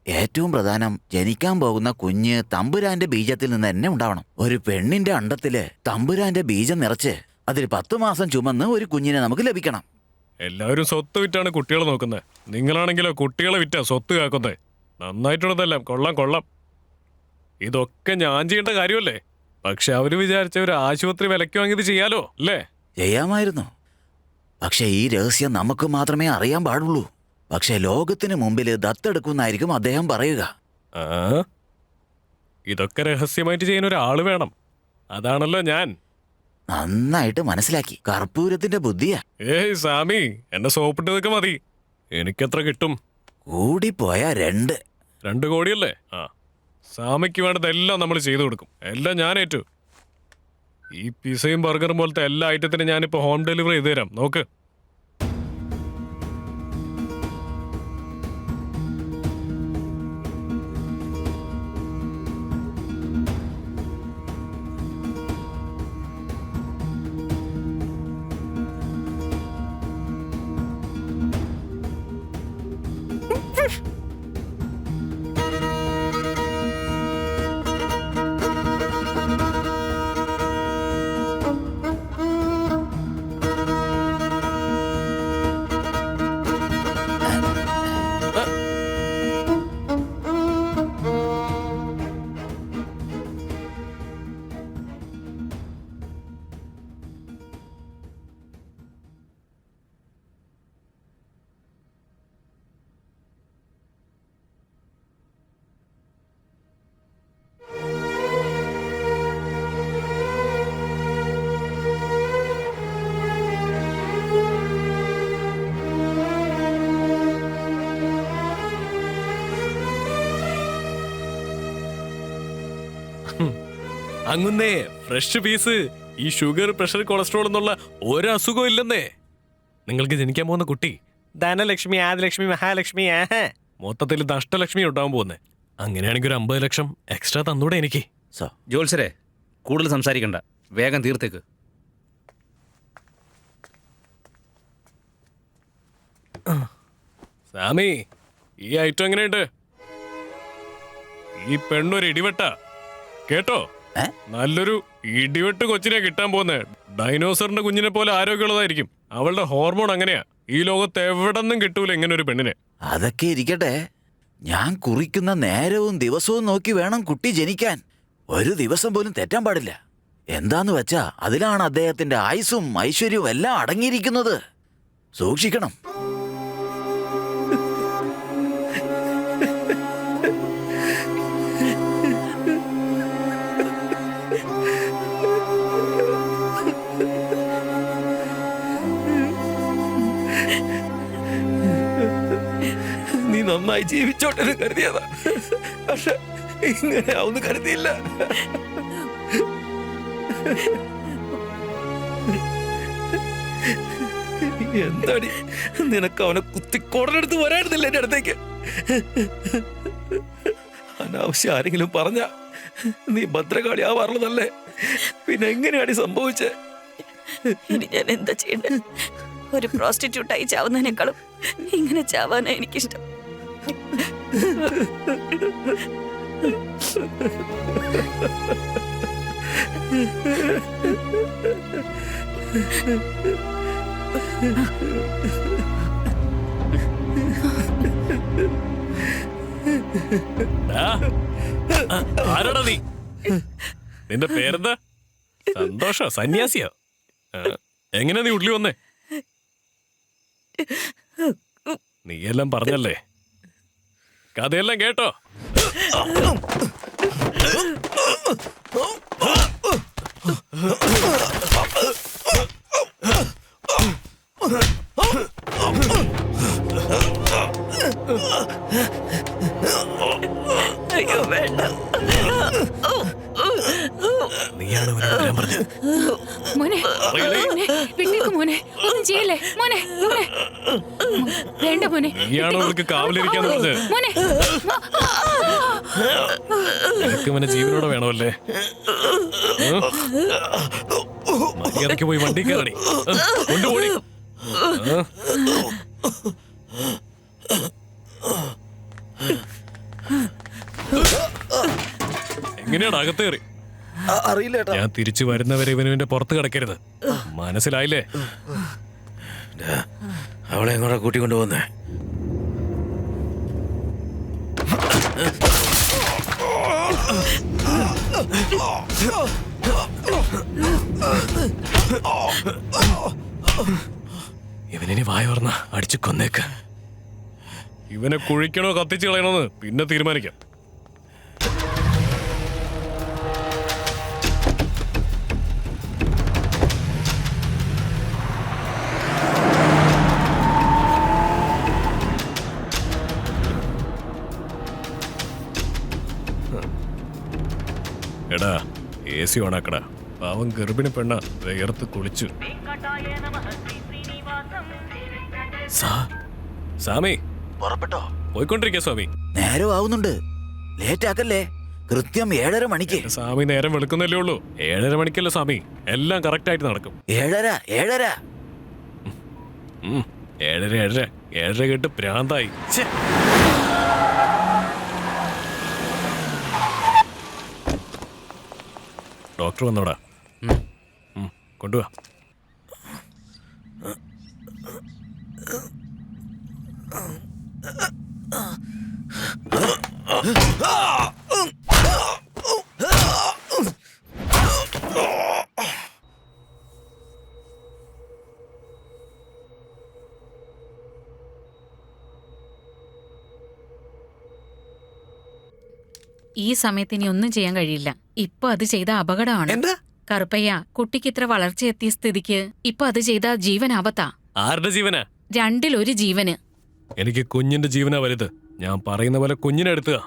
ഏറ്റവും പ്രധാനം, ജനിക്കാൻ പോകുന്ന കുഞ്ഞ് തമ്പുരാന്റെ ബീജത്തിൽ നിന്ന് തന്നെ ഉണ്ടാവണം. ഒരു പെണ്ണിന്റെ അണ്ടത്തില് തമ്പുരാന്റെ ബീജം നിറച്ച് അതിൽ 10 മാസം ചുമന്ന് ഒരു കുഞ്ഞിനെ നമുക്ക് ലഭിക്കണം. എല്ലാവരും സ്വത്ത് വിറ്റാണ് കുട്ടികളെ നോക്കുന്നത്. നിങ്ങളാണെങ്കിലോ കുട്ടികളെ വിറ്റാ സ്വത്ത് കാക്കുന്നേ. നന്നായിട്ടുള്ളതെല്ലാം കൊള്ളാം. ഇതൊക്കെ ഞാൻ ചെയ്യേണ്ട കാര്യമല്ലേ? പക്ഷെ അവര് വിചാരിച്ച ഒരു ആശുപത്രി വിലയ്ക്ക് വാങ്ങിയത് ചെയ്യാലോ അല്ലേ? ചെയ്യാമായിരുന്നു. പക്ഷെ ഈ രഹസ്യം നമുക്ക് മാത്രമേ അറിയാൻ പാടുള്ളൂ. പക്ഷെ ലോകത്തിന് മുമ്പിൽ ദത്തെടുക്കുന്നായിരിക്കും അദ്ദേഹം പറയുക. ഇതൊക്കെ രഹസ്യമായിട്ട് ചെയ്യാൻ ഒരാള് വേണം. അതാണല്ലോ ഞാൻ. നന്നായിട്ട് മനസ്സിലാക്കി. കർപ്പൂരത്തിന്റെ ബുദ്ധിയാ. ഏയ് സ്വാമി, എന്നെ സോപ്പിട്ടതൊക്കെ മതി. എനിക്കെത്ര കിട്ടും? കൂടിപ്പോയ 2 കോടിയല്ലേ? സ്വാമിക്ക് വേണ്ടതെല്ലാം നമ്മൾ ചെയ്തു കൊടുക്കും. എല്ലാം ഞാൻ ഏറ്റു. ഈ പിസയും ബർഗറും പോലത്തെ എല്ലാ ഐറ്റത്തിനും ഞാനിപ്പോ ഹോം ഡെലിവറി ചെയ്തു തരാം. നോക്ക്. അങ്ങുന്നേ ഫ്രഷ് പീസ്. ഈ ഷുഗർ, പ്രഷർ, കൊളസ്ട്രോൾ എന്നുള്ള ഒരു അസുഖവും ഇല്ലെന്നേ. നിങ്ങൾക്ക് ജനിക്കാൻ പോകുന്ന കുട്ടി ധനലക്ഷ്മി, ആദിലക്ഷ്മി, മഹാലക്ഷ്മി, മൊത്തത്തിൽ നഷ്ടലക്ഷ്മി ഉണ്ടാവാൻ പോകുന്നേ. അങ്ങനെയാണെങ്കിൽ ഒരു 50 ലക്ഷം എക്സ്ട്രാ തന്നൂടെ എനിക്ക്? ജോത്സരെ കൂടുതൽ സംസാരിക്കണ്ട, വേഗം തീർത്തേക്ക്. സാമി, ഈ ഐറ്റം എങ്ങനെയുണ്ട്? ഈ പെണ്ണൊരു ഇടിവെട്ട കേട്ടോ. നല്ലൊരു ഇടിവെട്ട് കൊച്ചിനെ കിട്ടാൻ പോകുന്നേ. ഡൈനോസറിന്റെ കുഞ്ഞിനെ പോലെ ആരോഗ്യമുള്ളതായിരിക്കും. അവളുടെ ഹോർമോൺ അങ്ങനെയാ. ഈ ലോകത്ത് എവിടെന്നും കിട്ടൂല ഇങ്ങനെ ഒരു പെണ്ണിനെ. അതൊക്കെ ഇരിക്കട്ടെ, ഞാൻ കുറിക്കുന്ന നേരവും ദിവസവും നോക്കി വേണം കുട്ടി ജനിക്കാൻ. ഒരു ദിവസം പോലും തെറ്റാൻ പാടില്ല. എന്താന്ന് വെച്ചാ അതിലാണ് അദ്ദേഹത്തിന്റെ ആയുസ്സും ഐശ്വര്യവും എല്ലാം അടങ്ങിയിരിക്കുന്നത്. സൂക്ഷിക്കണം. നീ നന്നായി ജീവിച്ചോട്ടെ കരുതിയതാ, പക്ഷെ ഇങ്ങനെ ആവുന്ന കരുതിയില്ല. എന്താടി നിനക്ക് അവനെ കുത്തിക്കോടലെടുത്ത് വരായിരുന്നില്ല എന്റെ അടുത്തേക്ക്? അനാവശ്യം ആരെങ്കിലും പറഞ്ഞ നീ ഭദ്രകാളി ആവാറുള്ളതല്ലേ? പിന്നെ എങ്ങനെയാണ് സംഭവിച്ചേ? ഇനി ഞാൻ എന്താ ചെയ്യണ്ടേ? ഒരു പ്രോസ്റ്റിറ്റ്യൂട്ടായി ചാവുന്നതിനേക്കാളും ഇങ്ങനെ ചാവാനാ എനിക്കിഷ്ടം. ആരാടാ നീ? നിന്റെ പേരെന്താ? സന്തോഷോ, സന്യാസിയോ? എങ്ങനെ നീ ഉള്ളിൽ വന്നേ? നീയെല്ലാം പറഞ്ഞല്ലേ, കഥയെല്ലാം കേട്ടോ? അയ്യോ വേണ്ട. നീയാണ് പറഞ്ഞത്. മോനെ, മോനെ, വിട്ടേക്ക് മോനെ, ഒന്നും ചെയ്യല്ലേ മോനെ, മോനെ. വേണ്ട മോനെ. നീയാണോ അവൾക്ക് കാവലിരിക്കാന്ന് പറഞ്ഞത്? മോനെ, നിനക്ക് അവനെ ജീവനോടെ വേണമല്ലേ? മര്യാദയ്ക്ക് പോയി വണ്ടി കയറണി, കൊണ്ടുപോയി. എങ്ങനെയാണ് അകത്തേറി? അറിയില്ല. ഞാൻ തിരിച്ചു വരുന്നവരെ ഇവനുവിന്റെ പുറത്ത് കിടക്കരുത്, മനസ്സിലായില്ലേ? അവളെ എങ്ങോട്ടാ കൂട്ടിക്കൊണ്ടുപോകുന്നേ? ഇവനിനി വായ പറഞ്ഞ അടിച്ചു കൊന്നേക്ക്. ഇവനെ കുഴിക്കണോ കത്തിച്ചു കളയണോന്ന് പിന്നെ തീരുമാനിക്കാം. എടാ, AC ഓണാക്കടാ. പാവം ഗർഭിണി പെണ്ണ വേർത്ത് കുളിച്ചു. സാമി, പുറപ്പെട്ടോ? പോയിക്കൊണ്ടിരിക്കുക സ്വാമി. നേരം ആവുന്നുണ്ട്, ലേറ്റ് ആക്കല്ലേ. കൃത്യം 7:30 മണിക്ക്. സ്വാമി നേരം വെളുക്കുന്നല്ലേ ഉള്ളൂ. 7:30 മണിക്കല്ലേ സ്വാമി, എല്ലാം കറക്റ്റ് ആയിട്ട് നടക്കും. 7:30 7:30 കേട്ട് പ്രാന്തായി. ഡോക്ടർ വന്നോടാ, കൊണ്ടുവാ. ഈ സമയത്ത് ഇനി ഒന്നും ചെയ്യാൻ കഴിയില്ല. ഇപ്പൊ അത് ചെയ്ത അപകടമാണ്. എന്താ കറുപ്പയ്യ, കുട്ടിക്ക് ഇത്ര വളർച്ചയെത്തിയ സ്ഥിതിക്ക് ഇപ്പൊ അത് ചെയ്ത ജീവൻ ആപത്താ. ആരുടെ ജീവനാ? 2-1 ജീവന്. എനിക്ക് കുഞ്ഞിന്റെ ജീവനാ വലുത്. ഞാൻ പറയുന്ന പോലെ കുഞ്ഞിനെ എടുത്തുക.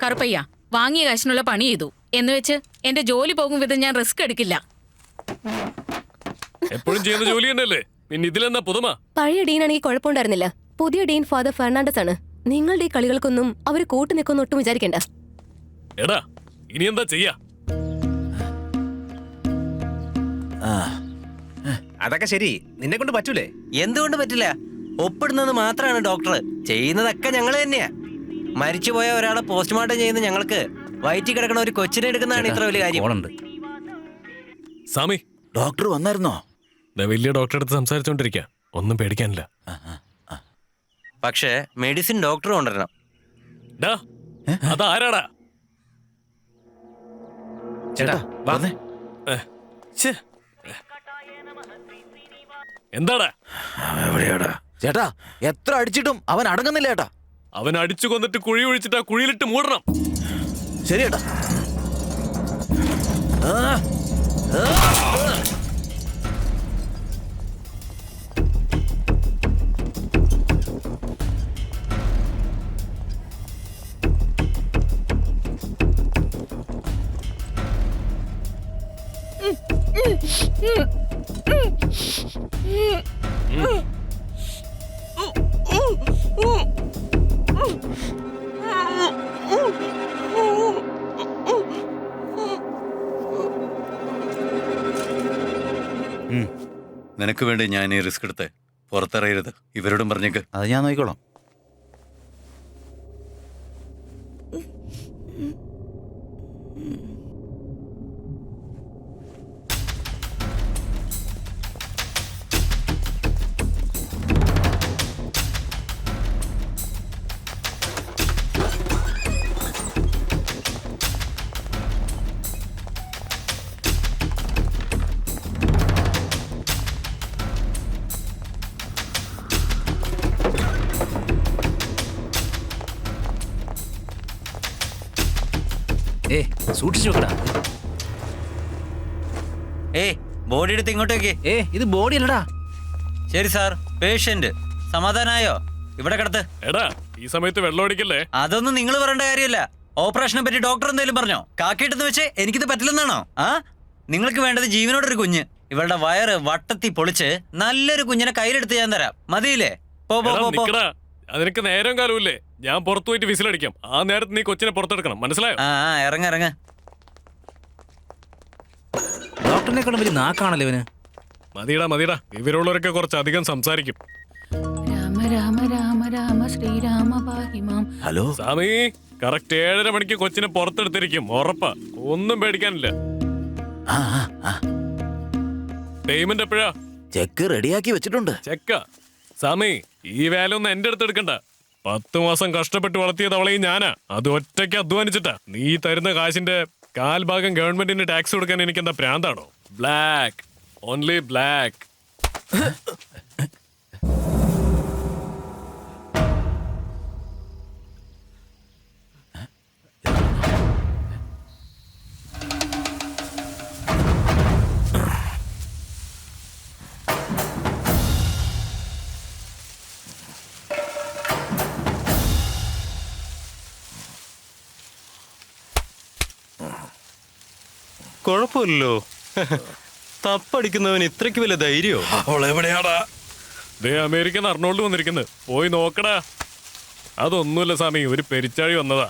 കറുപ്പയ്യ, വാങ്ങിയ കാശിനുള്ള പണി ചെയ്തു. എന്ന് വെച്ച് എന്റെ ജോലി പോകും വിധം ഞാൻ റിസ്ക് എടുക്കില്ല. എപ്പോഴും ചെയ്യുന്ന ജോലി തന്നെയല്ലേ, പിന്നെ ഇതിലെന്നാ പുതുമ? പഴയ ഡീൻ ആണെങ്കിൽ കുഴപ്പമുണ്ടായിരുന്നില്ല. പുതിയ ഡീൻ ഫാദർ ഫെർണാണ്ടസ് ആണ്. നിങ്ങളുടെ ഈ കളികൾക്കൊന്നും അവർ കൂട്ടു നിൽക്കൊന്നും ഒട്ടും വിചാരിക്കണ്ട. എടാ ഇനി എന്താ ചെയ്യാ? അതൊക്കെ ശരി, നിന്നെ കൊണ്ട് പറ്റൂലേ? എന്തുകൊണ്ട് പറ്റില്ല? ഒപ്പിടുന്നത് മാത്രമാണ് ഡോക്ടർ, ചെയ്യുന്നതൊക്കെ ഞങ്ങൾ തന്നെയാ. മരിച്ചുപോയ ഒരാളെ പോസ്റ്റ്മോർട്ടം ചെയ്യുന്ന ഞങ്ങൾക്ക് വയറ്റിൽ കിടക്കുന്ന ഒരു കൊച്ചിനെ എടുക്കുന്നതാണ് ഇത്ര വലിയ കാര്യം. സാമി, ഡോക്ടർ വന്നായിരുന്നോ? വലിയ ഡോക്ടറെ അടുത്ത് സംസാരിച്ചോണ്ടിരിക്കുക, ഒന്നും പേടിക്കാനില്ല. പക്ഷേ മെഡിസിൻ ഡോക്ടർ കൊണ്ടുവരണം. അതാരാടാ? ചേട്ടാ വന്നേ. എന്താടാ? എവിടെയാടാ ചേട്ടാ? എത്ര അടിച്ചിട്ടും അവൻ അടങ്ങുന്നില്ല ചേട്ടാ. അവൻ അടിച്ചു കൊന്നിട്ട് കുഴി ഒഴിച്ചിട്ട് ആ കുഴിയിലിട്ട് മൂടണം. ശരി ചേട്ടാ. നിനക്ക് വേണ്ടി ഞാൻ ഈ റിസ്ക് എടുത്ത് പുറത്തിറയരുത്. ഇവരോടും പറഞ്ഞേക്ക്. അത് ഞാൻ നോക്കിക്കോളാം. സൂക്ഷിച്ചു നോക്കടാ. ബോഡി എടുത്ത് ഇങ്ങോട്ടേക്ക്. ഇത് ബോഡി അല്ലടാ. ശരി സാർ, പേഷ്യന്റ് സമാധാനായോ? ഇവിടെ കിടത്ത്. എടാ ഈ സമയത്ത് വെള്ളം അടിക്കല്ലേ? അതൊന്നും നിങ്ങൾ പറയേണ്ട കാര്യമില്ല. ഓപ്പറേഷനെ പറ്റി ഡോക്ടർ എന്തെങ്കിലും പറഞ്ഞോ? കാക്കിട്ടെന്ന് വെച്ച് എനിക്കിത് പറ്റില്ലെന്നാണോ? നിങ്ങൾക്ക് വേണ്ടത് ജീവനോടൊരു കുഞ്ഞ്. ഇവളുടെ വയറ് വട്ടത്തി പൊളിച്ച് നല്ലൊരു കുഞ്ഞിനെ കയ്യിലെടുത്ത് ഞാൻ തരാം. മതിയില്ലേ? അതിനൊക്കെ നേരം കാലമില്ലേ? ഞാൻ പുറത്തു പോയിട്ട് വിസിലടിക്കാം. ആ നേരത്ത് നീ കൊച്ചിനെ പുറത്തെടുക്കണം, മനസ്സിലായോ? ഇറങ്ങ. ഡോക്ടറിനെക്കാളും വലിയ നാക്കാണല്ലോ ഇവന്. മതിയടാ, ഇവരുള്ളവരൊക്കെ കുറച്ച് അധികം സംസാരിക്കും. രാമ രാമ രാമ രാമ ശ്രീരാമ പാഹിമാം. ഹലോ സ്വാമി, കറക്റ്റ് 7:30 മണിക്ക് കൊച്ചിനെ പുറത്തെടുത്തിരിക്കും, ഉറപ്പാ. ഒന്നും പേടിക്കാനില്ല. പേയ്മെന്റ് എപ്പോഴാ? ചെക്ക് റെഡിയാക്കി വെച്ചിട്ടുണ്ട്. ചെക്ക? സ്വാമി, ഈ വേല ഒന്നും എന്റെ അടുത്ത് എടുക്കണ്ട. 10 മാസം കഷ്ടപ്പെട്ട് വളർത്തിയത് അവളെയും ഞാനാ. അത് ഒറ്റയ്ക്ക് അധ്വാനിച്ചിട്ടാ. നീ തരുന്ന കാശിന്റെ 1/4 ഗവൺമെന്റിന് ടാക്സ് കൊടുക്കാൻ എനിക്ക് എന്താ പ്രാന്താണോ? Black, only black. കുഴപ്പമില്ലല്ലോ. തപ്പടിക്കുന്നവൻ ഇത്രയ്ക്ക് വലിയ ധൈര്യമോ? അവളെവിടെയാടാ? ദേ അമേരിക്കൻ അർണോൾഡ് വന്നിരിക്കുന്നത്, പോയി നോക്കടാ. അതൊന്നുമില്ല സ്വാമി, ഒരു പെരിച്ചാഴി വന്നതാ.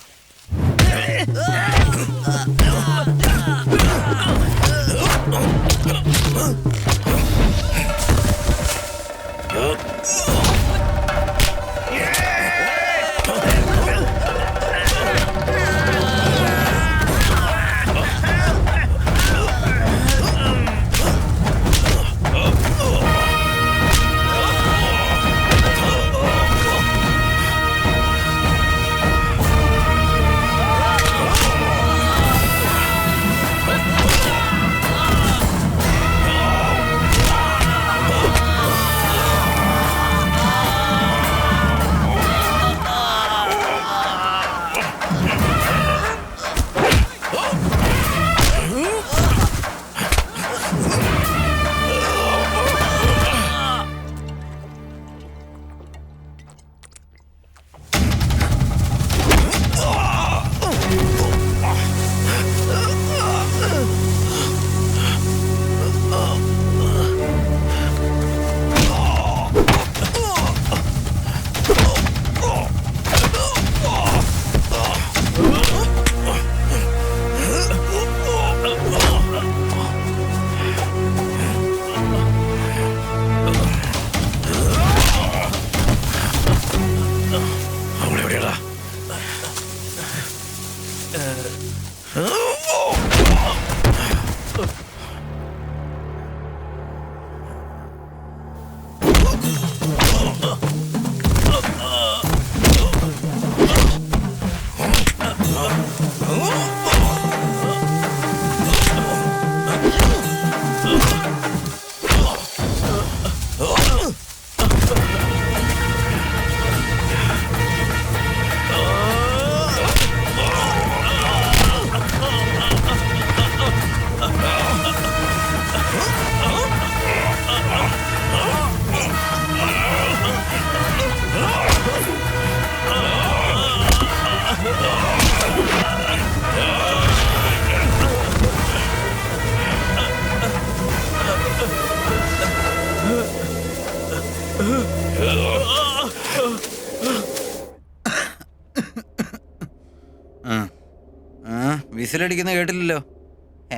വിസിലടിക്കുന്ന കേട്ടില്ലല്ലോ.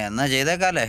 എന്നാ ചെയ്തേക്കാലേ.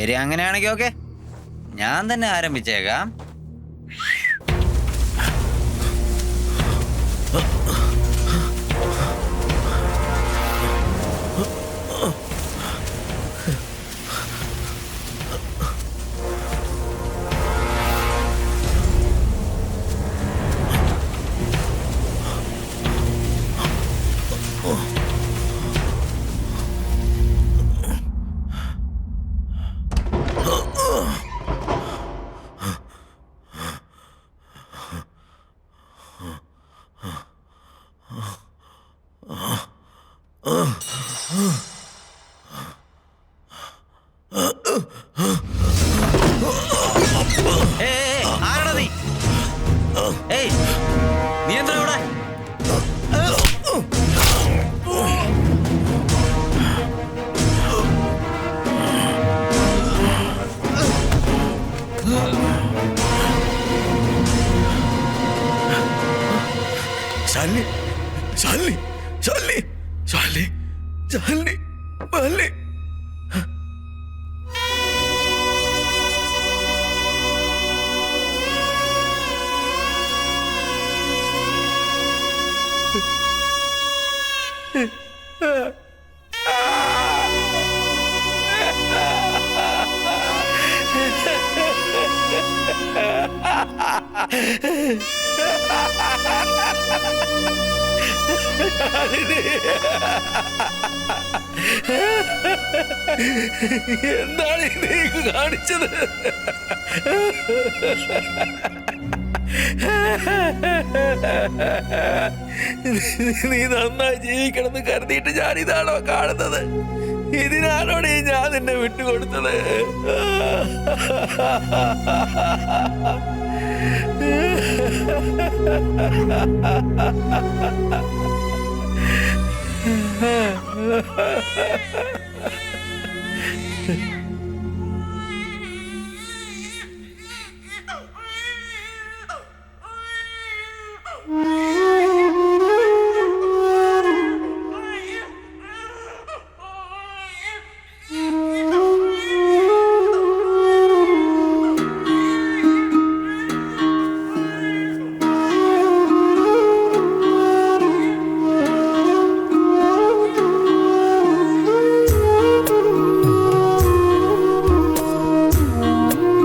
ശരി, അങ്ങനെയാണെങ്കിൽ ഓക്കെ, ഞാൻ തന്നെ ആരംഭിച്ചേക്കാം. ആരാടാ നീ? ഏയ്, നീ എന്താ ഇവിടെ? ശാലിനി, ശാലിനി, ശാലിനി, ശാലിനി, ശാലിനി, ശാലിനി. എന്താണ് നീ കാണിച്ചത്? നീ നന്നായി ജീവിക്കണമെന്ന് കരുതിയിട്ട് ഞാനിതാണോ കാണുന്നത്? ഇതിനാണോടെ ഞാൻ നിന്നെ വിട്ടുകൊടുത്തത്?